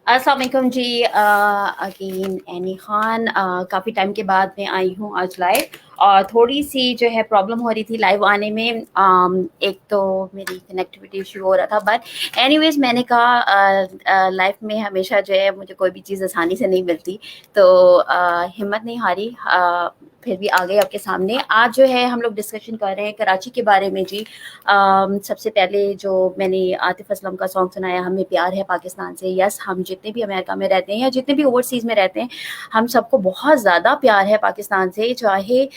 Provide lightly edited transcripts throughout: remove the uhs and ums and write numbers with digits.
अस्सलाम वालेकुम जी। Again any Khan, काफ़ी टाइम के बाद मैं आई हूँ आज लाइव, और थोड़ी सी जो है प्रॉब्लम हो रही थी लाइव आने में। एक तो मेरी कनेक्टिविटी इशू हो रहा था, बट एनीवेज मैंने कहा लाइफ में हमेशा जो है मुझे कोई भी चीज़ आसानी से नहीं मिलती, तो हिम्मत नहीं हारी, फिर भी आ गए आपके सामने। आज जो है हम लोग डिस्कशन कर रहे हैं कराची के बारे में जी। सबसे पहले जो मैंने आतिफ असलम का सॉन्ग सुनाया, हमें प्यार है पाकिस्तान से। यस, हम जितने भी अमेरिका में रहते हैं या जितने भी ओवरसीज़ में रहते हैं, हम सबको बहुत ज़्यादा प्यार है पाकिस्तान से। चाहे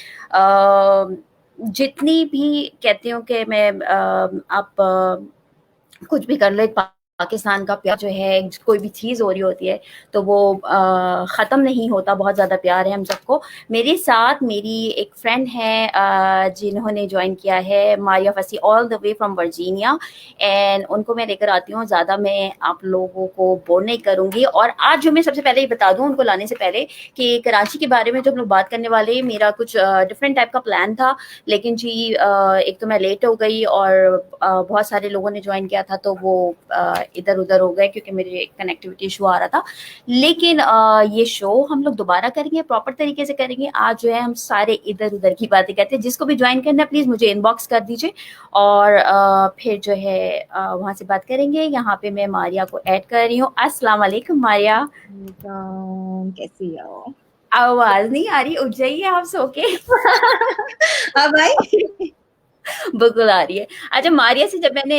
जितनी भी कहती हूँ कि मैं आप कुछ भी कर ले, पाकिस्तान का प्यार जो है, कोई भी चीज़ हो रही होती है तो वो ख़त्म नहीं होता। बहुत ज़्यादा प्यार है हम सबको। मेरे साथ मेरी एक फ्रेंड है जिन्होंने ज्वाइन किया है, मारिया फसी, all the way from Virginia, and उनको मैं लेकर आती हूँ। ज़्यादा मैं आप लोगों को बोर नहीं करूँगी। और आज जो मैं सबसे पहले ये बता दूँ उनको लाने से पहले कि कराची के बारे में जो हम लोग बात करने वाले, मेरा कुछ डिफरेंट टाइप का प्लान था, लेकिन जी एक तो मैं लेट हो गई और बहुत सारे लोगों ने ज्वाइन किया था, तो वो इधर उधर हो गए क्योंकि मेरे कनेक्टिविटी इशू आ रहा था। लेकिन ये शो हम लोग दोबारा करेंगे, प्रॉपर तरीके से करेंगे। आज जो है हम सारे इधर उधर की बातें करते हैं। जिसको भी ज्वाइन करना है प्लीज़ मुझे इनबॉक्स कर दीजिए, और फिर जो है वहाँ से बात करेंगे। यहाँ पे मैं मारिया को ऐड कर रही हूँ। अस्सलाम वालेकुम मारिया। कैसी हो? आवाज नहीं आ रही, उठ जाइए आप सो के। हाँ भाई। बिल्कुल आ रही है। अच्छा, मारिया से जब मैंने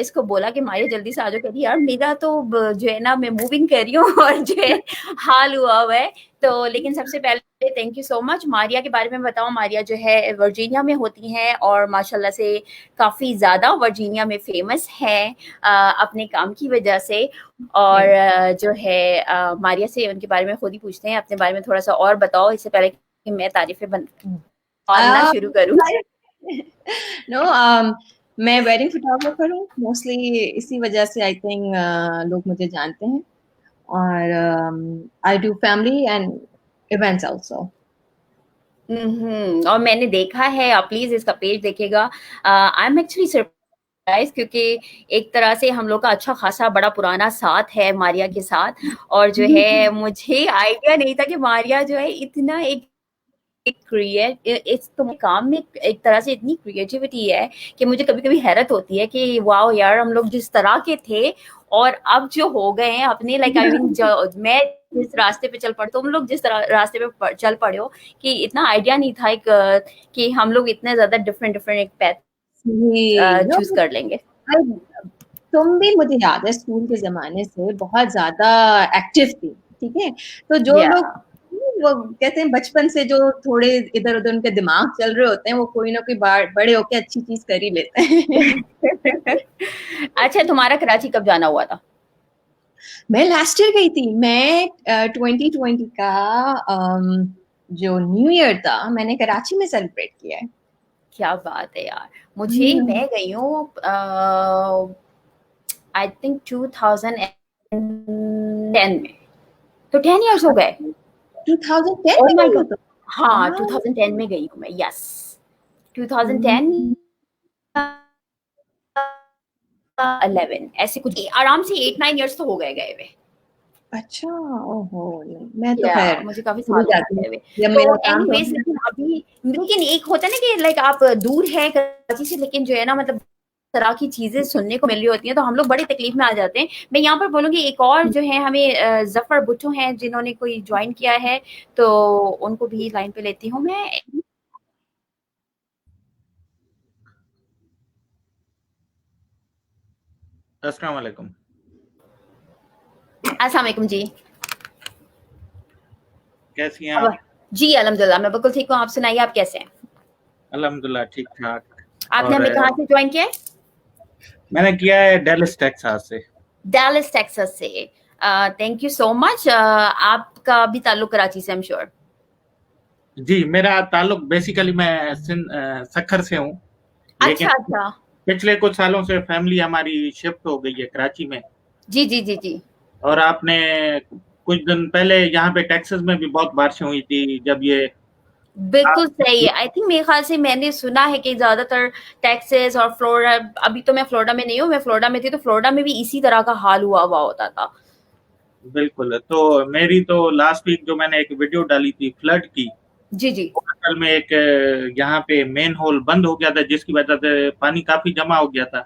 इसको बोला कि मारिया जल्दी से आ जाओ, कह रही यार मेरा तो जो है ना, मैं मूविंग कर रही हूँ और जो है हाल हुआ हुआ है। तो लेकिन सबसे पहले thank you so much. Maria के बारे में बताओ। मारिया जो है वर्जीनिया में होती हैं और माशाल्लाह से काफ़ी ज़्यादा वर्जीनिया में फेमस हैं अपने काम की वजह से। और जो है मारिया से उनके बारे में खुद ही पूछते हैं। अपने बारे में थोड़ा सा और बताओ, इससे पहले कि मैं तारीफें मारना शुरू करूँ। नो, मैं वेडिंग फोटोग्राफर हूँ मोस्टली, इसी वजह से आई थिंक लोग मुझे जानते हैं। और I do family and events also. और मैंने देखा है, आप प्लीज इसका पेज देखिएगा। आई एम एक्चुअली सरप्राइज, क्योंकि एक तरह से हम लोग का अच्छा खासा बड़ा पुराना साथ है मारिया के साथ। और जो है मुझे आइडिया नहीं था कि मारिया जो है इतना एक क्रिएट, इस तुम्हारे काम में एक तरह से इतनी क्रिएटिविटी है कि मुझे कभी कभी हैरत होती है कि वाह यार, हम लोग जिस तरह के थे और अब जो हो गए हैं अपने, लाइक आई मीन मैं जिस रास्ते पे चल पड़े, तुम लोग जिस तरह रास्ते पे चल पड़े हो, कि इतना आइडिया नहीं था एक कि हम लोग इतने ज्यादा डिफरेंट डिफरेंट एक पैथ नो, चूज कर लेंगे। तुम भी मुझे याद है स्कूल के जमाने से बहुत ज्यादा एक्टिव थी। ठीक है, तो जो या लोग वो कहते हैं बचपन से जो थोड़े इधर उधर उनके दिमाग चल रहे होते हैं, वो कोई ना कोई बड़े होके अच्छी चीज कर ही लेते हैं। अच्छा, तुम्हारा कराची कब जाना हुआ था? मैं लास्ट ईयर गई थी। मैं 2020 का जो न्यू ईयर था मैंने कराची में सेलिब्रेट किया है। क्या बात है यार। मुझे हम्म। मैं गई हूँ आई थिंक 2010 में, तो 10 इयर्स हो गए। 2010 ओह में माय गई हो गॉड। तो? हाँ, हाँ। 2010 में गई हूँ मैं। यस, 2010 हम्म। 11 ऐसे कुछ आराम से 8-9 इयर्स तो हो गए गए हुए। अच्छा। ओहो, नहीं, मैं तो या खैर मुझे काफी भूल साल हो जाती हूँ गए हुए। जब तो मेरा काम एनीवेज, थोड़ा। लेकिन अभी, लेकिन एक होता है ना कि लाइक आप दूर है कराची से, लेकिन जो है ना मतलब तरह की चीजें सुनने को मिल रही होती हैं, तो हम लोग बड़ी तकलीफ में आ जाते हैं। मैं यहाँ पर बोलूंगी एक और जो है हमें जफर भुट्टो हैं जिन्होंने कोई ज्वाइन किया है, तो उनको भी लाइन पे लेती हूँ मैं। अस्सलाम वालेकुम। अस्सलाम वालेकुम जी। कैसी हैं अब आप? जी अल्हम्दुलिल्लाह, मैं बिल्कुल ठीक हूँ। आप सुनाइए, आप कैसे हैं? अल्हम्दुलिल्लाह ठीक ठाक। आपने और हमें कहाँ से ज्वाइन किया है? मैंने किया है डेलिस टेक्सास से। डैलस टेक्सास से। Thank you so much. आपका भी ताल्लुक कराची से, आई एम श्योर। जी, मेरा ताल्लुक बेसिकली मैं सक्खर से हूँ, लेकिन अच्छा अच्छा। पिछले कुछ सालों से फैमिली हमारी शिफ्ट हो गई है कराची में। जी जी जी जी। और आपने कुछ दिन पहले यहाँ पे टेक्सास में भी बहुत बारिशें हुई थी जब ये बिल्कुल आप। सही है। आई थिंक मेरे ख्याल से मैंने सुना है कि ज्यादातर टेक्सास और फ्लोरिडा, अभी तो मैं फ्लोरिडा में नहीं हूँ, मैं फ्लोरिडा में थी, तो फ्लोरिडा में भी इसी तरह का हाल हुआ हुआ होता था। बिल्कुल। तो मेरी तो लास्ट वीक जो मैंने एक वीडियो डाली थी फ्लड की, जी जी। वो असल में एक यहाँ पे मेन होल बंद हो गया था जिसकी वजह से पानी काफी जमा हो गया था।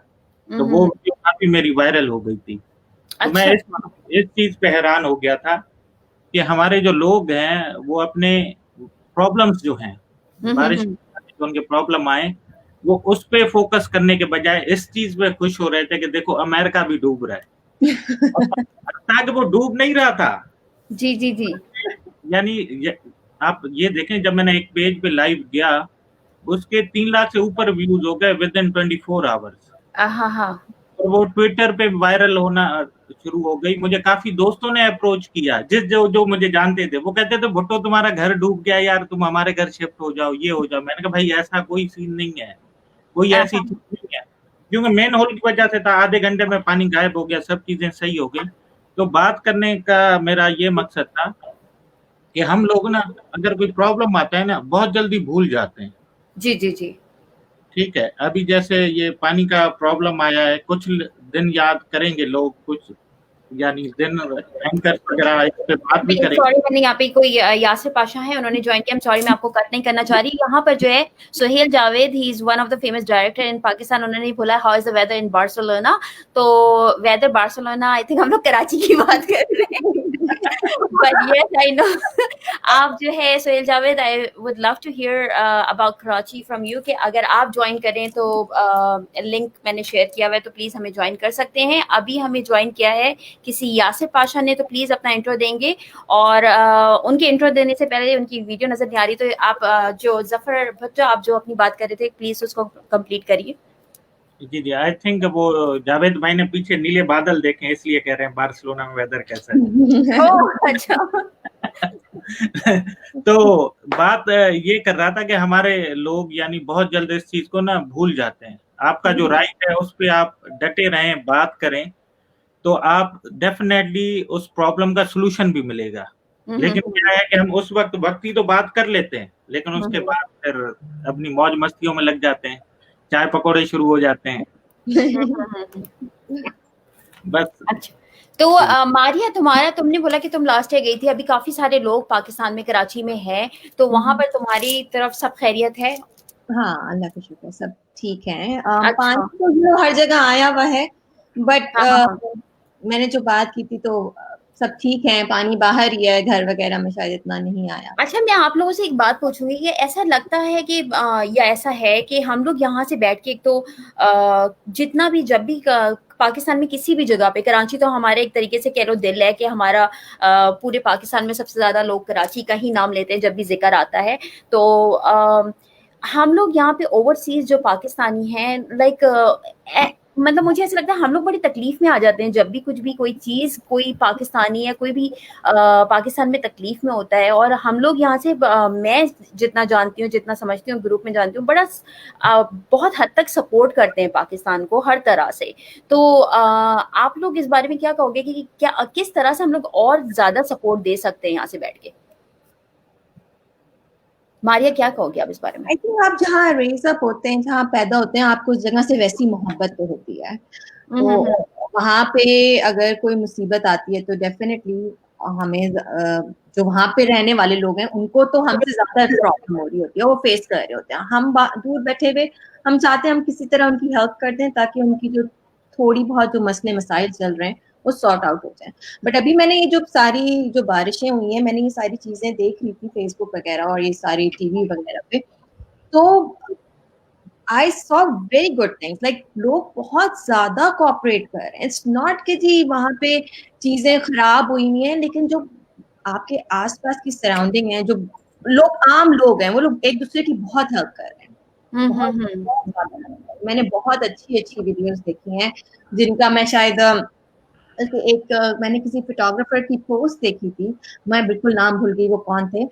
तो वो हम्म। वीडियो काफी मेरी वायरल हो गई थी। तो मैं अच्छा इस अच्छा। इस चीज पे हैरान हो गया था कि हमारे जो लोग हैं वो अपने प्रॉब्लम्स जो हैं, बारिश हम्म। जो उनके प्रॉब्लम आए, वो उस पे फोकस करने के बजाय इस चीज पे खुश हो रहे थे कि देखो अमेरिका भी डूब रहा है। और ताकि वो डूब नहीं रहा था। जी जी जी। यानी आप ये देखें, जब मैंने एक पेज पे लाइव गया, उसके 3 लाख से ऊपर व्यूज हो गए विद इन 24 आवर्स। हाँ हाँ। और वो ट्विटर पे वायरल होना शुरू हो गई। मुझे काफी दोस्तों ने अप्रोच किया, जिस जो जो मुझे जानते थे, वो कहते थे भुट्टो तुम्हारा घर डूब गया यार, तुम हमारे घर शिफ्ट हो जाओ, ये हो जाओ। मैंने कहा भाई ऐसा कोई सीन नहीं है, कोई ऐसी चीज नहीं है। क्योंकि मेन होल की वजह से था, आधे घंटे में पानी गायब हो गया, सब चीजें सही हो गई। तो बात करने का मेरा ये मकसद था कि हम लोग ना, अगर कोई प्रॉब्लम आता है ना, बहुत जल्दी भूल जाते हैं। जी जी जी। ठीक है, अभी जैसे ये पानी का प्रॉब्लम आया है, कुछ दिन याद करेंगे लोग, कुछ यानी दिन एंकर वगैरह इस पे बात भी करेंगे। सॉरी, मैंने यहाँ पे कोई यासिर पाशा है, उन्होंने ज्वाइन किया। सॉरी, मैं आपको कट नहीं करना चाह रही। यहाँ पर जो है Suhail Javed, he is one of the famous director in Pakistan. उन्होंने बोला how is the weather in Barcelona. तो वेदर बार्सिलोना, आई थिंक हम लोग कराची की बात कर रहे हैं। But yes I know. आप जो है Suhail Javed, I would love to hear about Karachi from you, कि अगर आप ज्वाइन करें तो लिंक मैंने शेयर किया हुआ है, तो प्लीज हमें ज्वाइन कर सकते हैं। अभी हमें ज्वाइन किया है किसी यासिर पाशा ने, तो प्लीज अपना इंट्रो देंगे। और उनके इंट्रो देने से पहले उनकी वीडियो नजर नहीं आ रही, तो आप जो जफर भुट्टो, आप जो अपनी बात कर रहे थे, प्लीज उसको कंप्लीट करिए। जी जी, आई थिंक वो जावेद भाई ने पीछे नीले बादल देखे, इसलिए कह रहे हैं बार्सिलोना में वेदर कैसा है। ओह अच्छा। तो बात ये कर रहा था कि हमारे लोग यानी बहुत जल्द इस चीज को ना भूल जाते हैं। आपका जो राइट है उस पे आप डटे रहें, बात करें, तो आप डेफिनेटली उस प्रॉब्लम का सलूशन भी मिलेगा। लेकिन क्या है कि हम उस वक्त ही तो बात कर लेते हैं, लेकिन उसके बाद फिर अपनी मौज मस्तियों में लग जाते हैं, चाय पकौड़े शुरू हो जाते हैं। बस। अच्छा, तो मारिया, तुमने बोला कि तुम लास्ट ईयर गई थी। अभी काफी सारे लोग पाकिस्तान में, कराची में हैं, तो वहां पर तुम्हारी तरफ सब खैरियत है? हाँ, अल्लाह का शुक्र, सब ठीक है। अच्छा। पानी तो जो हर जगह आया हुआ है, बट हाँ हाँ हाँ। मैंने जो बात की थी तो सब ठीक है, पानी बाहर ही है, घर वगैरह में शायद इतना नहीं आया। अच्छा, मैं आप लोगों से एक बात पूछूंगी कि ऐसा लगता है कि या ऐसा है कि हम लोग यहाँ से बैठ के, एक तो जितना भी, जब भी पाकिस्तान में किसी भी जगह पे, कराची तो हमारे एक तरीके से कह लो दिल है, कि हमारा पूरे पाकिस्तान में सबसे ज्यादा लोग कराची का ही नाम लेते हैं जब भी जिक्र आता है। तो हम लोग यहाँ पे ओवरसीज जो पाकिस्तानी हैं, लाइक मतलब मुझे ऐसा लगता है हम लोग बड़ी तकलीफ में आ जाते हैं जब भी कुछ भी, कोई चीज, कोई पाकिस्तानी या कोई भी पाकिस्तान में तकलीफ में होता है। और हम लोग यहाँ से मैं जितना जानती हूँ, जितना समझती हूँ, ग्रुप में जानती हूँ, बड़ा बहुत हद तक सपोर्ट करते हैं पाकिस्तान को हर तरह से। तो आप लोग इस बारे में क्या कहोगे कि क्या, किस तरह से हम लोग और ज्यादा सपोर्ट दे सकते हैं यहाँ से बैठ के? मारिया, क्या कहोगे आप इस बारे में? आई थिंक आप जहाँ रेज अप होते हैं, जहाँ पैदा होते हैं, आपको उस जगह से वैसी मोहब्बत तो होती है। तो वहां पे अगर कोई मुसीबत आती है तो डेफिनेटली हमें जो वहां पे रहने वाले लोग हैं उनको तो हमसे ज्यादा प्रॉब्लम हो रही होती है, वो फेस कर रहे होते हैं। हम दूर बैठे हुए हम चाहते हैं हम किसी तरह उनकी हेल्प कर दें, ताकि उनकी जो थोड़ी बहुत जो मसले मसाइल चल रहे हैं वो सॉर्ट आउट हो जाए। बट अभी मैंने ये जो सारी जो बारिशें हुई हैं, मैंने ये सारी चीजें देख ली थी फेसबुक वगैरह और ये सारी टीवी वगैरह पे, तो I saw very good things. Like लोग बहुत ज्यादा कोऑपरेट कर रहे हैं। इट्स नॉट कि जी वहां पे चीजें खराब हुई नहीं है, लेकिन जो आपके आसपास की सराउंडिंग है, जो लोग आम लोग हैं, वो लोग एक दूसरे की बहुत हेल्प कर रहे हैं। बहुत बहुत ज्यादा। मैंने बहुत अच्छी अच्छी वीडियोस देखी हैं, जिनका मैं शायद मैंने किसी फोटोग्राफर की पोस्ट देखी थी, मैं बिल्कुल नाम भूल गई वो कौन थे।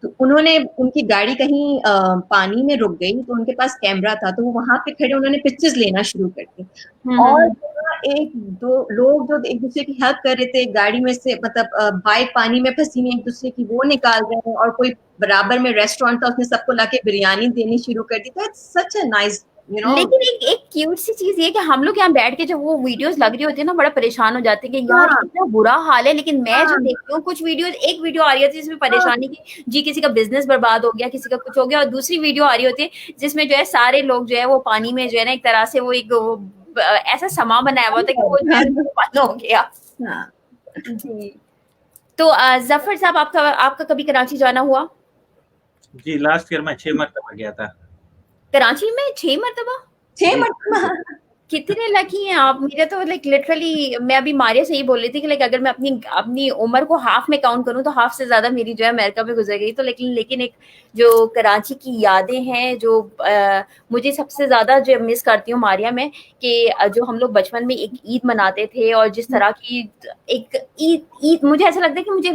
तो उन्होंने, उनकी गाड़ी कहीं पानी में रुक गई, तो उनके पास कैमरा था, तो वो वहां पे खड़े उन्होंने पिक्चर्स लेना शुरू कर दी। और एक दो लोग जो एक दूसरे की हेल्प कर रहे थे, गाड़ी में से मतलब बाइक पानी में फंसी नहीं एक दूसरे की, वो निकाल रहे हैं। और कोई बराबर में रेस्टोरेंट था, उसने सबको लाके बिरयानी देनी शुरू कर दी। तो इट्स सच अ नाइस लेकिन एक क्यूट सी चीज ये कि हम लोग यहाँ बैठ के जब वो वीडियोस लग रही होती है ना, बड़ा परेशान हो जाते हैं कि यार इतना बुरा हाल है। लेकिन मैं जो देखती हूँ कुछ वीडियोस, एक वीडियो आ रही होती है जिसमें परेशानी की जी किसी का बिजनेस बर्बाद हो गया, किसी का कुछ हो गया, और दूसरी वीडियो आ रही होती है जिसमें जो है सारे लोग जो है वो पानी में जो है ना एक तरह से वो एक ऐसा समा बनाया हुआ था कि वो बंद हो गया। जी। तो जफर साहब, आपका कभी कराची जाना हुआ? जी, लास्ट ईयर मैं 6 मरतबा गया था। कराची में 6 मरतबा? 6 मरतबा? कितने लकी हैं आप। मेरे तो लाइक लिटरली, मैं अभी मारिया से ही बोल रही थी कि लाइक अगर मैं अपनी उम्र को हाफ में काउंट करूं तो हाफ से ज्यादा मेरी जो है अमेरिका में गुजर गई। तो लेकिन एक जो कराची की यादें हैं जो मुझे सबसे ज्यादा जो मिस करती हूँ मारिया में, कि जो हम लोग बचपन में एक ईद मनाते थे, और जिस तरह की एक ईद मुझे ऐसा लगता है कि मुझे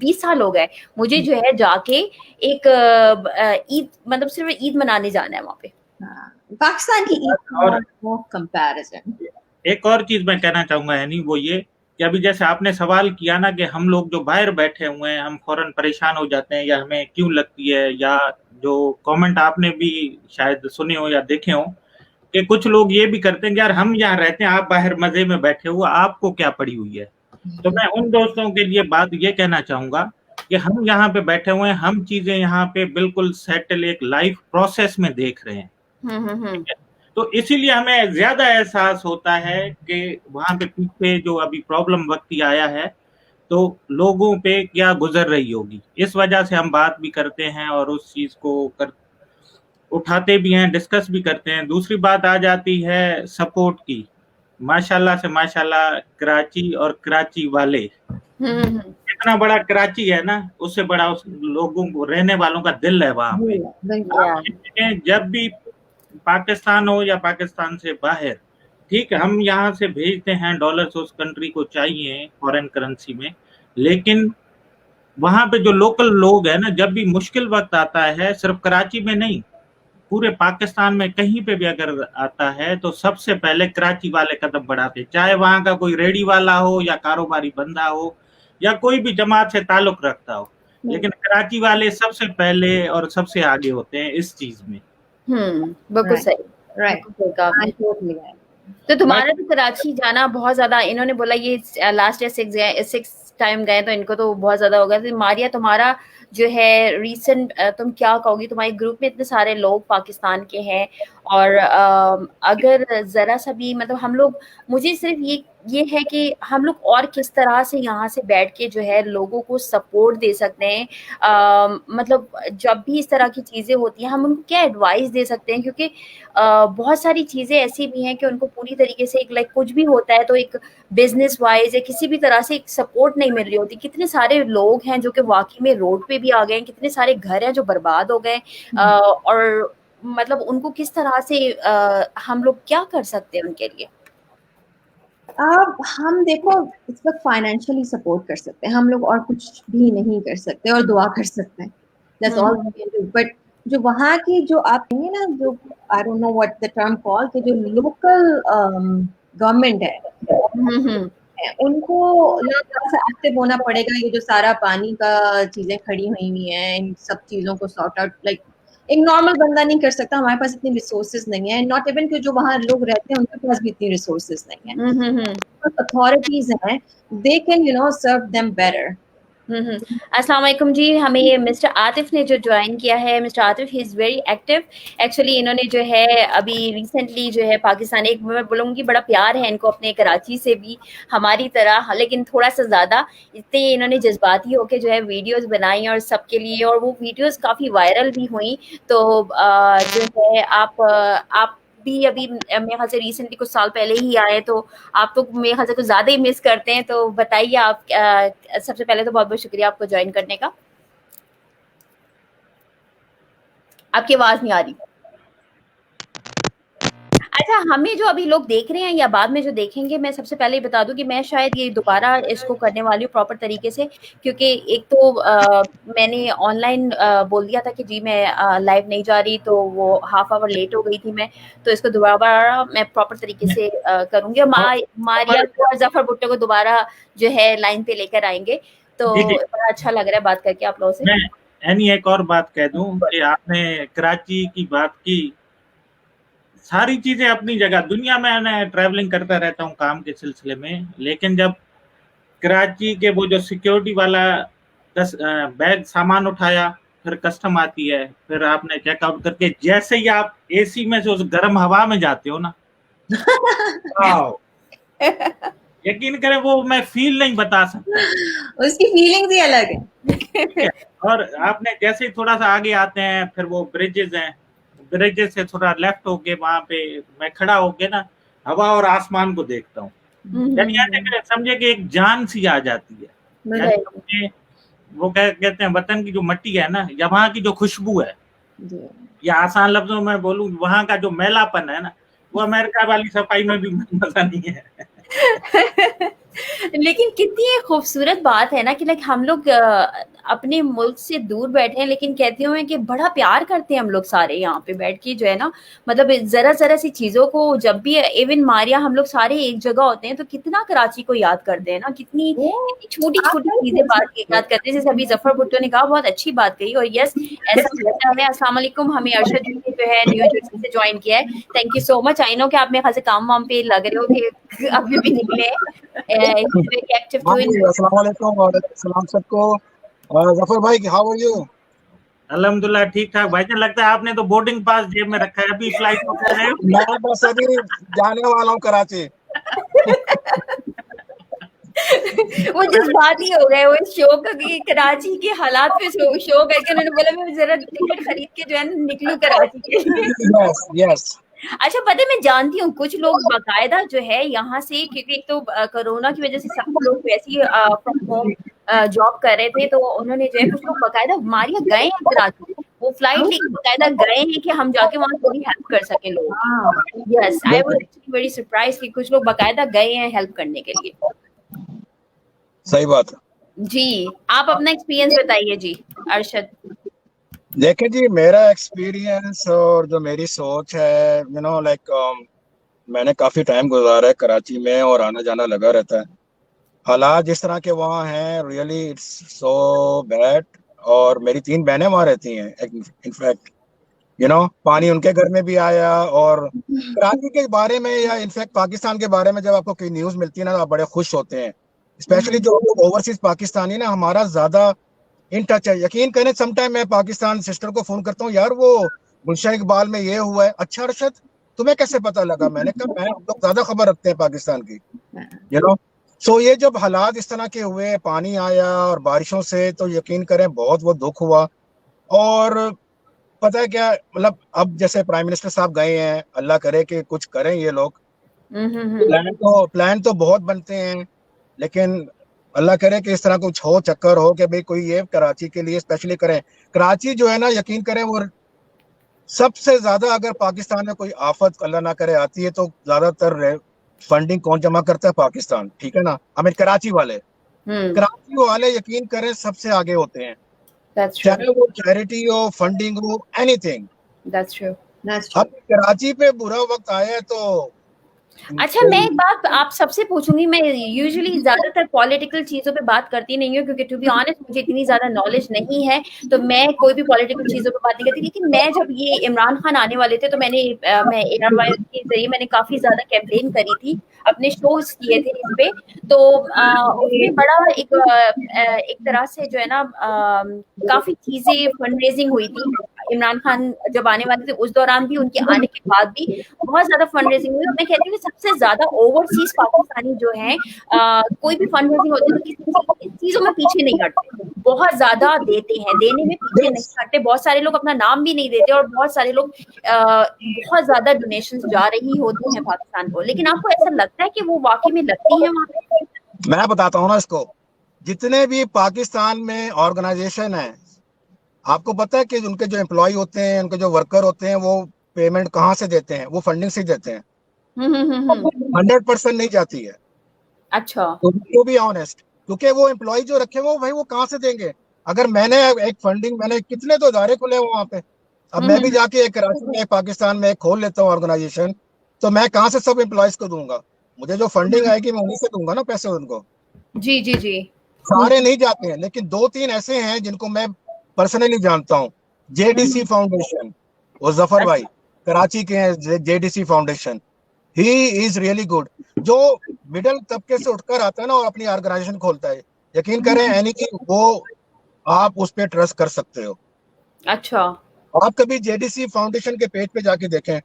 20 साल हो गए मुझे जो है जाके एक ईद, मतलब सिर्फ ईद मनाने जाना है वहां पे। पाकिस्तान की ईद नो कंपैरिजन। एक और चीज मैं कहना चाहूंगा यानी वो ये कि अभी जैसे आपने सवाल किया ना कि हम लोग जो बाहर बैठे हुए हैं हम फौरन परेशान हो जाते हैं या हमें क्यों लगती है, या जो कमेंट आपने भी शायद सुने हो या देखे हो कि कुछ लोग ये भी करते हैं कि यार हम यहाँ रहते हैं, आप बाहर मजे में बैठे हो, आपको क्या पड़ी हुई है। तो मैं उन दोस्तों के लिए बात ये कहना चाहूंगा कि हम यहाँ पे बैठे हुए हैं, हम चीजें यहाँ पे बिल्कुल सेटल एक लाइफ प्रोसेस में देख रहे हैं। ठीक है? तो इसीलिए हमें ज्यादा एहसास होता है कि वहां पे पीछे जो अभी प्रॉब्लम वक्त आया है तो लोगों पे क्या गुजर रही होगी, इस वजह से हम बात भी करते हैं और उस चीज को उठाते भी हैं, डिस्कस भी करते हैं। दूसरी बात आ जाती है सपोर्ट की। माशाल्लाह से माशाल्लाह कराची और कराची वाले, इतना बड़ा कराची है ना, उससे बड़ा उस लोगों को रहने वालों का दिल है वहां पे। जब भी पाकिस्तान हो या पाकिस्तान से बाहर, ठीक है, हम यहाँ से भेजते हैं डॉलर्स उस कंट्री को चाहिए फॉरेन करेंसी में, लेकिन वहां पे जो लोकल लोग हैं ना, जब भी मुश्किल वक्त आता है, सिर्फ कराची में नहीं पूरे पाकिस्तान में कहीं पे भी अगर आता है तो सबसे पहले कराची वाले कदम बढ़ाते, चाहे वहां का कोई रेडी वाला हो या कारोबारी बंदा हो या कोई भी जमात से ताल्लुक रखता हो, लेकिन कराची वाले सबसे पहले और सबसे आगे होते हैं इस चीज में। बिल्कुल सही, बिल्कुल सही कहा। तो तुम्हारा तो कराची जाना बहुत ज्यादा, इन्होंने बोला ये लास्ट ईयर 6 टाइम गए तो इनको तो बहुत ज्यादा हो गया। तो मारिया, तुम्हारा जो है रीसेंट, तुम क्या कहोगी? तुम्हारे ग्रुप में इतने सारे लोग पाकिस्तान के हैं, और अगर जरा सा भी मतलब हम लोग, मुझे सिर्फ ये है कि हम लोग और किस तरह से यहाँ से बैठ के जो है लोगों को सपोर्ट दे सकते हैं, मतलब जब भी इस तरह की चीजें होती हैं हम उनको क्या एडवाइस दे सकते हैं, क्योंकि बहुत सारी चीजें ऐसी भी हैं कि उनको पूरी तरीके से एक लाइक कुछ भी होता है तो एक बिजनेस वाइज या किसी भी तरह से एक सपोर्ट नहीं मिल रही होती। कितने सारे लोग हैं जो कि वाकई में रोड पे भी आ गए हैं, कितने सारे घर हैं जो बर्बाद हो गए, और मतलब उनको किस तरह से हम लोग क्या कर सकते हैं उनके लिए? अब हम देखो इस वक्त फाइनेंशियली सपोर्ट कर सकते हैं हम लोग, और कुछ भी नहीं कर सकते, और दुआ कर सकते हैं, that's all we can do. But जो वहाँ की जो आप कहेंगे ना, जो I don't know what the term call, कि जो लोकल गवर्नमेंट है उनको थोड़ा सा एक्टिव होना पड़ेगा। ये जो सारा पानी का चीजें खड़ी हुई हैं, इन सब चीजों को सॉर्ट आउट लाइक एक नॉर्मल बंदा नहीं कर सकता। हमारे पास इतनी रिसोर्सेज नहीं है, नॉट इवन कि जो वहाँ लोग रहते हैं उनके पास भी इतनी रिसोर्सेज नहीं है। अथॉरिटीज हैं, they can serve them better. अस्सलाम वालेकुम जी, हमें ये मिस्टर आतिफ ने जो ज्वाइन किया है, mister Atif he is very active. Actually इन्होंने जो है अभी रिसेंटली जो है पाकिस्तान, एक मैं बोलूँगी बड़ा प्यार है इनको अपने कराची से भी हमारी तरह, लेकिन थोड़ा सा ज़्यादा इतने इन्होंने जज्बाती होके जो है वीडियोस बनाई और सबके लिए, और वो वीडियोस काफ़ी वायरल भी हुई। तो जो है आप भी अभी मेरे ख्याल से रिसेंटली कुछ साल पहले ही आए, तो आप तो मेरे ख्याल से कुछ ज्यादा ही मिस करते हैं। तो बताइए आप, सबसे पहले तो बहुत बहुत शुक्रिया आपको ज्वाइन करने का। आपकी आवाज नहीं आ रही। अच्छा, हमें जो अभी लोग देख रहे हैं या बाद में जो देखेंगे, मैं सबसे पहले बता दूं कि मैं शायद ये दोबारा इसको करने वाली हूँ प्रॉपर तरीके से, क्योंकि एक तो मैंने ऑनलाइन बोल दिया था कि जी मैं लाइव नहीं जा रही, तो वो हाफ आवर लेट हो गई थी मैं, तो इसको दोबारा मैं प्रॉपर तरीके से करूंगी, और मारिया को और जफर भुट्टो को दोबारा जो है लाइन पे लेकर आएंगे। तो बड़ा अच्छा लग रहा है बात करके आप लोगों से। मैं एक और बात कह दूं कि आपने कराची की बात की, सारी चीजें अपनी जगह। दुनिया में मैं ट्रैवलिंग करता रहता हूँ काम के सिलसिले में, लेकिन जब कराची के वो जो सिक्योरिटी वाला बैग सामान उठाया, फिर कस्टम आती है, फिर आपने चेकआउट करके जैसे ही आप एसी में से उस गर्म हवा में जाते हो ना, वाओ, यकीन करें वो मैं फील नहीं बता सकता। उसकी फीलिंग्स ही अलग है। ठीक है। और आपने जैसे ही थोड़ा सा आगे आते हैं, फिर वो ब्रिजेस हैं, ब्रिजेस से थोड़ा लेफ्ट होके वहां पे मैं खड़ा होके ना हवा और आसमान को देखता हूँ। यानी ऐसे समझे कि एक जान सी आ जाती है। यानी वो कहते हैं वतन की जो मट्टी है ना, या वहाँ की जो खुशबू है, या आसान लफ्जों में बोलूं, वहाँ का जो मैलापन है ना, वो अमेरिका वाली सफाई में भी मजा नहीं है। लेकिन कितनी खूबसूरत बात है ना कि लाइक हम लोग अपने मुल्क से दूर बैठे हैं, लेकिन कहती हूँ मैं कि बड़ा प्यार करते हैं हम लोग सारे यहाँ पे बैठ के जो है ना, मतलब जरा जरा सी चीजों को जब भी इवन मारिया हम लोग सारे एक जगह होते हैं तो कितना कराची को याद करते हैं ना, कितनी छोटी छोटी चीजें बात याद करते हैं। जैसे अभी जफर भुट्टो ने कहा, बहुत अच्छी बात कही। और यस, ऐसा होता है। अस्सलाम वालेकुम, हमें अरशद जी ने जो है न्यू जर्सी से ज्वाइन किया है, thank you so much. I know कि आप मेरे ख्याल से काम वाम पे लग रहे हो कि अभी भी निकले सबको। जफर भाई, हाउ आर यू? अल्हम्दुलिल्लाह ठीक ठाक भाईजान। लगता है आपने तो बोर्डिंग पास जेब में रखा है, अभी फ्लाइट पकड़ रहे हो। मैं बस अभी जाने वाला हूँ कराची। वो जिस बात ही हो गए, वो शो का कि कराची के हालात पे शो करके उन्होंने बोला मैं जरा टिकट खरीद के जो है ना निकलूं कराची के लिए। Yes yes. अच्छा, पता है मैं जानती हूँ कुछ लोग बाकायदा जो है यहाँ से, क्योंकि एक तो कोरोना की वजह से सब लोग वैसे ही फ्रॉम होम जॉब कर रहे थे, तो उन्होंने जो है कुछ लोग बाकायदा मारिया गए हैं कराची, वो फ्लाइट लेके बाकायदा गए हैं कि हम जाके वहाँ थोड़ी हेल्प कर सके लोग। Yes, I was very surprise कि कुछ लोग बाकायदा गए हैं हेल्प करने के लिए। सही बात है जी। आप अपना एक्सपीरियंस बताइए जी अरशद। देखें जी, मेरा एक्सपीरियंस और जो मेरी सोच है, यू नो लाइक मैंने काफ़ी टाइम गुजारा है कराची में और आना जाना लगा रहता है। हालात जिस तरह के वहाँ हैं, रियली इट्स सो बैड। और मेरी 3 बहनें वहाँ रहती हैं इनफैक्ट, यू नो पानी उनके घर में भी आया। और कराची के बारे में या इनफैक्ट पाकिस्तान के बारे में जब आपको कोई न्यूज़ मिलती है ना, तो आप बड़े खुश होते हैं। स्पेशली जो ओवरसीज पाकिस्तानी ना, हमारा ज़्यादा इन टच है। यकीन करें, समटाइम मैं पाकिस्तान सिस्टर को फोन करता हूँ, यार वो गुलशन इकबाल में ये हुआ है। अच्छा अरशद, तुम्हें कैसे पता लगा? मैंने कहा मैं, हम लोग ज्यादा खबर रखते हैं पाकिस्तान की, यू नो। सो ये जब हालात इस तरह के हुए, पानी आया और बारिशों से, तो यकीन करें बहुत वो दुख हुआ। और पता है क्या, मतलब अब जैसे प्राइम मिनिस्टर साहब गए हैं, अल्लाह करे कि कुछ करें ये लोग। प्लान तो बहुत बनते हैं, लेकिन अल्लाह करे कि इस तरह कुछ हो, चक्कर हो कि भाई कोई ये कराची के लिए स्पेशली करें। कराची जो है ना, यकीन करें वो सबसे ज्यादा, अगर पाकिस्तान में कोई आफत अल्लाह ना करे आती है, तो ज्यादातर फंडिंग कौन जमा करता है? पाकिस्तान, ठीक है ना। हमें कराची वाले यकीन करें सबसे आगे होते हैं, चाहे वो चैरिटी हो, फंडिंग हो, एनीथिंग। अब कराची पे बुरा वक्त आया है तो। अच्छा, मैं एक बात आप सबसे पूछूंगी। मैं यूजुअली ज्यादातर पॉलिटिकल चीजों पे बात करती नहीं हूँ, क्योंकि टू बी ऑनेस्ट मुझे इतनी ज्यादा नॉलेज नहीं है, तो मैं कोई भी पॉलिटिकल चीजों पे बात नहीं करती। लेकिन मैं जब ये इमरान खान आने वाले थे, तो मैं एयर वाइज के जरिए मैंने काफी ज्यादा कैंपेन करी थी, अपने शोज किए थे इस पे। तो उसमें बड़ा एक तरह से जो है ना काफी चीजें फंड रेजिंग हुई थी। इमरान खान जब आने वाले थे उस दौरान भी, उनके आने के बाद भी बहुत ज्यादा फंड रेजिंग हुई। और मैं कहती हूँ कि सबसे ज्यादा ओवरसीज पाकिस्तानी जो है कोई भी फंड रेजिंग होती है तो किसी चीजों में पीछे नहीं हटते, बहुत ज्यादा देते हैं, देने में पीछे नहीं हटते। बहुत सारे लोग अपना नाम भी नहीं देते, और बहुत सारे लोग बहुत ज्यादा डोनेशंस जा रही होती हैं पाकिस्तान को। लेकिन आपको ऐसा लगता है कि वो वाकई में लगती है वहां पे? मैं बताता हूँ ना इसको, जितने भी पाकिस्तान में ऑर्गेनाइजेशन है, आपको पता है कि उनके जो एम्प्लॉय होते हैं, उनके जो वर्कर होते हैं, वो पेमेंट कहाँ से देते हैं? वो फंडिंग से देते हैं। 100% नहीं जाती है। अच्छा, तो भी ऑनेस्ट, क्योंकि वो एम्प्लॉय जो रखे हुए भाई, वो कहाँ से देंगे? अगर मैंने एक फंडिंग, मैंने कितने तो इदारे खुले वहां पे, अब मैं भी जाके एक कराची में, पाकिस्तान में खोल लेता हूँ ऑर्गेनाइजेशन, तो मैं कहाँ से सब एम्प्लॉयज को दूंगा? मुझे जो फंडिंग आएगी मैं उन्हीं से दूंगा ना पैसे उनको। जी जी जी। सारे नहीं जाते हैं, लेकिन 2-3 ऐसे हैं जिनको मैं पर्सनली जानता हूँ। जेडीसी फाउंडेशन, वो जफर भाई, कराची के हैं, JDC foundation, he is really good. जो मिडिल तबके से उठकर आता है ना और अपनी ऑर्गेनाइजेशन खोलता है, यकीन करें यानी कि वो आप उस पर ट्रस्ट कर सकते हो। अच्छा। आप कभी जेडीसी फाउंडेशन के पेज पे जाके देखें,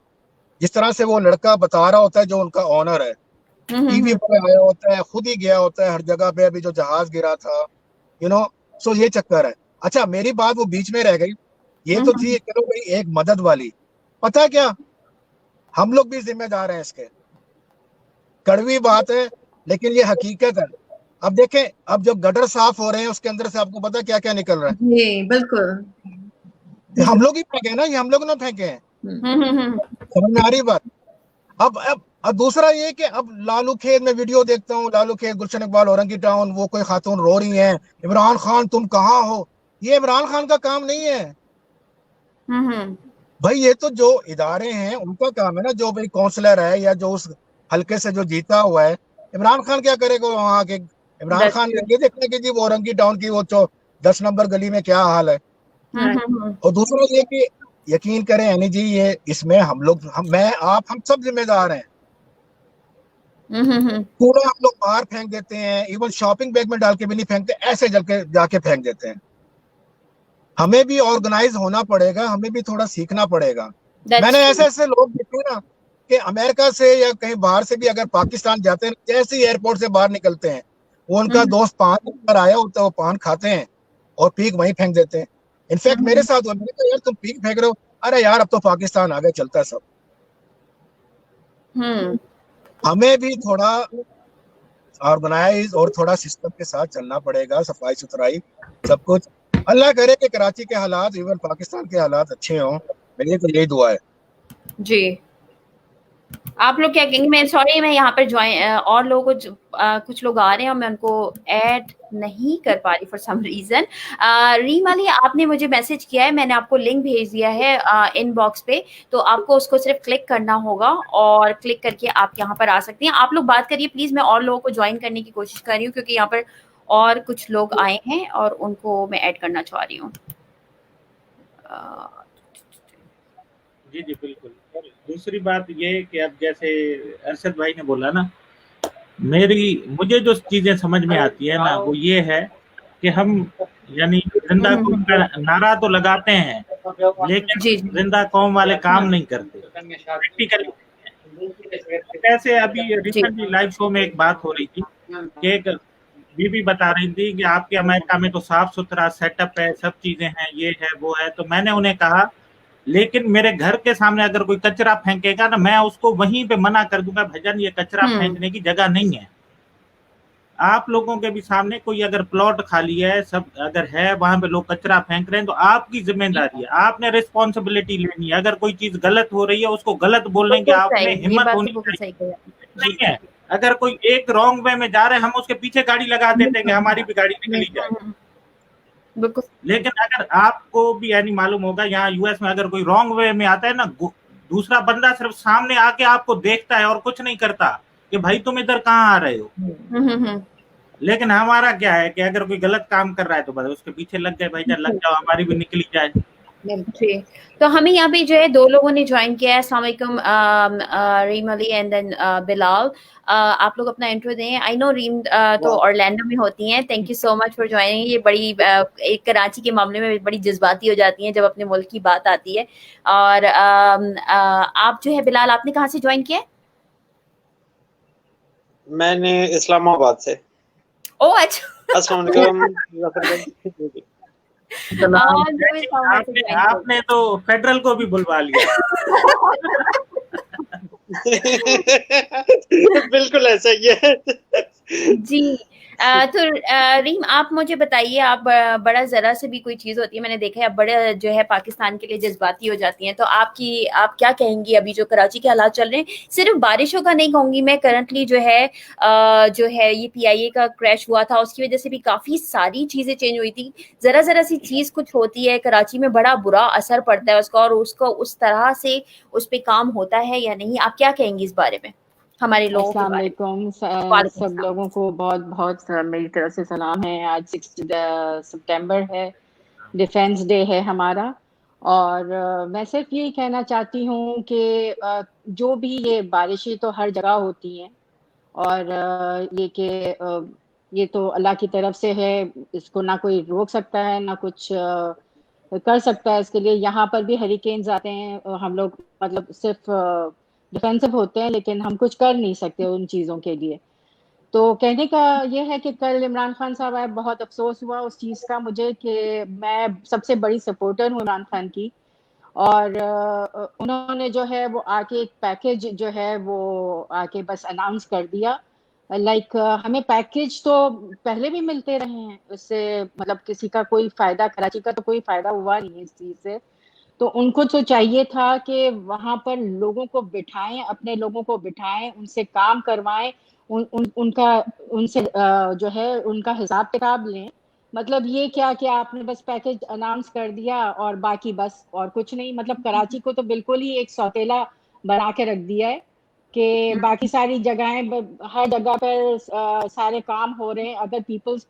जिस तरह से वो लड़का बता रहा होता है जो उनका ऑनर है, टीवी पर आया होता है, खुद ही गया होता है हर जगह पे, अभी जो जहाज गिरा था, यू नो। सो ये चक्कर है। अच्छा, मेरी बात वो बीच में रह गई, ये तो थी चलो भाई एक मदद वाली। पता है क्या, हम लोग भी जिम्मेदार हैं इसके। कड़वी बात है लेकिन ये हकीकत है। अब देखें, अब जो गटर साफ हो रहे हैं उसके अंदर से आपको पता है क्या क्या निकल रहा है? जी बिल्कुल। ये हम लोग ही फेंके हैं ना, ये हम लोग ना फेंके हैं। समझ में आ रही बात? अब दूसरा ये कि अब लालू खेत में वीडियो देखता हूँ, लालू खेत, गुलशन इकबाल, औरंगी टाउन, वो कोई खातून रो रही हैं, इमरान खान तुम कहाँ हो। ये इमरान खान का काम नहीं है भाई, ये तो जो इदारे हैं उनका काम है ना, जो भाई काउंसलर है या जो उस हल्के से जो जीता हुआ है। इमरान खान क्या करेगा वहां के? इमरान खान ने ये देखने की जी वो औरंगी टाउन की वो 10 नंबर गली में क्या हाल है। और दूसरा ये कि यकीन करें यानी जी, ये इसमें हम लोग, मैं आप, हम सब जिम्मेदार हैं। कूड़ा हम लोग बाहर फेंक देते हैं, इवन शॉपिंग बैग में डाल के भी नहीं फेंकते, ऐसे जाके फेंक देते हैं। हमें भी ऑर्गेनाइज होना पड़ेगा, हमें भी थोड़ा सीखना पड़ेगा। मैंने ऐसे लोग देखे ना कि अमेरिका से या कहीं बाहर से भी अगर पाकिस्तान जाते हैं, जैसे ही एयरपोर्ट से बाहर निकलते हैं, वो उनका दोस्त पान पर आया होता है, वो पान खाते हैं और पीक वहीं फेंक देते हैं। इनफैक्ट मेरे साथ हुआ, मैंने कहा यार तुम पीक फेंक रहे हो, अरे यार अब तो पाकिस्तान आ गए, चलता है सब। हमें भी थोड़ा ऑर्गेनाइज और थोड़ा सिस्टम के साथ चलना पड़ेगा, सफाई सुथराई सब कुछ। अल्लाह करे कि कराची के हालात, इवन पाकिस्तान के हालात अच्छे हों, मेरी तो यही दुआ है जी। आप लोग क्या कहेंगे? मैं सॉरी, मैं यहाँ पर और लोगों को कुछ लोग आ रहे हैं और मैं उनको ऐड नहीं कर पा रही फॉर सम रीजन। रीम अली, आपने मुझे मैसेज किया है, मैंने आपको लिंक भेज दिया है इनबॉक्स पे, तो आपको उसको सिर्फ क्लिक करना होगा और क्लिक करके आप यहाँ पर आ सकती हैं। आप लोग बात करिए प्लीज, मैं और लोगों को ज्वाइन करने की कोशिश कर रही हूँ क्योंकि यहाँ पर और कुछ लोग आए हैं और उनको मैं ऐड करना चाह रही हूँ। जी जी बिल्कुल। और दूसरी बात ये कि अब जैसे अरशद भाई ने बोला ना, मुझे जो चीजें समझ में आती है ना, वो ये है कि हम यानी जिंदा कौम का नारा तो लगाते हैं, लेकिन जिंदा कौम वाले काम नहीं करते प्रैक्टिकली। कैसे अभी रिसेंटली लाइव शो में एक बात हो रही थी कि एक बीबी बता रही थी कि आपके अमेरिका में तो साफ सुथरा सेटअप है, सब चीजें हैं, ये है वो है। तो मैंने उन्हें कहा लेकिन मेरे घर के सामने अगर कोई कचरा फेंकेगा ना, मैं उसको वहीं पे मना कर दूंगा, भजन ये कचरा फेंकने की जगह नहीं है। आप लोगों के भी सामने कोई अगर प्लॉट खाली है, सब अगर है वहां पे लोग कचरा फेंक रहे हैं, तो आपकी जिम्मेदारी है, आपने रिस्पॉन्सिबिलिटी लेनी है। अगर कोई चीज गलत हो रही है उसको गलत बोलने की आप में हिम्मत होनी चाहिए। नहीं है, अगर कोई एक रॉन्ग वे में जा रहे हैं, हम उसके पीछे गाड़ी लगा देते हैं कि हमारी भी गाड़ी निकली जाए। लेकिन अगर आपको भी यानी मालूम होगा, यहाँ यूएस में अगर कोई रॉन्ग वे में आता है ना, दूसरा बंदा सिर्फ सामने आके आपको देखता है और कुछ नहीं करता कि भाई तुम इधर कहाँ आ रहे हो। लेकिन हमारा क्या है कि अगर कोई गलत काम कर रहा है तो बस उसके पीछे लग गए, भाई लग जाओ, हमारी भी निकली जाए। जी, तो हमें यहाँ पे जो है 2 लोगों ने ज्वाइन किया है। अस्सलाम वालेकुम रीम अली एंड देन बिलाल। आप लोग अपना इंट्रो दें। आई नो रीम तो ऑरलैंडो में होती हैं। Thank you so much for joining. ये बड़ी एक कराची के मामले में बड़ी जज्बाती हो जाती हैं जब अपने मुल्क की बात आती है। और आप जो है बिलाल, आपने कहाँ से ज्वाइन किया है? मैंने इस्लामाबाद से। ओह अच्छा। अस्सलाम वालेकुम। आपने तो फेडरल को भी बुलवा लिया। बिल्कुल ऐसा ही है। जी। तो रीम, आप मुझे बताइए, आप बड़ा जरा से भी कोई चीज होती है, मैंने देखा है आप बड़े जो है पाकिस्तान के लिए जज्बाती हो जाती हैं, तो आप क्या कहेंगी अभी जो कराची के हालात चल रहे हैं? सिर्फ बारिशों का नहीं कहूंगी मैं, करंटली जो है ये PIA का क्रैश हुआ था, उसकी वजह से भी काफी सारी चीजें चेंज हुई थी। जरा सी चीज कुछ होती है कराची में, बड़ा बुरा असर पड़ता है उसका, और उसको उस तरह से उस पे काम होता है या नहीं? आप क्या कहेंगी इस बारे में हमारे लोगों के बारे में? सब लोगों को बहुत बहुत मेरी तरफ से सलाम है। आज 6 सितंबर है, डिफेंस डे है हमारा, और मैं सिर्फ यही कहना चाहती हूँ कि जो भी ये बारिशें तो हर जगह होती हैं, और ये तो अल्लाह की तरफ से है, इसको ना कोई रोक सकता है ना कुछ कर सकता है इसके लिए। यहाँ पर भी हरिकेन्स आते हैं, हम लोग मतलब सिर्फ डिफेंसिव होते हैं, लेकिन हम कुछ कर नहीं सकते उन चीज़ों के लिए। तो कहने का ये है कि कल इमरान खान साहब आए, बहुत अफसोस हुआ उस चीज़ का मुझे कि मैं सबसे बड़ी सपोर्टर हूँ इमरान खान की, और उन्होंने जो है वो आके एक पैकेज जो है वो आके बस अनाउंस कर दिया। लाइक हमें पैकेज तो पहले भी मिलते रहे हैं, उससे मतलब किसी का कोई फायदा, कराची का तो कोई फायदा हुआ नहीं इस चीज़ से। तो उनको तो चाहिए था कि वहां पर लोगों को बिठाएं, अपने लोगों को बिठाएं, उनसे काम करवाएं, उनसे जो है उनका हिसाब किताब लें। मतलब ये क्या कि आपने बस पैकेज अनाउंस कर दिया और बाकी बस और कुछ नहीं। मतलब कराची को तो बिल्कुल ही एक सौतेला बना के रख दिया है कि बाकी सारी जगहें, हर जगह पर सारे काम हो रहे हैं। अगर पीपल्स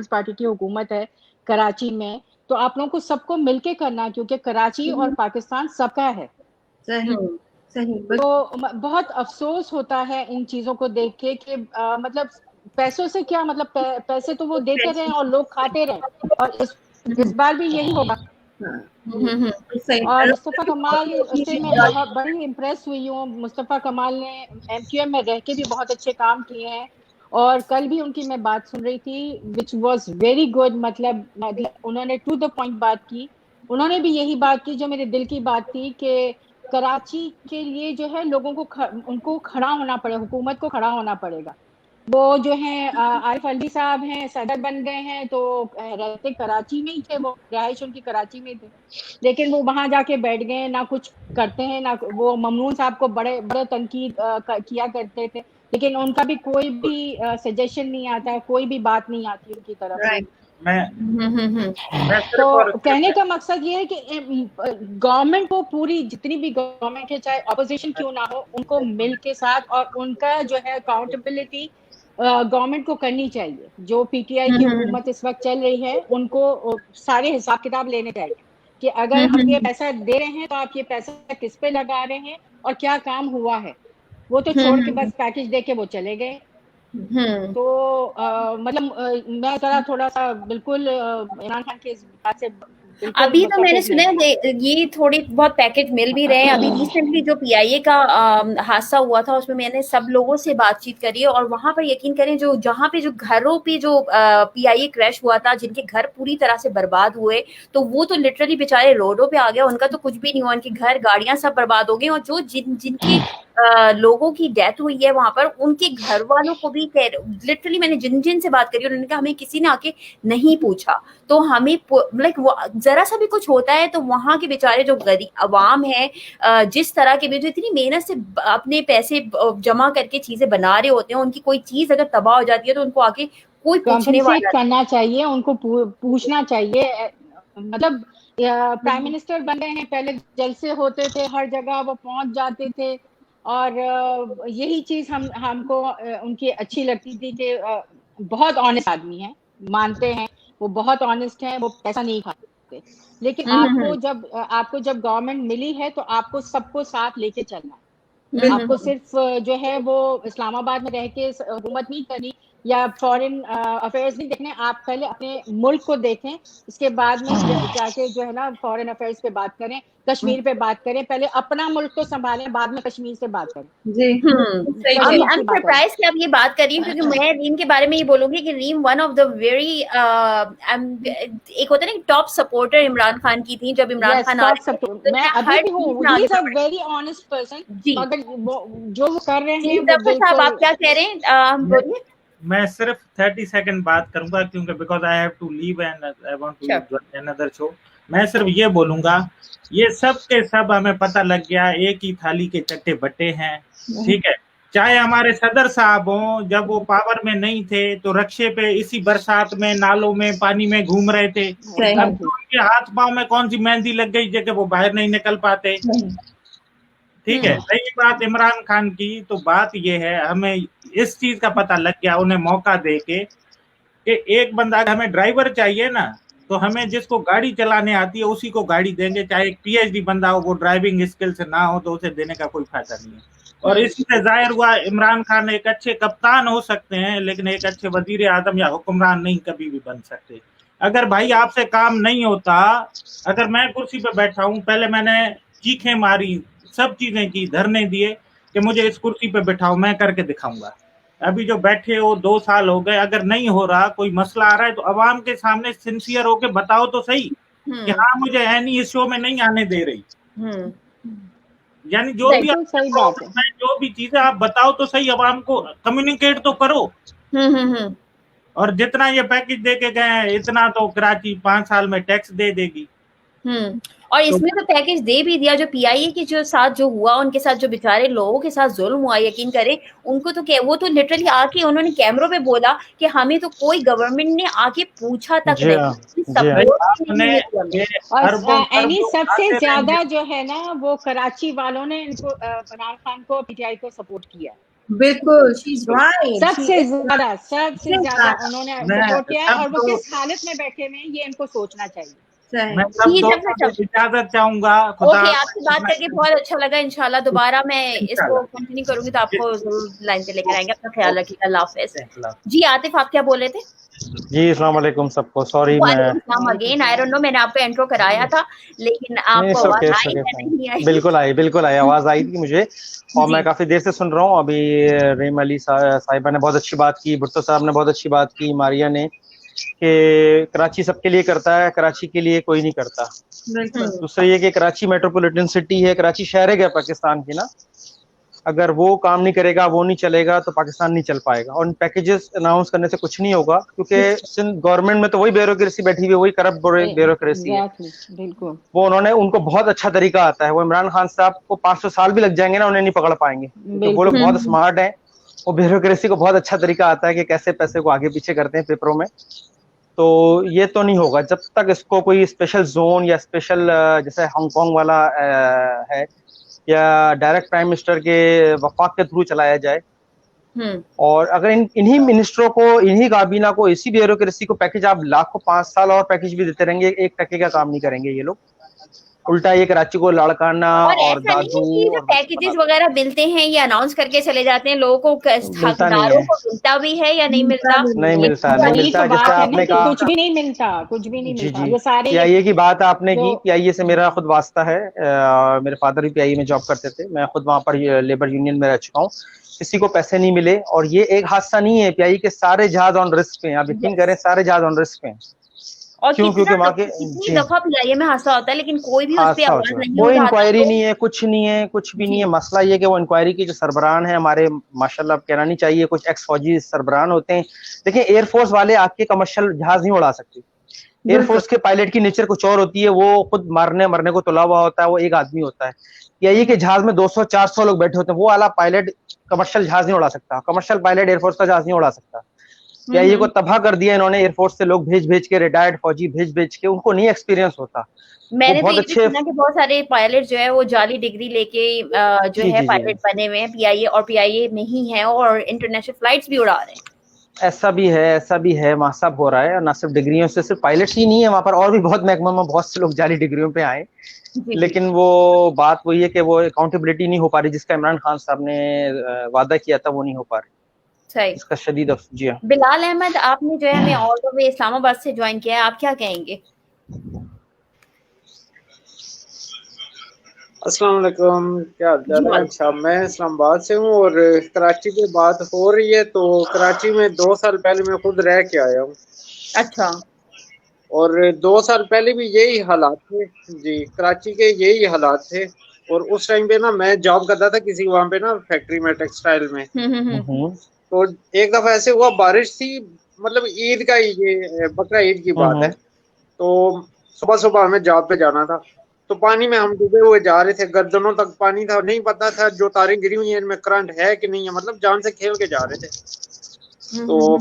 पार्टी की हुकूमत है कराची में, तो आप लोगों को सबको मिलके करना है, क्योंकि कराची और पाकिस्तान सबका है। सही सही। तो बहुत अफसोस होता है इन चीजों को देख के कि मतलब पैसों से क्या मतलब, पैसे तो वो देते रहे और लोग खाते रहे, और इस बार भी यही होगा। सही। और मुस्तफा कमाल से मैं बहुत बड़ी इम्प्रेस हुई हूँ। मुस्तफा कमाल ने एमक्यूएम में रह के भी बहुत अच्छे काम किए हैं, और कल भी उनकी मैं बात सुन रही थी विच वाज वेरी गुड। मतलब उन्होंने टू द पॉइंट बात की। उन्होंने भी यही बात की जो मेरे दिल की बात थी कि कराची के लिए जो है लोगों को उनको खड़ा होना पड़ेगा, हुकूमत को खड़ा होना पड़ेगा। वो जो है आरिफ अलवी साहब हैं, सदर बन गए हैं, तो रहते कराची में ही थे, वो रहाइश उनकी कराची में थे, लेकिन वो वहां जाके बैठ गए, ना कुछ करते हैं ना। वो ममनून साहब को बड़े बड़े तनकीद किया करते थे, लेकिन उनका भी कोई भी सजेशन नहीं आता, कोई भी बात नहीं आती उनकी तरफ से। मैं सिर्फ तो कहने का मकसद ये है कि गवर्नमेंट को, पूरी जितनी भी गवर्नमेंट है, चाहे अपोजिशन क्यों ना हो, उनको मिल के साथ और उनका जो है अकाउंटेबिलिटी गवर्नमेंट को करनी चाहिए। जो पीटीआई की हुकूमत इस वक्त चल रही है, उनको सारे हिसाब किताब लेने चाहिए कि अगर हम ये पैसा दे रहे हैं तो आप ये पैसा किस पे लगा रहे हैं और क्या काम हुआ है। वो तो छोड़ के बस पैकेज दे के वो चले गए। तो मतलब मैं जरा थोड़ा सा बिल्कुल इमरान खान के इस बात से अभी तो मैंने सुना है ये थोड़ी बहुत पैकेज मिल भी रहे हैं। अभी रिसेंटली जो पीआईए का हादसा हुआ था, उसमें मैंने सब लोगों से बातचीत करी है, और वहां पर यकीन करें जो जहां पे जो घरों पे जो पीआईए क्रैश हुआ था, जिनके घर पूरी तरह से बर्बाद हुए, तो वो तो लिटरली बेचारे रोडों पे आ गए, उनका तो कुछ भी नहीं हुआ, उनके घर गाड़ियां सब बर्बाद हो गई। और जो जिनके लोगों की डेथ हुई है वहां पर, उनके घर वालों को भी लिटरली मैंने जिन से बात करी, उन्होंने कहा हमें किसी ने आके नहीं पूछा। तो हमें लाइक जरा सा भी कुछ होता है तो वहां के बेचारे जो गरीब अवाम है, जिस तरह के भी जो इतनी मेहनत से अपने पैसे जमा करके चीजें बना रहे होते हैं, उनकी कोई चीज अगर तबाह हो जाती है तो उनको आके कोई पूछने वाला करना चाहिए, उनको पूछना चाहिए। मतलब प्राइम मिनिस्टर बन गए हैं, पहले जलसे होते थे हर जगह, वो पहुंच जाते थे, और यही चीज हमको उनकी अच्छी लगती थी कि बहुत ऑनेस्ट आदमी है, मानते हैं वो बहुत ऑनेस्ट है, वो पैसा नहीं खाते। लेकिन आपको जब गवर्नमेंट मिली है तो आपको सबको साथ लेके चलना है। आपको सिर्फ जो है वो इस्लामाबाद में रह के हुकूमत नहीं करनी या फॉरेन अफेयर्स नहीं देखने। आप पहले अपने मुल्क को देखें, इसके बाद में जाके जो है ना फॉरेन अफेयर्स पे बात करें, कश्मीर पे बात करें। पहले अपना मुल्क तो संभालें, बाद में कश्मीर से बात करें। जी आई एम सरप्राइज कि आप ये बात कर रही हैं, क्योंकि मैं रीम के बारे में ये बोलूंगी कि रीम वन ऑफ द वेरी एक होता है ना टॉप सपोर्टर इमरान खान की थी जब इमरान खान मैं अभी भी हूँ, he is a very honest person. मगर जो वो कर रहे हैं वो साहब आप क्या कह रहे हैं, बोलिए। मैं सिर्फ 30 सेकंड बात करूंगा क्योंकि because I have to leave and I want to join another show. मैं सिर्फ ये बोलूंगा, ये सब के सब हमें पता लग गया एक ही थाली के चट्टे बट्टे हैं, ठीक है। चाहे हमारे सदर साहब हों, जब वो पावर में नहीं थे तो रक्शे पे इसी बरसात में नालों में पानी में घूम रहे थे। अब तो उनके हाथ पांव में कौन सी मेहंदी लग गई जबकि वो बाहर नहीं निकल पाते, ठीक है। रही बात इमरान खान की, तो बात ये है हमें इस चीज का पता लग गया उन्हें मौका दे के कि एक बंदा, हमें ड्राइवर चाहिए ना, तो हमें जिसको गाड़ी चलाने आती है उसी को गाड़ी देंगे, चाहे एक PhD बंदा हो, वो ड्राइविंग स्किल से ना हो तो उसे देने का कोई फायदा नहीं है। और इसी से जाहिर हुआ इमरान खान एक अच्छे कप्तान हो सकते हैं, लेकिन एक अच्छे वजीर आजम या हुक्मरान नहीं कभी भी बन सकते। अगर भाई आपसे काम नहीं होता, अगर मैं कुर्सी पे बैठा हूँ, पहले मैंने चीखें मारी, सब चीजें की, धरने दिए कि मुझे इस कुर्सी पे बैठाओ, मैं करके दिखाऊंगा। अभी जो बैठे हो 2 साल हो गए, अगर नहीं हो रहा, कोई मसला आ रहा है तो अवाम के सामने सिंसियर होके बताओ तो सही कि हाँ मुझे एनी इस शो में नहीं आने दे रही। यानी जो भी बिल्कुल सही बात है। जो भी चीजें आप बताओ तो सही, अवाम को कम्युनिकेट तो करो। और जितना ये पैकेज दे के गए हैं, इतना तो कराची 5 साल में टैक्स दे देगी। और इसमें तो पैकेज दे भी दिया। जो PIA के जो साथ जो हुआ, उनके साथ जो बेचारे लोगों के साथ जुल्म हुआ, यकीन करें, उनको तो वो तो लिटरली आके उन्होंने कैमरों पे बोला कि हमें तो कोई गवर्नमेंट ने आके पूछा तक नहीं, और एनी सबसे ज्यादा जो है ना, वो कराची वालों ने इनको इमरान खान को, PTI को सपोर्ट किया। बिल्कुल, she's right. सबसे ज्यादा उन्होंने सपोर्ट किया। और वो किस हालत में बैठे हुए हैं ये इनको सोचना चाहिए। मैं इजाजत चाहूंगा। ओके, आपसे बात करके बहुत अच्छा लगा। इंशाल्लाह दोबारा मैं इसको कंटिन्यू करूंगी तो आपको जरूर लाइन पे लेकर आएंगे। अपना ख्याल रखिएगा। अल्लाह हाफिज। जी आतिफ, आप क्या बोल रहे थे? जी अस्सलाम वालेकुम सबको। सॉरी मैं अगेन आई डोंट नो, मैंने आपको इंट्रो कराया था लेकिन आपको आवाज आई या नहीं आई? बिल्कुल आई आवाज आई थी मुझे, और मैं काफी देर से सुन रहा हूँ। अभी रीम अली साहिबा ने बहुत अच्छी बात की, भुट्टो साहब ने बहुत अच्छी बात की, मारिया ने, कि कराची सबके लिए करता है, कराची के लिए कोई नहीं करता। दूसरा ये कि कराची मेट्रोपॉलिटन सिटी है, कराची शहर है पाकिस्तान की ना, अगर वो काम नहीं करेगा, वो नहीं चलेगा तो पाकिस्तान नहीं चल पाएगा। और पैकेजेस अनाउंस करने से कुछ नहीं होगा, क्योंकि सिंध गवर्नमेंट में तो वही ब्यूरोक्रेसी बैठी हुई है, वही करप्ट ब्यूरोक्रेसी है। बिल्कुल, वो उनको बहुत अच्छा तरीका आता है। वो इमरान खान साहब को 500 साल भी लग जाएंगे ना, उन्हें नहीं पकड़ पाएंगे, तो वो लोग बहुत स्मार्ट हैं। वो ब्यूरोक्रेसी को बहुत अच्छा तरीका आता है कि कैसे पैसे को आगे पीछे करते हैं पेपरों में। तो ये तो नहीं होगा जब तक इसको कोई स्पेशल जोन या स्पेशल जैसे हांगकांग वाला है, या डायरेक्ट प्राइम मिनिस्टर के वफाक के थ्रू चलाया जाए। और अगर इन्हीं मिनिस्टरों को, इन्हीं काबीना को, इसी ब्यूरोक्रेसी को पैकेज आप लाखों 5 साल और पैकेज भी देते रहेंगे, 1% का काम नहीं करेंगे ये लोग। उल्टा ये कराची को लड़काना और दादू और पैकेजेस वगैरह मिलते हैं, ये अनाउंस करके चले जाते हैं, लोगों को हकदारों को मिलता भी है या नहीं मिलता? नहीं मिलता। जैसे आपने कहा कुछ भी नहीं मिलता। ये सारे PIA की बात आपने की, PIA से मेरा खुद वास्ता है। मेरे फादर भी PIA में जॉब करते थे, मैं खुद वहां पर लेबर यूनियन में रह चुका हूँ। किसी को पैसे नहीं मिले, और ये एक हादसा नहीं है। PIA के सारे जहाज ऑन रिस्क पे हैं, आप यकीन करें, सारे जहाज ऑन रिस्क पे हैं। और क्योंकि वहाँ के दफा PIA में हादसा होता है, लेकिन कोई भी उस पे आवाज नहीं, कोई इंक्वायरी नहीं है, कुछ नहीं है, कुछ भी नहीं है। मसला ये कि वो इंक्वायरी की जो सरबरान है हमारे, माशाल्लाह कहना नहीं चाहिए, कुछ एक्स फौजी सरबरान होते हैं। देखिए, एयरफोर्स वाले आपके कमर्शियल जहाज नहीं उड़ा सकते। एयरफोर्स के पायलट की नेचर कुछ और होती है, वो खुद मरने को तुला हुआ होता है, वो एक आदमी होता है। PIA के जहाज में 200-400 लोग बैठे होते हैं, वो वाला पायलट कमर्शियल जहाज नहीं उड़ा सकता, कमर्शियल पायलट एयरफोर्स का जहाज नहीं उड़ा सकता। PIA को तबाह कर दिया इन्होंने, एयरफोर्स से लोग भेज के, रिटायर्ड फौजी भेज के, उनको नहीं एक्सपीरियंस होता। मैंने तो ये भी सुना कि बहुत सारे पायलट जो है वो जाली डिग्री लेके जो है पायलट बने हुए हैं PIA, और PIA में ही है, और इंटरनेशनल फ्लाइट्स भी उड़ा रहे हैं। ऐसा भी है मासाब हो रहा है। और ना सिर्फ डिग्रियों से, सिर्फ पायलट्स ही नहीं है वहां पर, और भी बहुत महकमा में बहुत से लोग जाली डिग्रियों पे आए। लेकिन वो बात वही है कि वो अकाउंटेबिलिटी नहीं हो पा रही, जिसका इमरान खान साहब ने वादा किया था, वो नहीं हो पा रही। सही। इसका शदीद अफसोस। जी बिलाल अहमद, आपने जो है हमें ऑल द वे इस्लामाबाद से ज्वाइन किया है, आप क्या कहेंगे? अस्सलाम वालेकुम, क्या हाल है? अच्छा, मैं इस्लामाबाद से हूँ और कराची की बात हो रही है तो कराची में 2 साल पहले मैं खुद रह के आया हूँ। अच्छा। और 2 साल पहले भी यही हालात थे जी, कराची के यही हालात थे। और उस टाइम पे ना मैं जॉब करता था किसी वहाँ पे ना फैक्ट्री में, टेक्सटाइल में। तो एक दफा ऐसे हुआ, बारिश थी, मतलब ईद का, ये बकरा ईद की बात है। तो सुबह सुबह हमें जॉब पे जाना था, तो पानी में हम डूबे हुए जा रहे थे, गर्दनों तक पानी था, नहीं पता था जो तारें गिरी हुई हैं इनमें करंट है कि नहीं है, मतलब जान से खेल के जा रहे थे। तो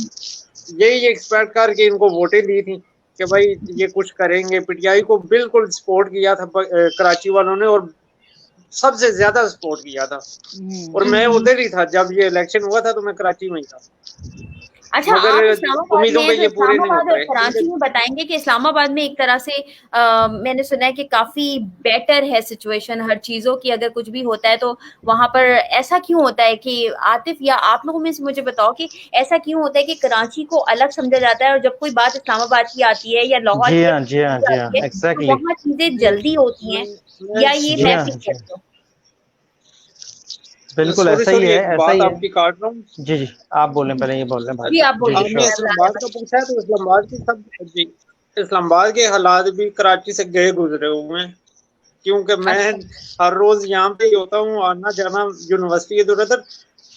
यही एक्सपेक्ट करके इनको वोटें दी थी कि भाई ये कुछ करेंगे। PTI को बिल्कुल सपोर्ट किया था कराची वालों ने, और सबसे ज्यादा सपोर्ट किया था। और मैं उधर ही था जब ये इलेक्शन हुआ था, तो मैं कराची में ही था। अच्छा, आप मगर इस्लामाबाद उम्मीदों में पे हैं, तो ये पूरे नहीं हो इस्लामाबाद और पाए। कराची में बताएंगे कि इस्लामाबाद में एक तरह से मैंने सुना है कि काफी बेटर है सिचुएशन हर चीजों की, अगर कुछ भी होता है तो वहां पर ऐसा क्यों होता है कि आतिफ या आप लोगों में से मुझे बताओ कि ऐसा क्यों होता है कि कराची को अलग समझा जाता है और जब कोई बात इस्लामाबाद की आती है या लाहौर जी की हाँ, जी हाँ, जी हाँ, आती है तो एग्जैक्टली। वहाँ चीजें जल्दी होती हैं, या ये जी मैं हाँ, फिक्स जी हाँ, करती हूँ? बिल्कुल सॉरी ऐसा ही सॉरी, है, एक ऐसा बात ही है। आपकी काट रहा हूँ। जी, जी, आप बोलें पहले, ये बोल रहे हैं भाई। जी आप जी, जी, बोलिए, आपने मैं श्योर। इस्लामाबाद का पूछा है, तो इस्लामाबाद की सब जी, इस्लामाबाद के हालात भी कराची से गए गुजरे हुए हैं, क्योंकि मैं अच्छा। हर रोज यहाँ पे ही होता हूँ, आना जाना यूनिवर्सिटी इधर उधर।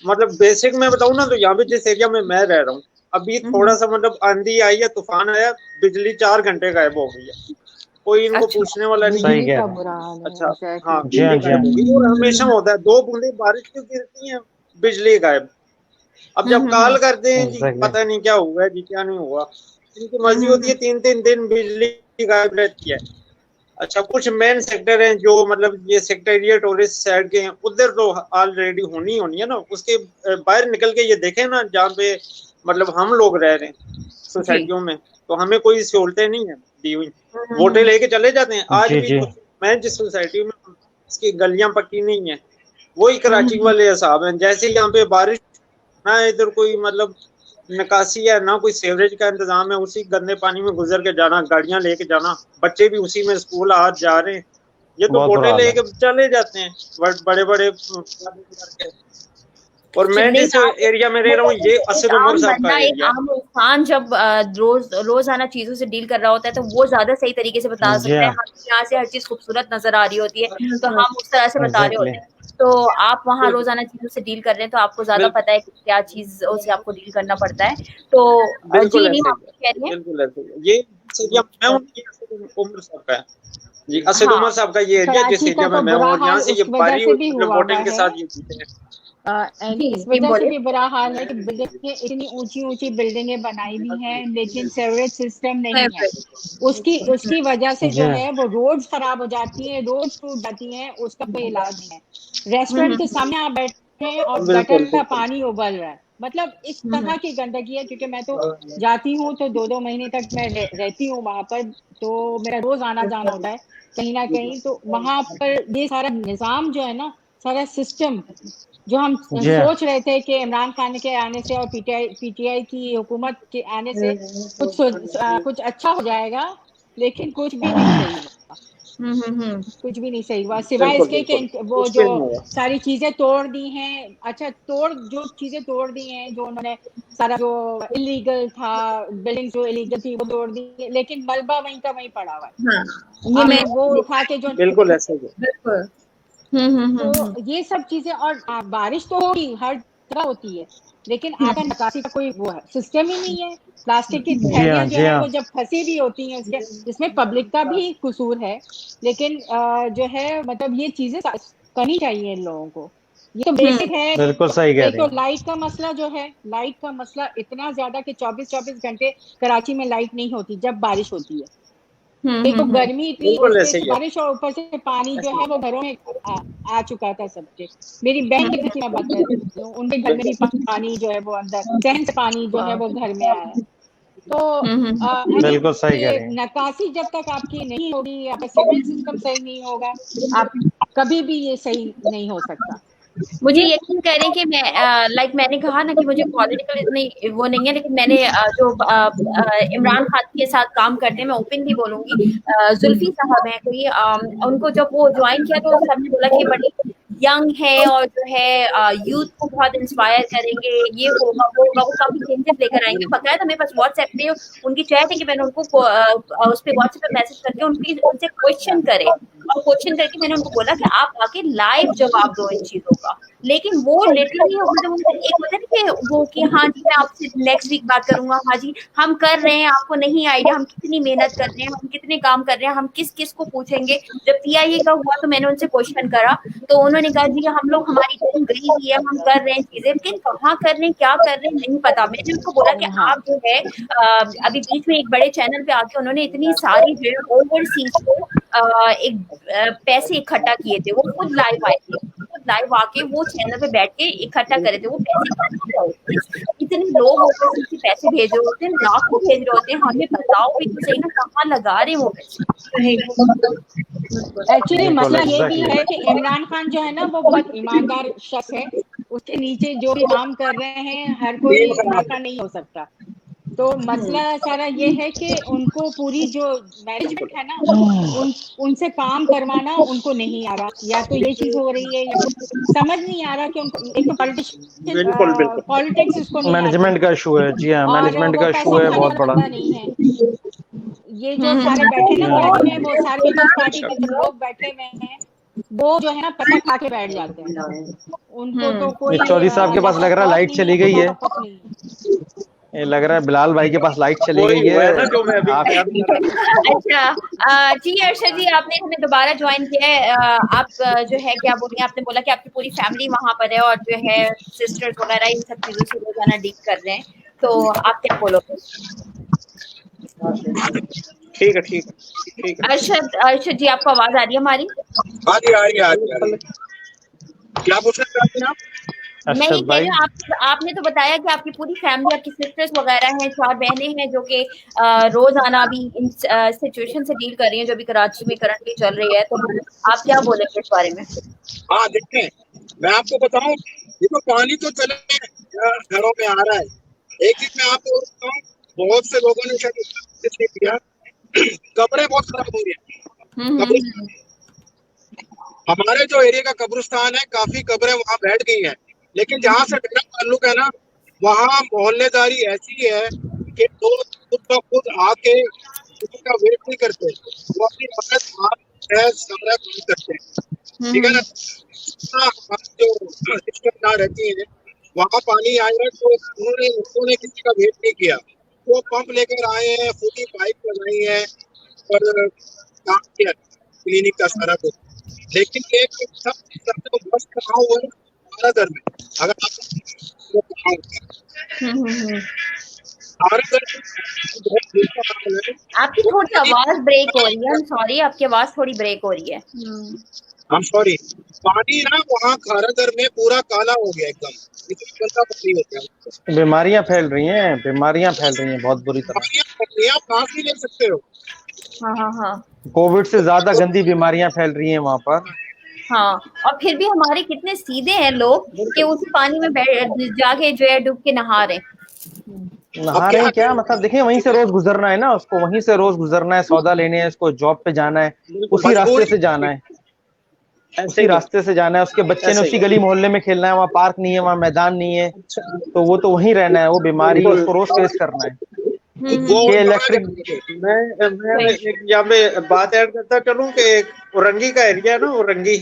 मतलब बेसिक में बताऊँ ना, तो यहाँ पे जिस एरिया में मैं रह रहा हूँ, अभी थोड़ा सा मतलब आंधी आई है, तूफान आया, बिजली 4 घंटे गायब हो गई है, कोई इनको अच्छा। पूछने वाला नहीं सही है। बिजली कह का रहे हैं। बुरा हाल है, अच्छा, हाँ, एग्जैक्टली। जी हाँ, बिजली जी हाँ। गायब होगी और हमेशा होता है, 2 बूंदे बारिश की गिरती हैं, बिजली गायब। अब जब कॉल करते हैं जी, एग्जैक्टली। पता नहीं क्या हुआ है जी, क्या नहीं हुआ, इनकी मर्जी होती है, 3-3 दिन बिजली गायब रहती है। अच्छा, कुछ मेन सेक्टर हैं जो मतलब ये सेक्रेटेरिएट और इस साइड के हैं, उधर तो ऑलरेडी होनी होनी है ना, उसके बाहर निकल के ये देखें ना, जहाँ पे मतलब हम लोग रह रहे हैं सोसाइटियों में, तो हमें कोई सहूलतें नहीं है दी हुई। वोटें लेके चले जाते हैं, आज जी, भी जी। मैं जिस सोसाइटी में हूं, इसकी गलियां पक्की नहीं है, वही कराची वाले हिसाब हैं। जैसे यहाँ पे बारिश ना, इधर कोई मतलब निकासी है ना, कोई सीवरेज का इंतजाम है, उसी गंदे पानी में गुजर के जाना, गाड़ियां लेके जाना, बच्चे भी उसी में स्कूल आज जा रहे हैं। ये तो बहुत बुरा बोटे हाल है। लेके चले जाते हैं बड़े बड़े करके। और मैं नहीं, जिस एरिया में रह रहा हूँ, ये एक असद उमर आम साहब का बंदा, एक एरिया है। आम इंसान जब रोजाना चीजों से डील कर रहा होता है तो वो ज्यादा सही तरीके से बता जी सकता है। हाँ, हम यहाँ से हर चीज खूबसूरत नजर आ रही होती है तो हम उस तरह से बता रहे एग्जैक्टली। होते हैं, तो आप वहाँ बिल्कुल रोजाना चीजों से डील कर रहे हैं तो आपको ज्यादा बिल्कुल पता है कि क्या चीजों से आपको डील करना पड़ता है। तो बिल्कुल जी नहीं, ऐसे ही आप है, कह रही हैं? बिल्कुल ऐसे ही है। ये जिस एरिया में मैं हूँ, ये असद उमर साहब का है जी, असद हाँ। उमर साहब का ये एरिया, जिस कराची का एरिया में तो मैं हूँ, बुरा और यहाँ हाल से ये उस वजह बारी से भी मतलब हुआ हुआ वोटिंग के है, साथ ये जीते हैं। एंड जी इस जी वजह से बोलिए। भी बुरा हाल है कि बिल्डिंगें इतनी ऊंची ऊंची बिल्डिंगें बनाई भी हैं, लेकिन सीवरेज सिस्टम नहीं है। उसकी उसकी वजह से जी जो हाँ, है वो रोड्स खराब हो जाती हैं, रोड्स टूट जाती हैं, उसका कोई इलाज नहीं है। रेस्टोरेंट के सामने आप बैठे हैं और बिल्कुल गटर का बिल्कुल पानी उबल रहा है, मतलब इस तरह की गंदगी है। क्योंकि मैं तो जाती हूँ तो 2-2 महीने तक मैं रहती हूँ वहां पर, तो मेरा रोज आना जाना होता है कहीं ना कहीं। तो वहां पर ये सारा निजाम जो है ना, सारा सिस्टम जो हम जी हाँ। सोच रहे थे कि इमरान खान के आने से और पीटीआई की हुकूमत के आने से कुछ अच्छा हो जाएगा, लेकिन कुछ भी नहीं सही हुआ, कुछ भी नहीं सही हुआ, सिवाय बिल्कुल इसके बिल्कुल, कि वो कुछ जो भी नहीं हुआ। सारी चीजें तोड़ दी हैं। अच्छा, जो चीजें तोड़ दी हैं, जो उन्होंने सारा जो इलीगल था, बिल्डिंग जो इलीगल थी वो तोड़ दी, लेकिन मलबा वहीं का वहीं पड़ा हुआ है। हाँ, ये मैं अब वो उठा के जो, बिल्कुल ऐसे ही है। बिल्कुल। तो ये सब चीजें, और बारिश तो होगी, हर जगह होती है, लेकिन आकर निकासी का कोई वो है सिस्टम ही नहीं है। प्लास्टिक की जी हाँ, थैलियां जो जी है हाँ। वो जब फंसी भी होती हैं उसके, जिसमें पब्लिक का भी कसूर है, लेकिन जो है मतलब ये चीजें करनी चाहिए इन लोगों को, ये तो बेसिक है। बिल्कुल सही कह एक रही तो हैं। लाइट का मसला जो है, लाइट का मसला इतना ज्यादा कि 24-24 घंटे कराची में लाइट नहीं होती जब बारिश होती है। एक तो गर्मी थी, बिल्कुल उसके ऐसे ही है। बारिश, और ऊपर से पानी जो है वो घरों में आ चुका था सबके। मेरी बहन के घर की मैं बात कर रही हूँ, उनके घर में भी पानी जो है वो अंदर, सहन से पानी जो है वो घर में आया है। तो बिल्कुल सही कह ये रही हैं। नकासी जब तक आपकी नहीं होगी, आपका सिविल सिस्टम सही नहीं होगा, आप कभी भी ये सही नहीं हो सकता। मुझे ये यकीन करें कि मैं मैंने कहा ना कि मुझे पॉलिटिकल इतनी वो नहीं है, लेकिन मैंने जो इमरान खान के साथ काम करते हैं, मैं ओपनली बोलूंगी, जुल्फी साहब हैं कोई, उनको जब वो ज्वाइन किया तो सबने बोला कि बड़ी यंग है और जो है यूथ को बहुत इंस्पायर करेंगे, ये होगा वो होगा, वो काफी चेंजेस लेकर आएंगे। बकायदा मेरे पास व्हाट्सएप पे उनकी चैट है कि मैंने उनको उस पे व्हाट्सएप पे मैसेज करके उनसे क्वेश्चन करे, और क्वेश्चन करके मैंने उनको बोला कि आप आके लाइव जवाब दो इन चीजों का। लेकिन वो लिटरली मतलब एक होता है ना कि वो कि हाँ जी मैं आपसे नेक्स्ट वीक बात करूंगा, हाँ जी हम कर रहे हैं, आपको नहीं आइडिया हम कितनी मेहनत कर रहे हैं, हम कितने काम कर रहे हैं, हम किस किस को पूछेंगे। जब पीआईए का हुआ तो मैंने उनसे क्वेश्चन करा तो उन्होंने कहा जी हम लोग, हमारी टीम गई हुई है, हम कर रहे हैं चीजें, लेकिन कहाँ कर रहे हैं क्या कर रहे हैं नहीं पता। मैंने उनको बोला कि हाँ, आप जो है अभी बीच में एक बड़े चैनल पे आके उन्होंने इतनी सारी जो है ओवरसीज को एक पैसे इकट्ठा किए थे, वो खुद लाइव आए थे, खुद लाइव आके वो चैनल पे बैठ के इकट्ठा करे थे। वो पैसे कहाँ से होते हैं? इतने लोग होते हैं जिनसे पैसे भेज रहे होते हैं, लाखों भेज रहे होते हैं, हमें बताओ भी तो सही ना कहाँ लगा रहे हैं वो पैसे। एक्चुअली मसला ये भी है कि इमरान खान जो है ना वो बहुत ईमानदार शख्स है, उसके नीचे जो भी काम कर रहे हैं हर कोई ऐसा नहीं हो सकता। तो मसला सारा ये है कि उनको पूरी जो मैनेजमेंट है ना उनसे काम करवाना उनको नहीं आ रहा, या तो ये चीज हो रही है या समझ नहीं आ रहा कि उनको एक तो पॉलिटिक्स उसको नहीं मैनेजमेंट का इशू है। जी हाँ, मैनेजमेंट का इशू है बहुत बड़ा। नहीं है ये जो सारे बैठे ना पार्टी में, वो सारे पार्टी के जो लोग बैठे हुए हैं वो जो है ना पता खा के बैठ जाते हैं। उनको तो कोई चौधरी साहब के पास लग रहा है लाइट चली गई है। ये लग रहा है बिलाल भाई के पास लाइट चली गई है। अच्छा जी अर्शद जी, आपने हमें दोबारा ज्वाइन किया है। आप जो है क्या बोल रही हैं, आपने बोला कि आपकी पूरी फैमिली वहाँ पर है और जो है सिस्टर्स वगैरह इन सब चीजों से रोजाना डील कर रहे हैं, तो आप क्या बोलोगे? ठीक है। अर्शद जी, आपको आवाज आ रही है हमारी? हाँ जी, आ रही है। क्या पूछ रहे हैं आप? मैं ये कह रही हूँ, आपने तो बताया कि आपकी पूरी फैमिली, आपकी सिस्टर्स वगैरह हैं, 4 बहनें हैं जो कि रोजाना अभी इन सिचुएशन से डील कर रही हैं जो भी कराची में करंटली चल रही है, तो आप क्या बोलेंगे इस बारे में? हाँ देखते हैं, मैं आपको बताऊं, देखो पानी तो चले घरों में आ रहा है। एक चीज मैं आपको बताऊं, बहुत से लोगों ने शायद किया, कपड़े बहुत खराब हो रहे हैं। हमारे जो एरिया का कब्रिस्तान है, काफी कब्रें वहाँ बैठ गई हैं, लेकिन जहाँ से मेरा ताल्लुक है ना, वहाँ मोहल्लेदारी ऐसी है कि लोग खुद खुद आके का वेट नहीं करते, वो अपनी मदद सारा काम करते हैं। ठीक है ना? जो रिश्तेदार रहती है वहाँ पानी आया तो उन्होंने किसी का वेट नहीं किया, वो पंप लेकर आए हैं, फूटी पाइप लगाई है और काम किया क्लिनिक का सारा कुछ। लेकिन एक सब बस कहा हुआ है भारत में, अगर आपकी थोड़ी आवाज ब्रेक हो रही है। सॉरी, आपकी आवाज थोड़ी ब्रेक हो रही है। सॉरी, पानी ना वहाँ खारादर में पूरा काला हो गया एकदम, इतनी गंदा पानी होता है। बीमारियां फैल रही हैं बहुत बुरी तरह। आप सांस नहीं ले सकते हो। हाँ। कोविड से ज्यादा गंदी बीमारियां फैल रही हैं वहाँ पर। हाँ, और फिर भी हमारे कितने सीधे हैं लोग कि उस पानी में जाके जो है डूब के नहा रहे हैं। क्या मतलब, देखिए वहीं से रोज गुजरना है ना उसको, वहीं से रोज गुजरना है, सौदा लेने है, उसको जॉब पे जाना है, उसी रास्ते से जाना है, उसके बच्चे ने उसी गली मोहल्ले में खेलना है, वहाँ पार्क नहीं है, वहाँ मैदान नहीं है, तो वो तो वहीं रहना है, वो बीमारी उसको रोज फेस करना है। मैं यहाँ पे बात ऐड करता चलूं कि औरंगी का एरिया है ना, औरंगी,